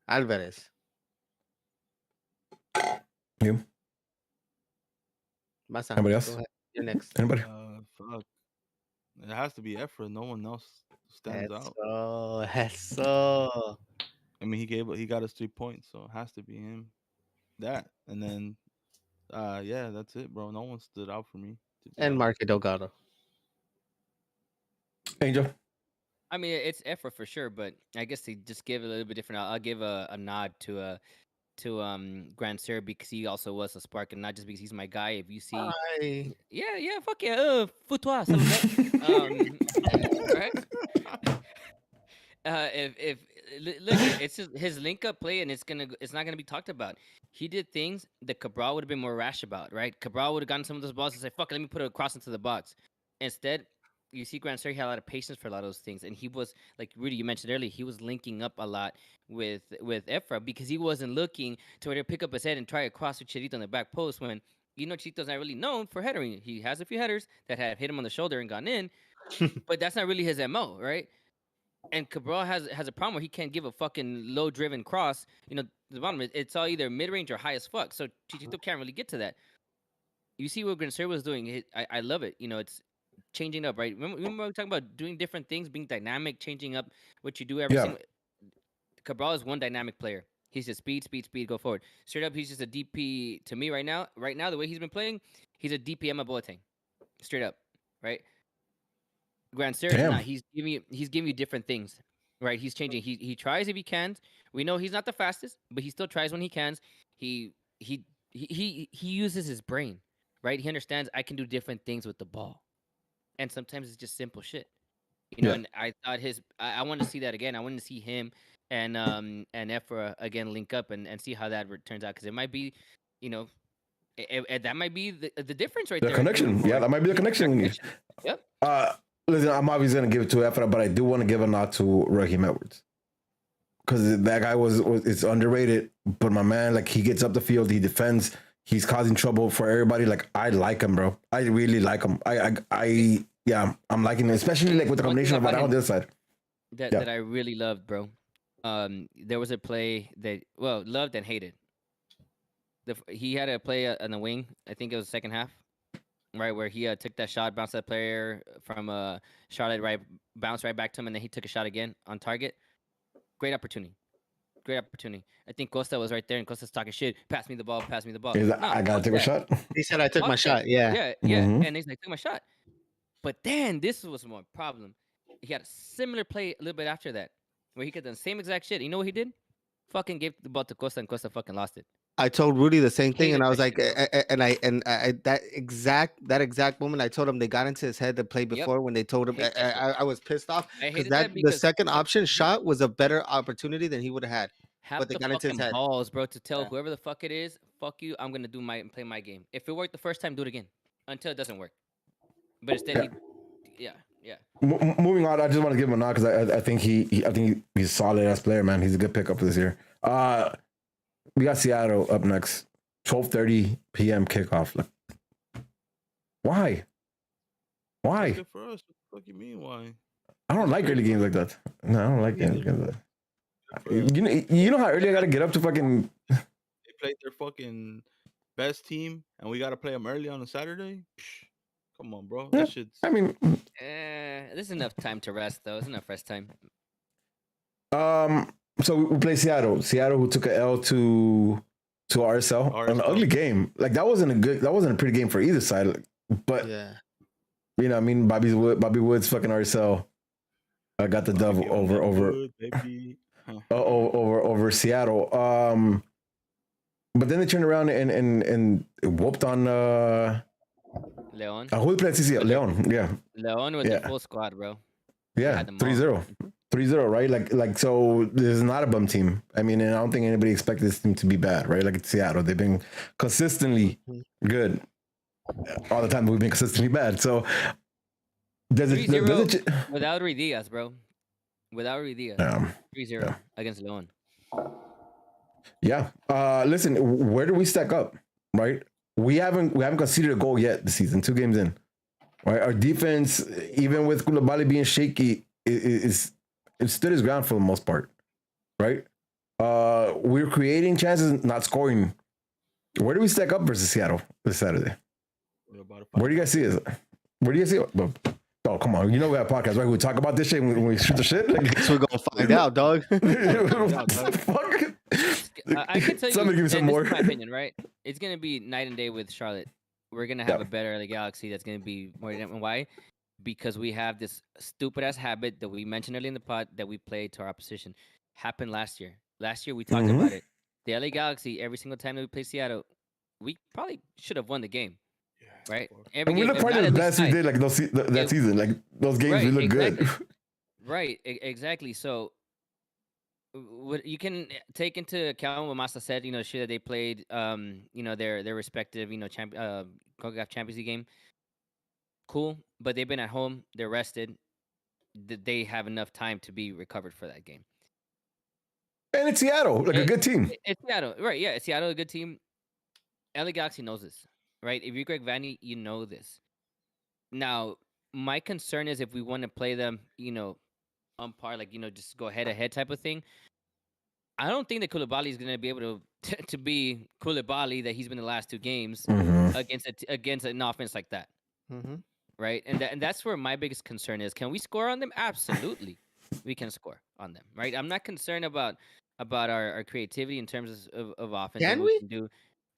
Álvarez. You. Anybody else? You're next. Anybody? Fuck. It has to be Efra. No one else stands out. So. I mean, he got us 3 points, so it has to be him. That and then, yeah, that's it, bro. No one stood out for me. And Market Delgado. Angel. I mean, it's Efra for sure, but I guess to just give it a little bit different, I'll give a nod to Grand Sir because he also was a spark, and not just because he's my guy. If you see, yeah, fuck yeah, foutoir, right? If look, it's his link up play, and it's not gonna be talked about. He did things that Cabral would have been more rash about, right? Cabral would have gotten some of those balls and say, "Fuck it, let me put it across into the box." Instead, you see Grand Sir, he had a lot of patience for a lot of those things, and he was like Rudy, you mentioned earlier, he was linking up a lot with Efra because he wasn't looking to where to pick up his head and try to cross with Chirito on the back post when Chirito's not really known for headering. He has a few headers that have hit him on the shoulder and gone in, but that's not really his MO, right? And Cabral has a problem where he can't give a fucking low driven cross. The bottom it's all either mid range or high as fuck. So Chirito can't really get to that. You see what Grand Sir was doing. I love it. It's changing up, right? Remember we were talking about doing different things, being dynamic, changing up what you do every single. Cabral is one dynamic player. He's just speed, go forward. Straight up, he's just a DP to me right now. Right now, the way he's been playing, he's a DPM of Boateng. Straight up, right? Grand Sir, he's giving you different things, right? He's changing. He tries if he can. We know he's not the fastest, but he still tries when he can. He uses his brain, right? He understands I can do different things with the ball, and sometimes it's just simple shit, And I thought I want to see that again. I want to see him and Efra again link up and see how that turns out because it might be, that might be the difference right there. The connection, that might be the connection. Yep. Listen, I'm obviously gonna give it to Efra, but I do want to give a nod to Raheem Edwards because that guy it's underrated. But my man, like he gets up the field, he defends, he's causing trouble for everybody. Like I like him, bro. I really like him. I'm liking it, especially like with the combination of on the other side. That I really loved, bro. There was a play that loved and hated. He had a play on the wing. I think it was the second half. Right where he took that shot, bounced that player from Charlotte, right, bounced right back to him, and then he took a shot again on target. Great opportunity. I think Costa was right there, and Costa's talking shit. Pass me the ball. I gotta take a shot. He said, "I took my shot." Yeah. Mm-hmm. And he's like, "Took my shot." But then this was more problem. He had a similar play a little bit after that, where he could do the same exact shit. You know what he did? Fucking gave the ball to Costa, and Costa fucking lost it. I told Rudy the same thing, and I was like, that exact moment, I told him they got into his head the play before when they told him. I was pissed off because the second option shot was a better opportunity than he would have had. But they got into his head. Balls, bro, to tell whoever the fuck it is, fuck you. I'm gonna play my game. If it worked the first time, do it again until it doesn't work. But instead, Moving on, I just want to give him a nod because I think he's a solid ass player, man. He's a good pickup this year. We got Seattle up next, 12:30 p.m. kickoff. Like, why? That's good for us. What the fuck you mean? Why? I don't like early games like that. No, I don't like games like that. You know how early I gotta get up to fucking. They played their fucking best team, and we gotta play them early on a Saturday. Come on, bro. That shit's... I mean, there's enough time to rest though. There's enough rest time. So we played Seattle. Seattle, who took a L to RSL. An ugly game. Like that wasn't a pretty game for either side. But yeah, you know, I mean, Bobby Woods, fucking RSL. I got the dub over Seattle. But then they turned around and whooped on Leon. Who played CCL? Leon, yeah. Leon with the full squad, bro. Yeah, 3-0. 3-0, right? Like so this is not a bum team. I mean, and I don't think anybody expected this team to be bad, right? Like it's Seattle. They've been consistently good all the time, but we've been consistently bad. So does it without Rui Diaz, bro. Without Rui Diaz. 3-0 against Leon. Yeah. Listen, where do we stack up? Right? We haven't conceded a goal yet this season, 2 games in. Right? Our defense, even with Koulibaly being shaky, it stood his ground for the most part. Right? We're creating chances, not scoring. Where do we stack up versus Seattle this Saturday? Where do you guys see it? Where do you see it? Oh, come on. You know we have a podcast, right? We talk about this shit when we shoot the shit. Like, so we're going to find out, dog. What the fuck? I can tell you, somebody give me some more. This is my opinion, right? It's going to be night and day with Charlotte. We're going to have a better LA Galaxy that's going to be more. And why? Because we have this stupid-ass habit that we mentioned earlier in the pod that we played to our opposition. Happened last year. Last year, we talked about it. The LA Galaxy, every single time that we play Seattle, we probably should have won the game. Right, and we look probably the best we did like that season. Like those games, we look good. Right, exactly. So, what you can take into account what Masa said, you know, shit that they played, you know, their respective, you know, CONCACAF Champions League game. Cool, but they've been at home. They're rested. They have enough time to be recovered for that game. And it's Seattle, like a good team. It's Seattle, right? Yeah, it's Seattle, a good team. LA Galaxy knows this. Right, if you're Greg Vanney, you know this. Now, my concern is if we want to play them, you know, on par, like, you know, just go head-to-head type of thing. I don't think that Koulibaly is going to be able to be Koulibaly that he's been the last 2 games against an offense like that. Right, and that's where my biggest concern is. Can we score on them? Absolutely, we can score on them. Right, I'm not concerned about our creativity in terms of offense. Can we? Can do.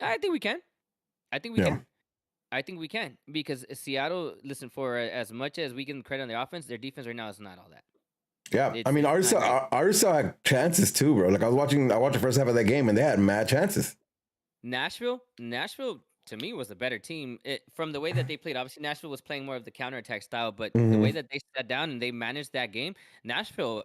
I think we can. I think we can. I think we can because Seattle. Listen, for as much as we give them credit on the offense, their defense right now is not all that. Yeah, I mean, RSL had chances too, bro. Like I watched the first half of that game, and they had mad chances. Nashville, to me was a better team from the way that they played. Obviously, Nashville was playing more of the counterattack style, but the way that they sat down and they managed that game, Nashville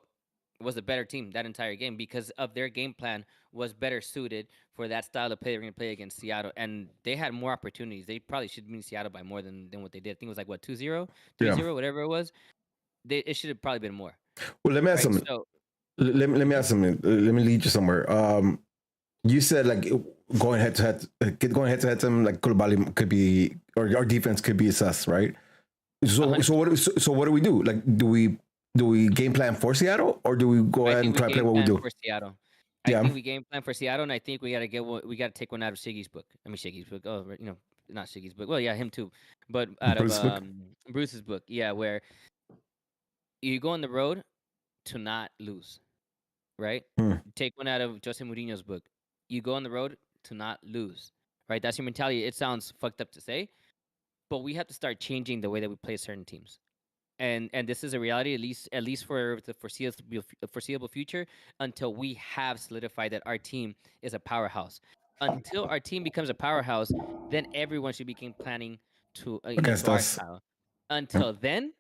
was a better team that entire game because of their game plan was better suited for that style of play they're going to play against Seattle. And they had more opportunities. They probably should beat Seattle by more than what they did. I think it was like, what, 2-0, 3-0, whatever it was. It should have probably been more. Well, let me ask something. So, let me ask something. Let me lead you somewhere. You said like going head to head, something like Koulibaly could be, or our defense could be assessed, right? So what do we do? Like, do we game plan for Seattle, or do we go ahead and try to play what we do? For Seattle. I think we game plan for Seattle, and I think we got to take one out of Shiggy's book. I mean, Shiggy's book. Oh, you know, not Shiggy's book. Well, yeah, him too, but out of Bruce's book. Yeah, where you go on the road to not lose, right? Take one out of Jose Mourinho's book. You go on the road to not lose, right? That's your mentality. It sounds fucked up to say, but we have to start changing the way that we play certain teams. And this is a reality, at least for the foreseeable future, until we have solidified that our team is a powerhouse. Until our team becomes a powerhouse, then everyone should begin planning to against our style. Until then,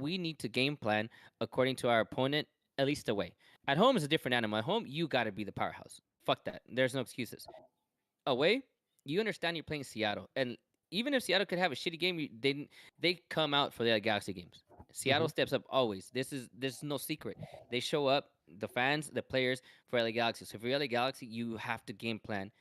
we need to game plan according to our opponent, at least away. At home is a different animal. At home, you got to be the powerhouse. Fuck that. There's no excuses. Away, you understand you're playing Seattle, and even if Seattle could have a shitty game, they come out for the Galaxy games. Seattle steps up always. There's no secret. They show up, the fans, the players, for LA Galaxy. So for LA Galaxy, you have to game plan.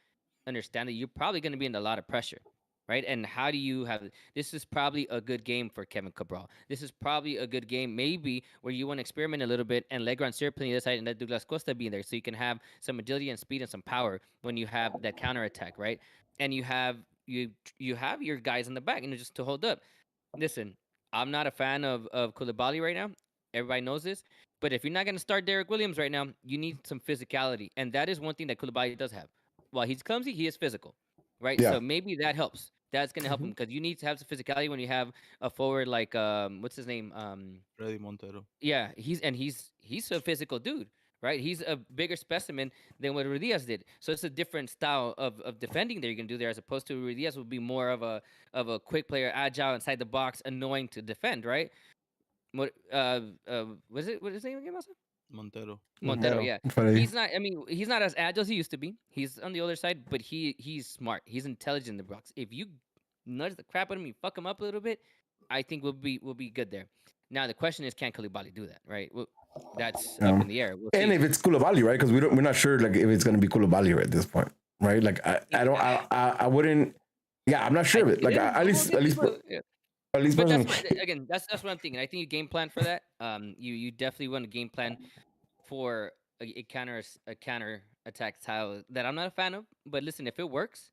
Understand that you're probably going to be under a lot of pressure, right? And how do you have this? Is probably a good game for Kevin Cabral. This is probably a good game, maybe where you want to experiment a little bit and let Grandsir play on the other side and let Douglas Costa be in there, so you can have some agility and speed and some power when you have that counterattack, right? And you have your guys in the back, just to hold up. Listen, I'm not a fan of Koulibaly right now. Everybody knows this. But if you're not going to start Derek Williams right now, you need some physicality. And that is one thing that Koulibaly does have. While he's clumsy, he is physical, right? Yeah. So maybe that helps. That's going to help him because you need to have some physicality when you have a forward like, what's his name? Freddy Montero. Yeah, he's a physical dude, right? He's a bigger specimen than what Ruiz did. So it's a different style of defending that you're going to do there as opposed to Ruiz would be more of a quick player, agile, inside the box, annoying to defend, right? What was it? What is his name again, Masa? Montero, yeah. He's not. I mean, he's not as agile as he used to be. He's on the other side, but he's smart. He's intelligent in the box. If you nudge the crap out of him, you fuck him up a little bit, I think we'll be good there. Now the question is, can Koulibaly do that? Right. Well, that's up in the air. We'll and see. if it's Koulibaly, right? Because we're not sure like if it's going to be Koulibaly at this point, right? Like I wouldn't. Yeah, I'm not sure of it. Like at least. But that's what I'm thinking. I think you game plan for that. You definitely want to game plan for a counter attack style that I'm not a fan of. But listen, if it works,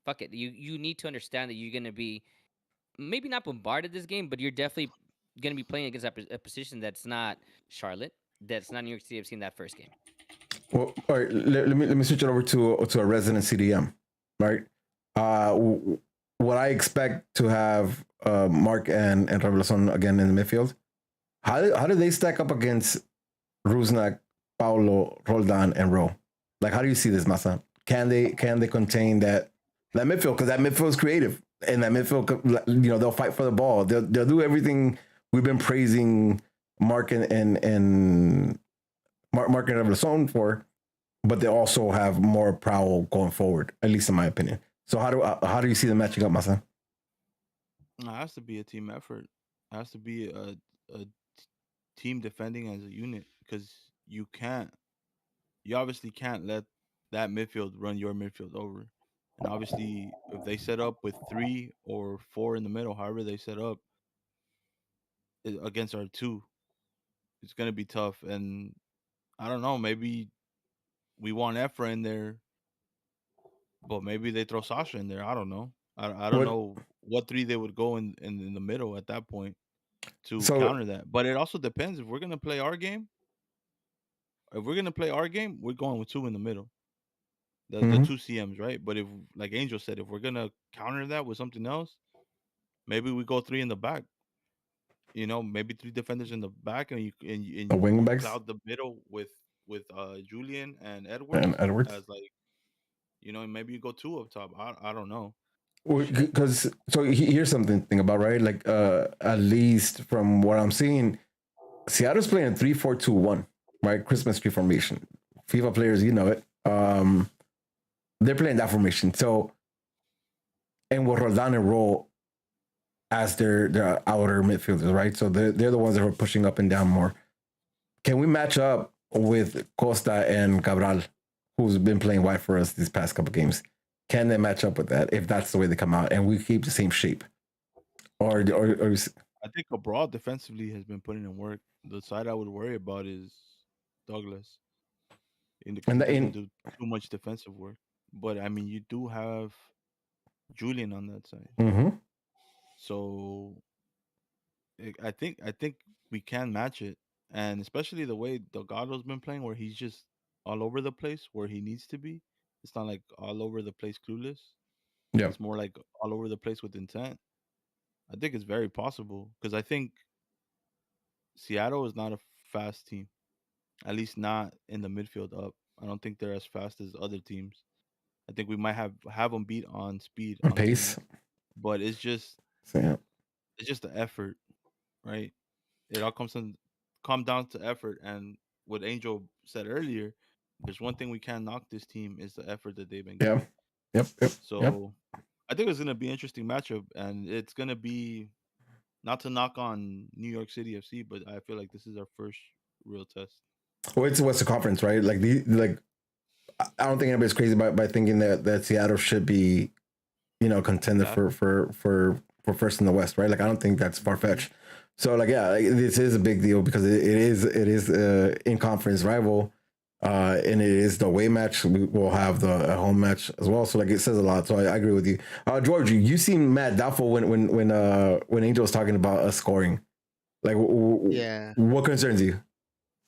fuck it. You need to understand that you're gonna be maybe not bombarded this game, but you're definitely gonna be playing against a position that's not Charlotte, that's not New York City FC in that first game. Well, all right. Let me switch it over to a resident CDM, right? What I expect to have Mark and Revelason again in the midfield. How do they stack up against Rusnak, Paulo, Roldan, and Ro? Like, how do you see this, Masa? Can they contain that midfield? Because that midfield is creative, and that midfield, they'll fight for the ball. They'll do everything we've been praising Mark and Revelason for, but they also have more prowl going forward, at least in my opinion. So how do you see them matching up, Masa? It has to be a team effort. It has to be a team defending as a unit because you obviously can't let that midfield run your midfield over. And obviously, if they set up with 3 or 4 in the middle, however they set up against our 2, it's gonna be tough. And I don't know, maybe we want Efra in there, but maybe they throw Sasha in there. I don't know. I don't know what 3 they would go in the middle at that point to counter that. But it also depends. If we're gonna play our game, we're going with 2 in the middle. The 2 CMs, right? But if, like Angel said, if we're gonna counter that with something else, maybe we go 3 in the back. Maybe 3 defenders in the back, and you wing backs cloud the middle with Julian and Edwards. As like, maybe you go 2 up top. I don't know. Because here's something to think about, right? Like at least from what I'm seeing, Seattle's playing 3-4-2-1, right? Christmas tree formation. FIFA players, you know it. They're playing that formation. So, and with Roldan and Ro as their outer midfielders, right? So they're the ones that are pushing up and down more. Can we match up with Costa and Cabral, who's been playing wide for us these past couple games? Can they match up with that if that's the way they come out and we keep the same shape? Or I think abroad defensively has been putting in work. The side I would worry about is Douglas. Doesn't do too much defensive work. But I mean, you do have Julian on that side. Mm-hmm. So I think we can match it, and especially the way Delgado's been playing, where he's just all over the place where he needs to be. It's not like all over the place clueless. Yeah, it's more like all over the place with intent. I think it's very possible because I think Seattle is not a fast team, at least not in the midfield up. I don't think they're as fast as other teams. I think we might have them beat on speed, on pace, but it's just it's just the effort, right? It all come down to effort, and what Angel said earlier, there's one thing we can't knock this team is the effort that they've been giving. Yep. So I think it's gonna be an interesting matchup, and it's gonna be not to knock on New York City FC, but I feel like this is our first real test. Well, it's the Western Conference, right? I don't think anybody's crazy by thinking that Seattle should be, contender for first in the West, right? Like, I don't think that's far fetched. So, this is a big deal because it is in conference rival, and it is the away match. We will have the home match as well. So, it says a lot. So, I agree with you, George. You seem mad doubtful when Angel was talking about us scoring. Like, what concerns you?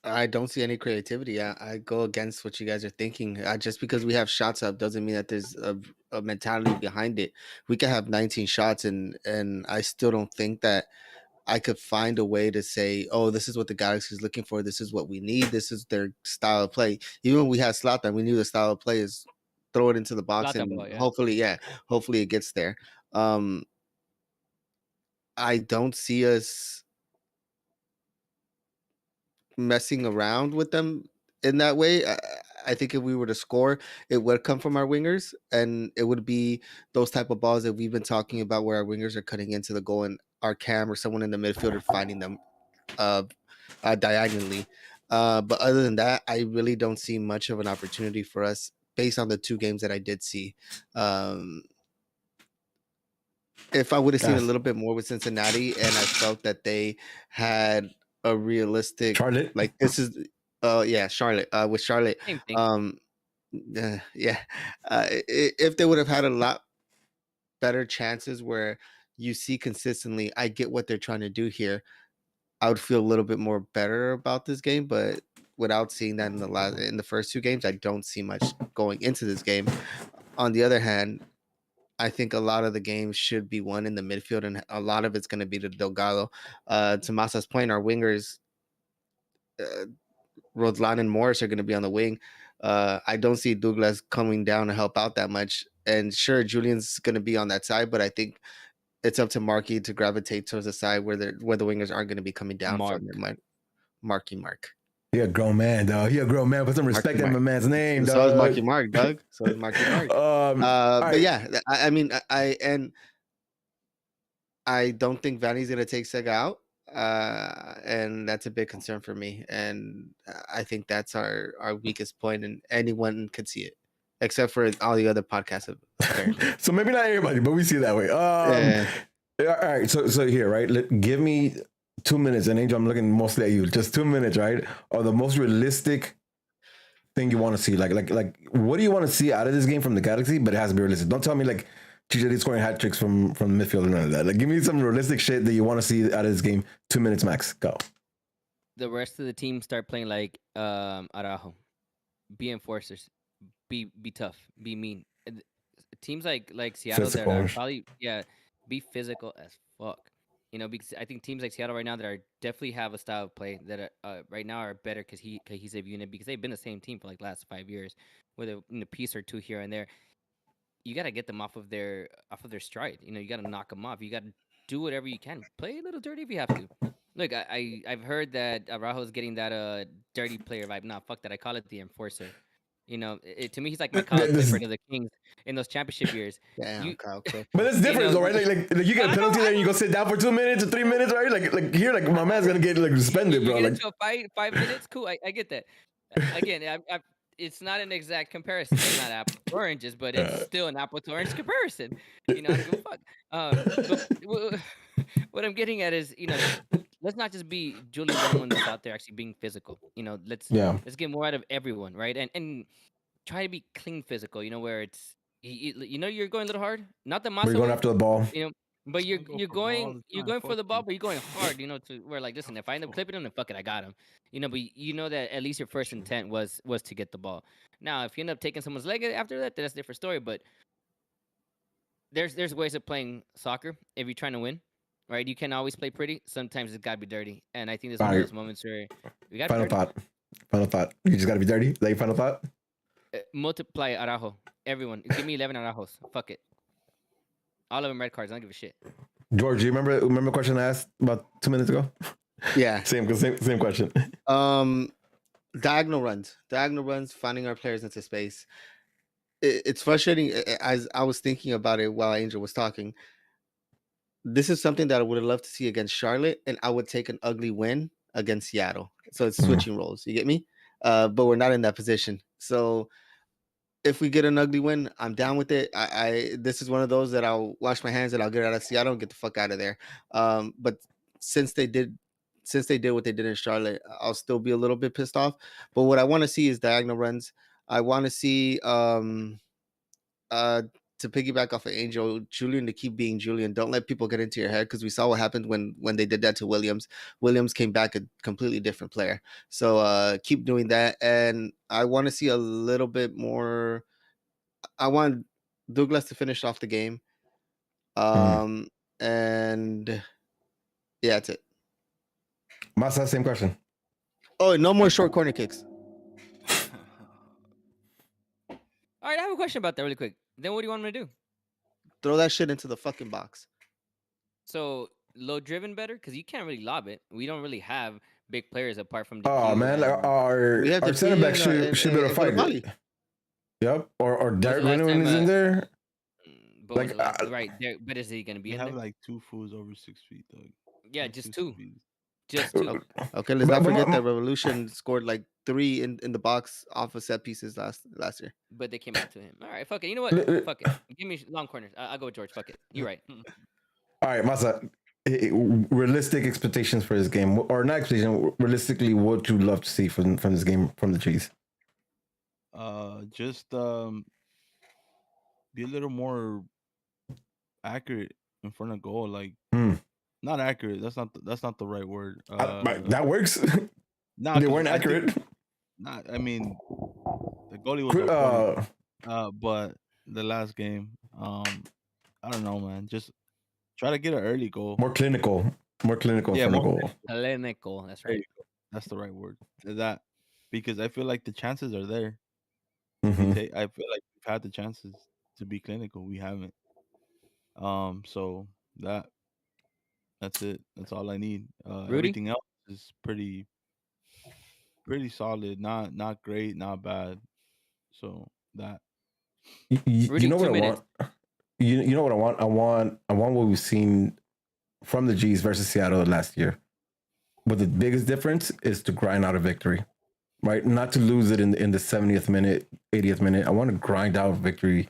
I don't see any creativity. I go against what you guys are thinking. Just because we have shots up doesn't mean that there's a mentality behind it. We could have 19 shots, and I still don't think that I could find a way to say, oh, this is what the Galaxy is looking for. This is what we need. This is their style of play. Even when we had Zlatan, we knew the style of play is throw it into the box Zlatan and ball, yeah. hopefully it gets there. I don't see us messing around with them in that way. I think if we were to score, it would come from our wingers, and it would be those type of balls that we've been talking about where our wingers are cutting into the goal and our cam or someone in the midfield are finding them diagonally. But other than that, I really don't see much of an opportunity for us based on the 2 games that I did see. If I would have seen a little bit more with Cincinnati and I felt that they had a realistic Charlotte, like this is Charlotte with Charlotte, Same thing. If they would have had a lot better chances where you see consistently, I get what they're trying to do here, I would feel a little bit more better about this game. But without seeing that in the first 2 games, I don't see much going into this game. On the other hand, I think a lot of the games should be won in the midfield, and a lot of it's going to be to Delgado. To Masa's point, our wingers, Rodlan and Morris, are going to be on the wing. I don't see Douglas coming down to help out that much. And sure, Julian's going to be on that side, but I think it's up to Marky to gravitate towards the side where the wingers aren't going to be coming down from Marky Mark. He a grown man, dog. He a grown man. Put some respect on my man's name, dog. So is Marky Mark, Doug. So is Marky Mark. But yeah, I mean, I don't think Vanny's gonna take Sega out, and that's a big concern for me. And I think that's our weakest point, and anyone could see it, except for all the other podcasts. So maybe not everybody, but we see it that way. All right. So here, right? Give me 2 minutes, and Angel, I'm looking mostly at you. Just 2 minutes, right? Or the most realistic thing you want to see. Like, what do you want to see out of this game from the Galaxy? But it has to be realistic. Don't tell me like Chicharito scoring hat tricks from the midfield or none of that. Like, give me some realistic shit that you want to see out of this game. 2 minutes max. Go. The rest of the team start playing like Araujo. Be enforcers. Be tough. Be mean. Teams like Seattle that are probably be physical as fuck. You know, because I think teams like Seattle right now that are definitely have a style of play that are, right now are better because cohesive unit, because they've been the same team for like last 5 years with a piece or two here and there. You got to get them off of their stride. You know, you got to knock them off. You got to do whatever you can. Play a little dirty if you have to. Look, I've heard that Araujo's getting that dirty player vibe. Nah, fuck that. I call it the enforcer. You know, to me, he's like my Kyle Clifford of the Kings in those championship years. Kyle Clifford. But it's different, though, right? Like you get a penalty there and you go sit down for 2 minutes or 3 minutes, right? Like here, like my man's gonna get like suspended, bro. Like into a 5 minutes, cool. I get that. Again, it's not an exact comparison. It's not apple to oranges, but it's still an apple to orange comparison. You know, I don't give a fuck. But what I'm getting at is, you know, let's not just be Julian Bowman that's out there actually being physical. You know, let's get more out of everyone, right? And try to be clean physical. You know, where it's you know you're going a little hard, not the muscle. We're going after the ball. You know, but you're going for the ball, but you're going hard. You know, to where like, listen, if I end up clipping him, then fuck it, I got him. You know, but you know that at least your first intent was to get the ball. Now, if you end up taking someone's leg after that, that's a different story. But there's ways of playing soccer if you're trying to win. Right, you can always play pretty. Sometimes it's gotta be dirty, and I think there's one of those moments where we got final thought. You just gotta be dirty. Is that your final thought? Multiply Araujo. Everyone, give me 11 Araujos. Fuck it. All of them red cards. I don't give a shit. George, do you remember the question I asked about 2 minutes ago? Yeah, same question. Diagonal runs, finding our players into space. It's frustrating. As I was thinking about it while Angel was talking. This is something that I would have loved to see against Charlotte, and I would take an ugly win against Seattle. So it's switching roles. You get me? But we're not in that position. So if we get an ugly win, I'm down with it. This is one of those that I'll wash my hands and I'll get out of Seattle and get the fuck out of there. But since they did what they did in Charlotte, I'll still be a little bit pissed off. But what I want to see is diagonal runs. I want to see to piggyback off of Angel, Julian to keep being Julian. Don't let people get into your head because we saw what happened when they did that to Williams. Williams came back a completely different player. So keep doing that. And I want to see a little bit more. I want Douglas to finish off the game. And yeah, that's it. Masa, same question. Oh, no more short corner kicks. All right, I have a question about that really quick. Then what do you want me to do? Throw that shit into the fucking box. So low driven better because you can't really lob it. We don't really have big players apart from. Oh man, like our center back should be able to fight it. Yep, or Derek when he's in there. Like right, but is he gonna be in there? Have like 2 fools over 6 feet, though. Yeah, just 2. Just 2. Okay, let's not forget that Revolution scored like 3 in the box off of set pieces last year. But they came out to him. All right, fuck it. You know what? Fuck it. Give me long corners. I'll go with George. Fuck it. You're right. All right, Masa. Realistic expectations for this game, or not expectation. Realistically, what you love to see from this game from the G's? Just be a little more accurate in front of goal. Like not accurate. That's not the right word. That works. No, they weren't accurate. I mean, the goalie was but the last game, I don't know, man. Just try to get an early goal. More clinical. Yeah, more goal. Clinical. That's right. That's the right word. That because I feel like the chances are there. Mm-hmm. I feel like we've had the chances to be clinical. We haven't. So that's it. That's all I need. Everything else is pretty solid. Not great, not bad. So that. You know what I want? You know what I want? I want what we've seen from the G's versus Seattle last year. But the biggest difference is to grind out a victory, right? Not to lose it in the 70th minute, 80th minute. I want to grind out a victory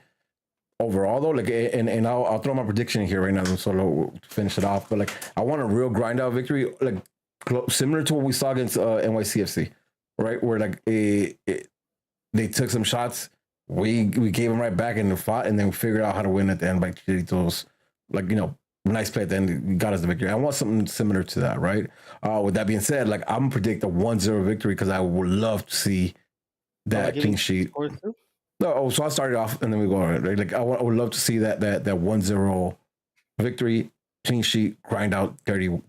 overall, though. Like, and I'll throw my prediction here right now, so to finish it off. But like, I want a real grind out victory, like similar to what we saw against NYCFC, right? Where like they took some shots. We gave them right back and they fought, and then we figured out how to win at the end by Chiritos. Like, nice play at the end, got us the victory. I want something similar to that, right? With that being said, like, I'm gonna predict a 1-0 victory because I would love to see that clean sheet. No, so I started off and then we go on, right? Like, I would love to see that 1-0 victory, clean sheet, grind out 30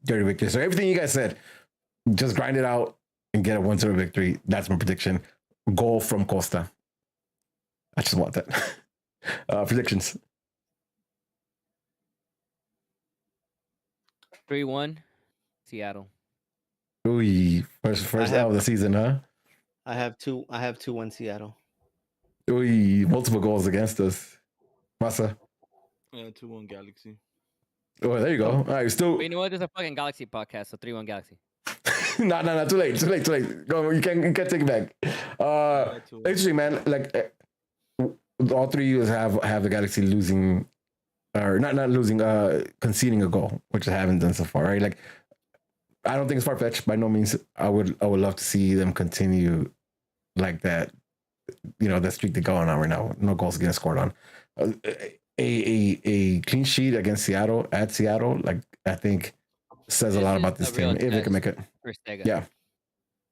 victory. So everything you guys said, just grind it out and get a 1-0 victory. That's my prediction. Goal from Costa. I just want that. Predictions. 3-1, Seattle. Ooh, first out of the season, huh? I have 2-1 Seattle. Ooh, multiple goals against us. Masa. 2-1 Galaxy. Oh, there you go. All right, still. But you know what? There's a fucking Galaxy podcast, so 3-1 Galaxy. No, too late. Go, you can't take it back. Interesting, man. Like, all three of us have the Galaxy losing, or not losing, conceding a goal, which I haven't done so far, right? Like, I don't think it's far-fetched by no means. I would love to see them continue like that, that streak they're going on right now. No goals getting scored on. A clean sheet against Seattle, at Seattle, like, I think says a lot about this team. If they can make it. Yeah.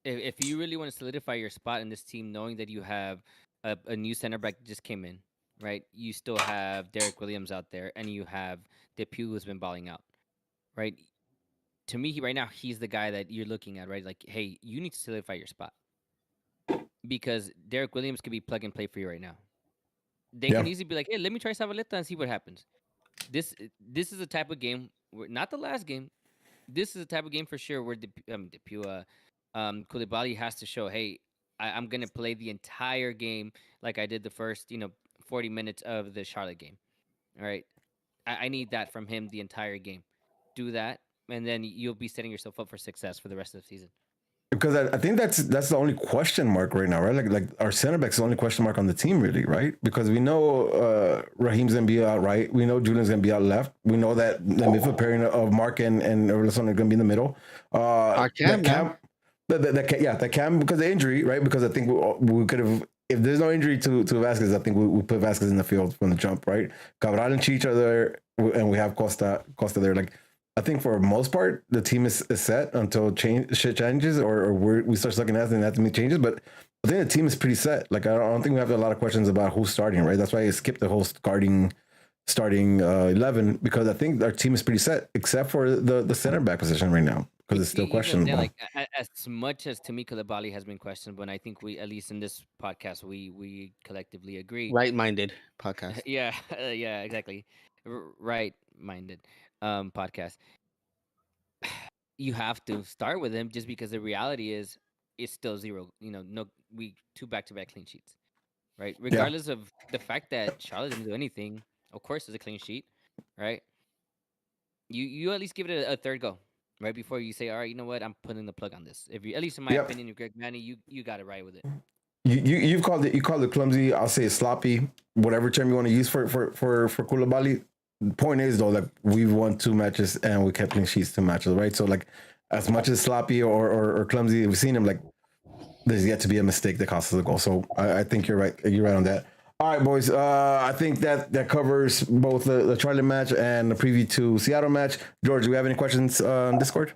If you really want to solidify your spot in this team, knowing that you have a new center back that just came in, right? You still have Derek Williams out there, and you have Depew who's been balling out, right? To me, right now, he's the guy that you're looking at, right? Like, hey, you need to solidify your spot because Derek Williams could be plug and play for you right now. They can easily be like, hey, let me try Zabaleta and see what happens. This is a type of game, not the last game. This is a type of game for sure where Depew, Koulibaly has to show, hey, I'm going to play the entire game like I did the first, 40 minutes of the Charlotte game. All right. I need that from him the entire game. Do that, and then you'll be setting yourself up for success for the rest of the season. Because I think that's the only question mark right now, right? Like our center back's the only question mark on the team, really, right? Because we know Raheem's going to be out right. We know Julian's going to be out left. We know that the midfield pairing of Mark and Erleson are going to be in the middle. That Cam, because of injury, right? Because I think we could have if there's no injury to Vasquez, I think we put Vasquez in the field from the jump, right? Cabral and Cheech are there, and we have Costa there. Like, I think for the most part, the team is set until shit changes or we start sucking ass and have to make changes. But I think the team is pretty set. Like, I don't think we have a lot of questions about who's starting, right? That's why I skipped the whole starting 11 because I think our team is pretty set, except for the center back position right now. Because it's still questionable. Like as much as Tammy Coulibaly has been questioned, but I think we, at least in this podcast, we collectively agree. Right-minded podcast. Yeah, yeah, exactly. Right-minded podcast. You have to start with him just because the reality is it's still 0. No, 2 back-to-back clean sheets, right? Regardless of the fact that Charlotte didn't do anything, of course, it's a clean sheet, right? You at least give it a third go. Right before you say, all right, you know what, I'm putting the plug on this. If you, at least in my opinion, Greg Manny, you got it right with it. You called it clumsy. I'll say sloppy. Whatever term you want to use for Coulibaly. The point is though, like we've won 2 matches and we kept clean sheets 2 matches, right? So like as much as sloppy or clumsy, we've seen him like there's yet to be a mistake that costs us a goal. So I think you're right. You're right on that. All right, boys. I think that covers both the Charlie match and the preview to Seattle match. George, do we have any questions on Discord?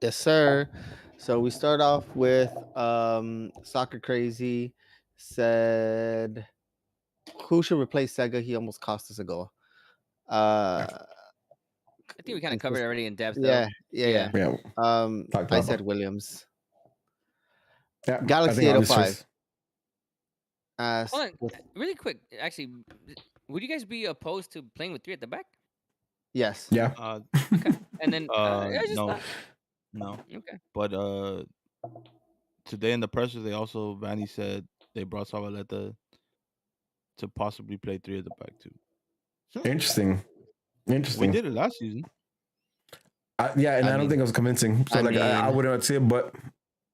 Yes, sir. So we start off with Soccer Crazy said, "Who should replace Sega? He almost cost us a goal." I think we kind of covered it already in depth. Yeah. I said Williams. Yeah, Galaxy 805. Hold on, really quick. Actually, would you guys be opposed to playing with 3 at the back? Yes. Yeah. Okay. And then no. Okay. But today in the presser, Vanny said they brought Zabaleta to possibly play 3 at the back too. Interesting. We did it last season. I don't think it was convincing. So I wouldn't say it, but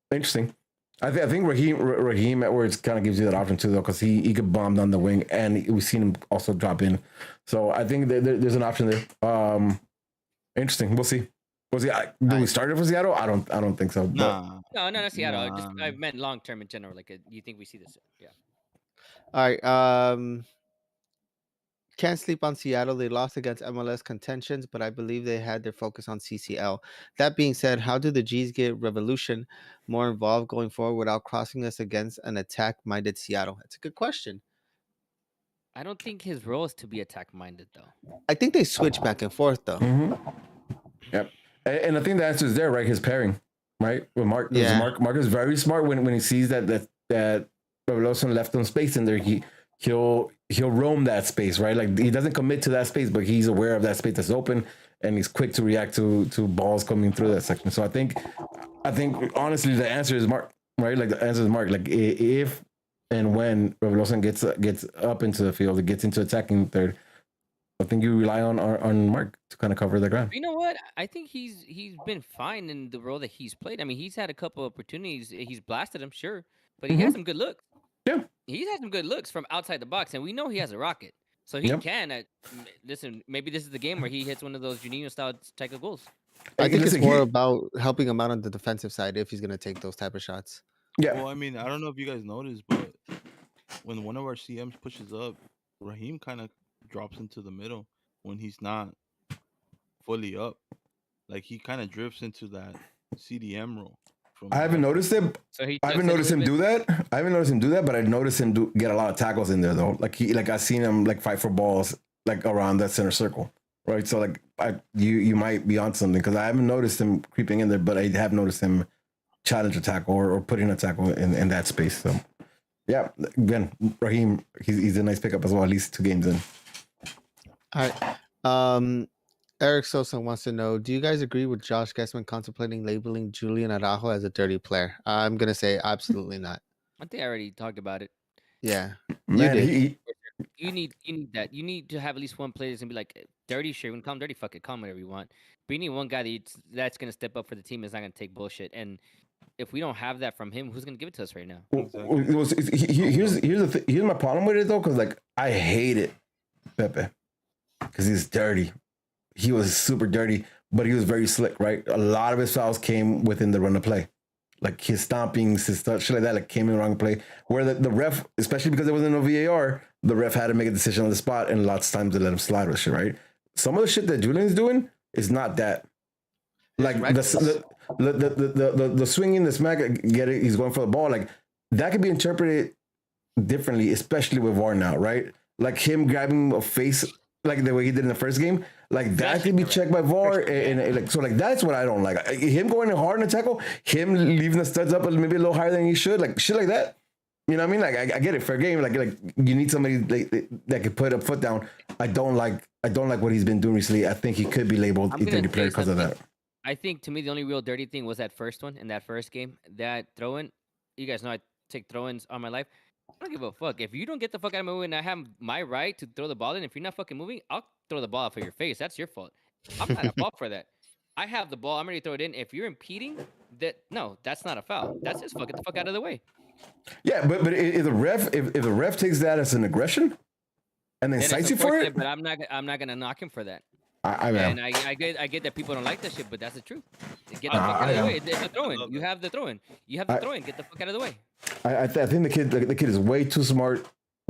interesting. I think Raheem Edwards kind of gives you that option too, though, because he could bomb down the wing, and we've seen him also drop in. So I think there's an option there. Interesting. We'll see. Do we start it for Seattle? I don't think so. Nah. No, not Seattle. I meant long term in general. Like, you think we see this? Yeah. All right. Can't sleep on Seattle. They lost against MLS contentions, but I believe they had their focus on CCL. That being said, how do the G's get Revolution more involved going forward without crossing us against an attack-minded Seattle? That's a good question. I don't think his role is to be attack-minded, though. I think they switch back and forth, though. Mm-hmm. Yep. And I think the answer is there, right? His pairing, right? With Mark. Yeah. Mark is very smart when he sees that Revolution left him space in there. He'll roam that space, right? Like, he doesn't commit to that space, but he's aware of that space that's open, and he's quick to react to balls coming through that section. So I think honestly the answer is Mark, right? Like, the answer is Mark. Like, if and when Revolution gets up into the field, it gets into attacking third, I think you rely on Mark to kind of cover the ground. You know what? I think he's been fine in the role that he's played. I mean, he's had a couple of opportunities. He's blasted them, sure, but he has some good looks. Yeah. He's had some good looks from outside the box, and we know he has a rocket. So he can. Listen, maybe this is the game where he hits one of those Juninho-style type of goals. I think it's more about helping him out on the defensive side if he's going to take those type of shots. Yeah. Well, I mean, I don't know if you guys noticed, but when one of our CMs pushes up, Raheem kind of drops into the middle when he's not fully up. Like, he kind of drifts into that CDM role. I haven't noticed it. So I haven't noticed him do that. But I've noticed him get a lot of tackles in there though. Like I've seen him like fight for balls like around that center circle, right? So like you might be on something because I haven't noticed him creeping in there, but I have noticed him challenge a tackle or putting a tackle in that space. So yeah, again, Raheem, he's a nice pickup as well. At least 2 games in. All right. Eric Sosa wants to know, do you guys agree with Josh Guessman contemplating labeling Julian Araujo as a dirty player? I'm going to say absolutely not. I think I already talked about it. Yeah. Man, you need that. You need to have at least one player that's going to be like, dirty, sure. When you call him dirty, fuck it. Call him whatever you want. But you need one guy that's going to step up for the team, is not going to take bullshit. And if we don't have that from him, who's going to give it to us right now? Here's my problem with it, though, because like I hate it, Pepe, because he's dirty. He was super dirty, but he was very slick, right? A lot of his fouls came within the run of play. like his stompings, his stuff, shit like that, like came in the wrong play. Where the ref, especially because there wasn't no VAR, the ref had to make a decision on the spot, and lots of times they let him slide with shit, right? Some of the shit that Julian's doing is not that. Like the swinging, the smack, get it, he's going for the ball. Like that could be interpreted differently, especially with VAR now, right? Like him grabbing a face like the way he did in the first game, like that could be checked by VAR, and like so, like that's what I don't like. Him going hard in a tackle, him leaving the studs up maybe a little higher than he should, like shit like that. You know what I mean? Like I get it, fair game. Like you need somebody that could put a foot down. I don't like what he's been doing recently. I think he could be labeled a dirty player because of that. I think to me the only real dirty thing was that first one in that first game. That throw-in, you guys know I take throw-ins all my life. I don't give a fuck. If you don't get the fuck out of my way and I have my right to throw the ball in, if you're not fucking moving, I'll throw the ball out for your face. That's your fault. I'm not a fault for that. I have the ball. I'm ready to throw it in. If you're impeding, that's not a foul. That's just get the fuck out of the way. Yeah, but if the ref takes that as an aggression and then cites you for it, but I'm not gonna knock him for that. I get that people don't like that shit, but that's the truth. Get the fuck out of the way. It's a throw-in. You have the throw-in. Get the fuck out of the way. I think the kid is way too smart,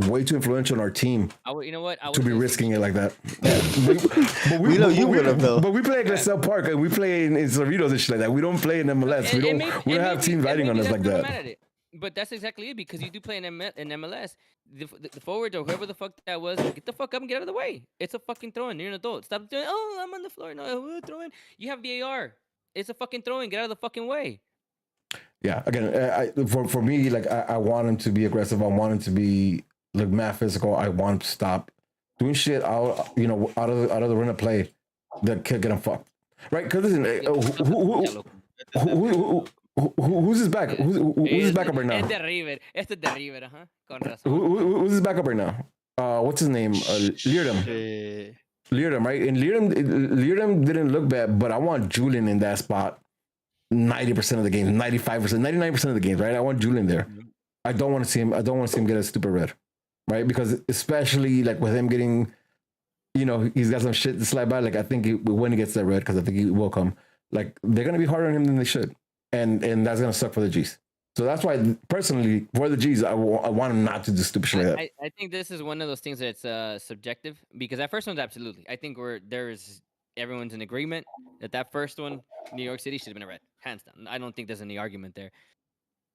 way too influential on our team. You know what? To be risking it like that. But we play at Glassell Park and we play in Cerritos and shit like that. We don't play in MLS. We don't have teams riding on us like that. But that's exactly it, because you do play in MLS. The forward or whoever the fuck that was, get the fuck up and get out of the way. It's a fucking throw-in. You're an adult. Stop doing, I'm on the floor. No, throw-in. You have VAR. It's a fucking throw-in. Get out of the fucking way. Yeah, again, for me, like I want him to be aggressive. I want him to be like mad physical. I want him to stop doing shit out of the run of play that could get him fucked. Right? Because listen, who's his back? Who's his backup right now? It's the River, Con razón. Who's his backup right now? What's his name? Leardom. Leardom, right? And Leardom didn't look bad, but I want Julian in that spot 90% of the games, 95%, 99% of the games, right? I want Julian there. I don't want to see him get a stupid red, right? Because especially like with him getting, he's got some shit to slide by. Like I think when he gets that red, because I think he will come, like they're gonna be harder on him than they should. And that's gonna suck for the G's. So that's why, personally, for the G's, I want him not to do stupid shit like that. I think this is one of those things that's subjective, because that first one's absolutely. I think everyone's in agreement that first one, New York City, should have been a red, hands down. I don't think there's any argument there.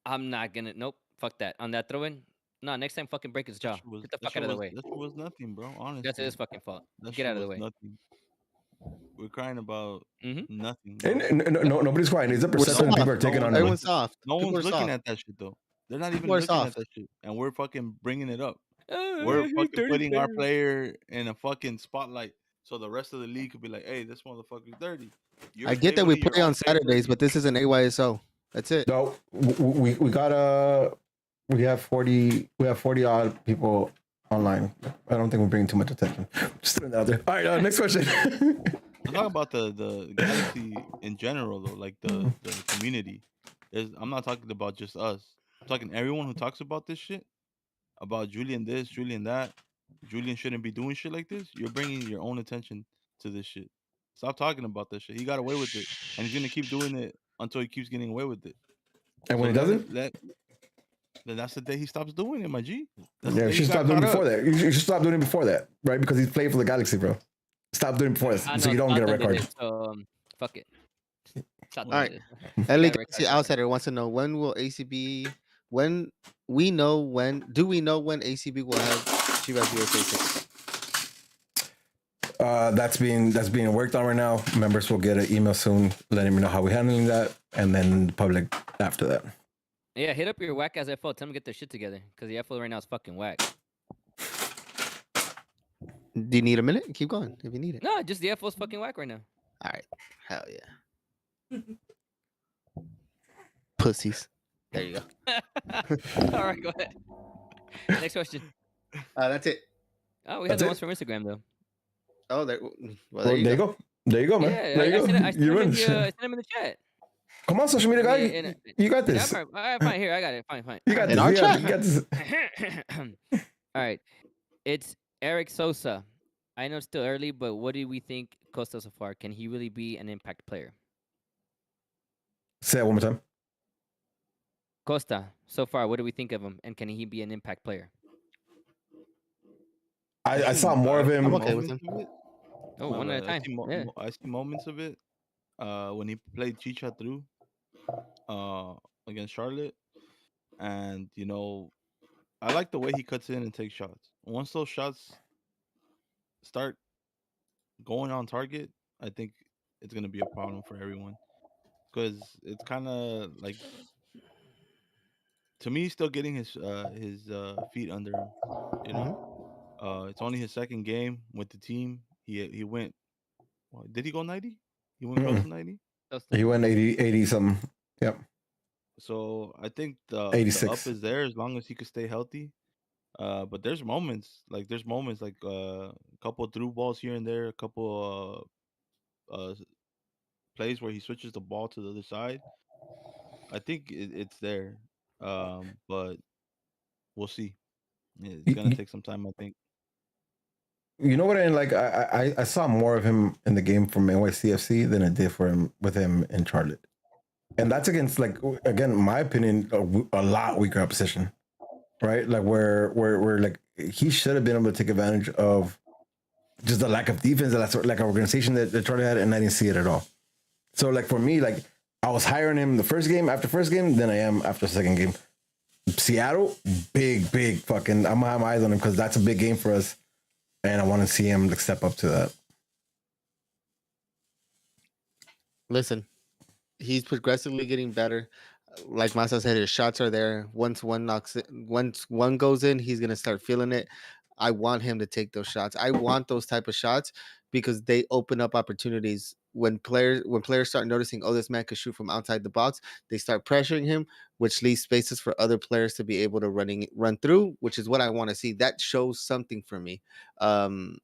I'm not gonna. Nope, fuck that. On that throw-in, no. Next time, fucking break his jaw. Get the fuck out of the way. That was nothing, bro. Honestly, that's his fucking fault. Get out of the way. Nothing. We're crying about nothing. Nobody's crying. It's a perception people are taking on. Everyone's soft. No one's looking at that shit though. They're not even looking at that shit, and we're fucking bringing it up. We're fucking putting our player in a fucking spotlight, so the rest of the league could be like, "Hey, this motherfucker's dirty." I get that we play on Saturdays, but this is an AYSO. That's it. No, we have 40 odd people online. I don't think we're bringing too much attention. Just throwing that out there. All right, next question. I'm talking about the Galaxy in general, though, like the community. I'm not talking about just us. I'm talking everyone who talks about this shit, about Julian this, Julian that. Julian shouldn't be doing shit like this. You're bringing your own attention to this shit. Stop talking about that shit. He got away with it, and he's gonna keep doing it until he keeps getting away with it. And when he doesn't, then that's the day he stops doing it, my G. You should stop doing it before that. You should stop doing it before that, right? Because he's playing for the Galaxy, bro. Stop doing it before that, so you don't get a red card. Fuck it. All right. LA Galaxy Outsider wants to know, when will ACB? Do we know when ACB will have Chivas USA tickets? That's being worked on right now. Members will get an email soon letting me know how we're handling that, and then the public after that. Yeah, hit up your whack ass FO. Tell them to get their shit together, because the FO right now is fucking whack. Do you need a minute? Keep going if you need it. No, just the FO's fucking whack right now. All right. Hell yeah. Pussies. There you go. All right, go ahead. Next question. That's it. Oh, we have the ones from Instagram, though. Oh, there you go. There you go, man. Yeah, there you go. I sent him in the chat. Come on, social media guy. You got this. Yeah, all right, fine. Here, I got it. Fine. You got this. In our chat. You got this. All right. It's Eric Sosa. I know it's still early, but what do we think Costa so far? Can he really be an impact player? Say it one more time. Costa, so far, what do we think of him? And can he be an impact player? I saw more of him. I'm okay with him. Oh, one at a time. Yeah. I see moments of it. When he played Chicha through, against Charlotte, and I like the way he cuts in and takes shots. Once those shots start going on target, I think it's gonna be a problem for everyone because it's kind of like, to me, he's still getting his feet under him. It's only his second game with the team. He went. Did he go 90? He went close to 90. He went 80 something. Yep. So I think the 86. up is there as long as he could stay healthy. But there's moments like a couple of through balls here and there, a couple plays where he switches the ball to the other side. I think it's there, but we'll see. It's gonna take some time, I think. You know what? And like I saw more of him in the game from NYCFC than I did with him in Charlotte, and that's against, like, again, in my opinion, a lot weaker opposition, right? Like where like he should have been able to take advantage of just the lack of defense, that sort, like, organization that Charlotte had, and I didn't see it at all. So like for me, like, I was higher on him the first game than I am after the second game. Seattle, big fucking, I'm gonna have my eyes on him because that's a big game for us. And I want to see him, like, step up to that. Listen, he's progressively getting better. Like Masa said, his shots are there. Once one goes in, he's gonna start feeling it. I want him to take those shots. I want those type of shots because they open up opportunities. When players start noticing, oh, this man could shoot from outside the box, they start pressuring him, which leaves spaces for other players to be able to run through, which is what I want to see. That shows something for me. I'm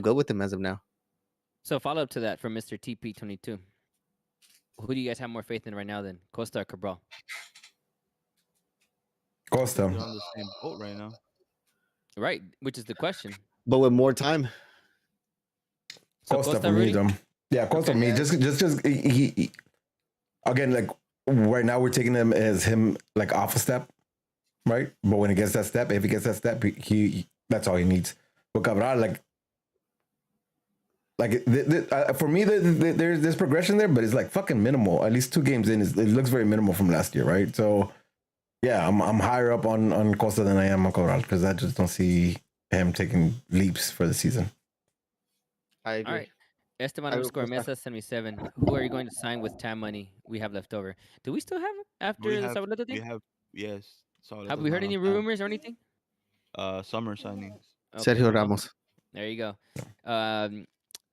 good with him as of now. So follow up to that from Mr. TP22. Who do you guys have more faith in right now then, Costa or Cabral? Costa. They're on the same boat right now. Right, which is the question. But with more time. So Costa for me, though. Yeah, Costa for me. Just he again, like, right now we're taking him as him, like, off a step, right? But when he gets that step, if he gets that step, he that's all he needs. But Cabral, for me, there's progression there, but it's like fucking minimal. At least 2 games in, it looks very minimal from last year, right? So yeah, I'm higher up on Costa than I am on Cabral because I just don't see him taking leaps for the season. I agree. All right. Esteban underscore Mesa 77. Who are you going to sign with TAM money we have left over? Do we still have it after the Sabaleta thing? We have, yes. Have we heard any rumors or anything? Summer signings. Okay. Sergio Ramos. There you go.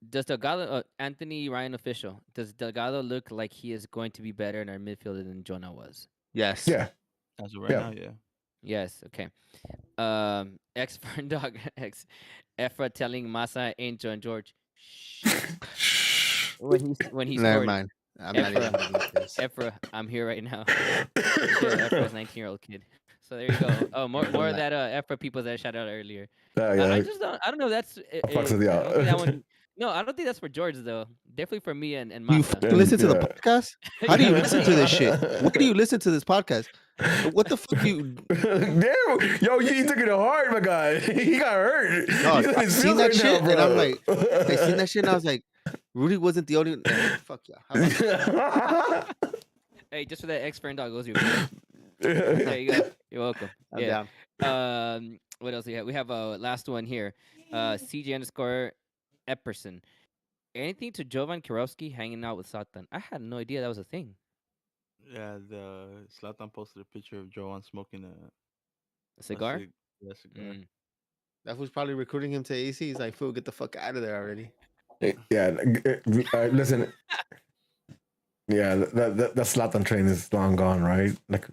Does Delgado, Anthony Ryan official, does Delgado look like he is going to be better in our midfielder than Jonah was? Yes. Yeah. As of right now, yeah. Yes. Okay. Ex Ferndog ex Efra telling Masa, Angel, and George, shh. when he Never scored. mind. I'm not even gonna do this. Efra, I'm here right now. Efra's 19-year-old kid. So there you go. Oh, more of that Efra people that I shouted out earlier. Yeah. I don't know. That's fucks with y'all. that one. No, I don't think that's for George though. Definitely for me and Masa. You listen to the podcast? How do you listen to this shit? Where do you listen to this podcast? What the fuck you? Damn, yo, you took it to heart, my guy. He got hurt. No, I seen that shit, and I'm like, I seen that shit, and I was like, Rudy wasn't the only. Fuck yeah. Hey, just for that ex-friend dog goes your. There you go. You're welcome. I'm down. What else do we have? We have a last one here. CJ underscore Epperson. Anything to Jovan Kirovsky hanging out with Satan? I had no idea that was a thing. Yeah, the Zlatan posted a picture of Jovan smoking a cigar. A cigar. That was probably recruiting him to AC. He's like, "Fool, get the fuck out of there already." Yeah, listen. Yeah, that Zlatan train is long gone, right? Like,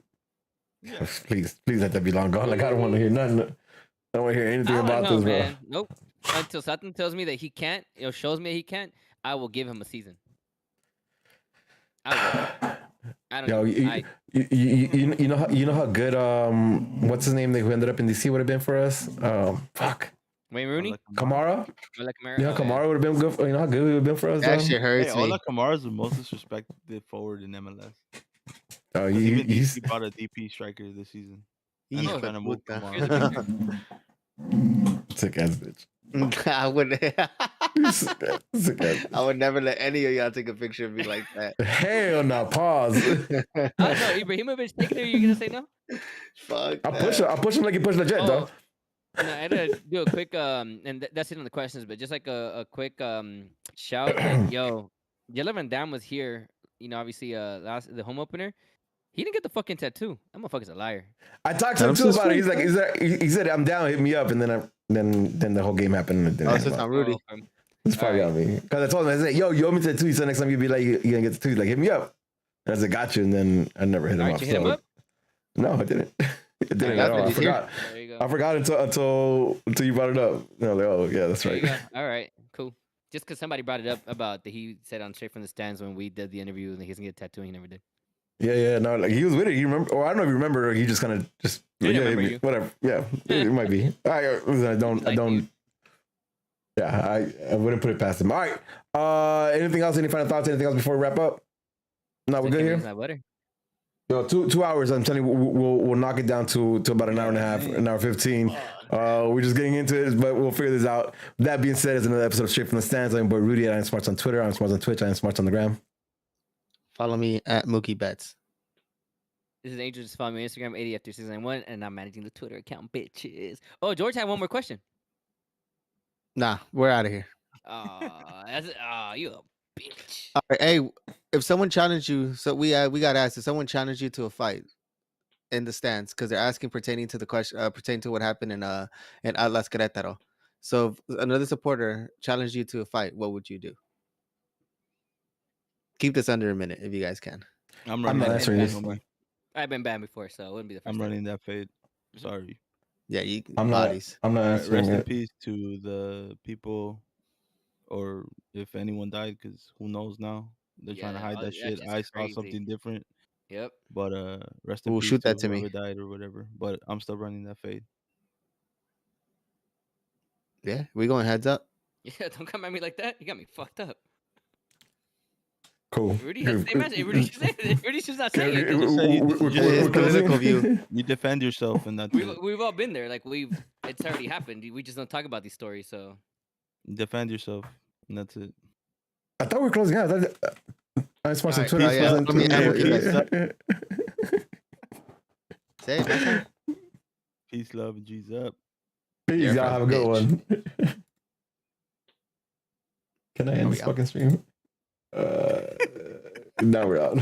please let that be long gone. Like, I don't want to hear nothing. I don't want to hear anything about this, man. bro. Nope. Until Satan tells me that he can't, shows me he can't, I will give him a season. I don't know. You know how good what's his name who ended up in DC would have been for us? Fuck. Wayne Rooney? Kamara? Kamara? You know, Kamara would have been good. You know how good he would have been for us? That shit hurts me. Ola Kamara is the most disrespected forward in MLS. Oh, Even he's he brought a DP striker this season. And Hijo they're de trying to move puta. him Here's a on. picture. sick ass bitch. I would. Sick ass I would never let any of y'all take a picture of me like that. Hell no, pause. No, Ibrahimovic taking it. You're gonna say no? Fuck. I'll push him like you push legit, though. No, I had to do a quick and that's it on the questions, but just like a quick shout. Like, yo, Jella Van Dam was here. You know, obviously, the home opener. He didn't get the fucking tattoo. That motherfucker's a liar. I talked to him too about it. He's like, he said, I'm down, hit me up, and then the whole game happened. And Oh, so it's not Rudy. It's probably on me. Because I told him, I said, yo, you owe me tattoo. He said next time you be like, you gonna get the tattoo. He's like, hit me up. And I said, got you. And then I never hit him up. You hit him up? No, I didn't. It didn't at all. I forgot. There you go. I forgot until you brought it up. And I was like, oh yeah, that's There right. you go. All right, cool. Just because somebody brought it up about that he said on Straight from the Stands when we did the interview and he doesn't get a tattoo, he never did. Yeah, no, like he was with it. You remember? Or I don't know if you remember. Or he just kind of just remember you. whatever. Yeah, it might be. I don't. Yeah, I wouldn't put it past him. All right. Anything else? Any final thoughts? Anything else before we wrap up? No, we're good here. Yo, 2 hours. I'm telling you, we'll knock it down to about an hour and a half, an hour 15. We're just getting into it, but we'll figure this out. That being said, it's another episode of Straight from the Stands. I'm boy Rudy. I'm Smarts on Twitter. I'm Smarts on Twitch. I'm Smarts on the gram. Follow me at Mookie Betts. This is Angel. Just follow me on Instagram, 80 after 691, and I'm managing the Twitter account, bitches. Oh, George had one more question. Nah, we're out of here. You a bitch. All right, hey, if someone challenged you, so we got asked if someone challenged you to a fight in the stands because they're asking pertaining to the question, pertaining to what happened in Atlas Querétaro. So if another supporter challenged you to a fight, what would you do? Keep this under a minute if you guys can. I'm not answering this. I've been banned before, so it wouldn't be the first I'm time. running that fade. Sorry. Yeah, I'm not answering Rest in it. peace to the people, or if anyone died, because who knows now? They're trying to hide that shit. I saw crazy. something different. Yep. But rest in Ooh, peace shoot to that to me. whoever died or whatever. But I'm still running that fade. Yeah, we going heads up. Yeah, don't come at me like that. You got me fucked up. Cool. Rudy has the same message. Rudy's just not saying it. His political view. You defend yourself, and that's it. We've all been there. Like it's already happened. We just don't talk about these stories. So You defend yourself, and that's it. I thought we were closing out. I'm Smarts on Twitter. Oh, yeah. Smarts on Let me Say it, man. Peace, love, and G's up. Peace, You're a y'all have a good bitch. one. Can I end this fucking stream? Now we're out.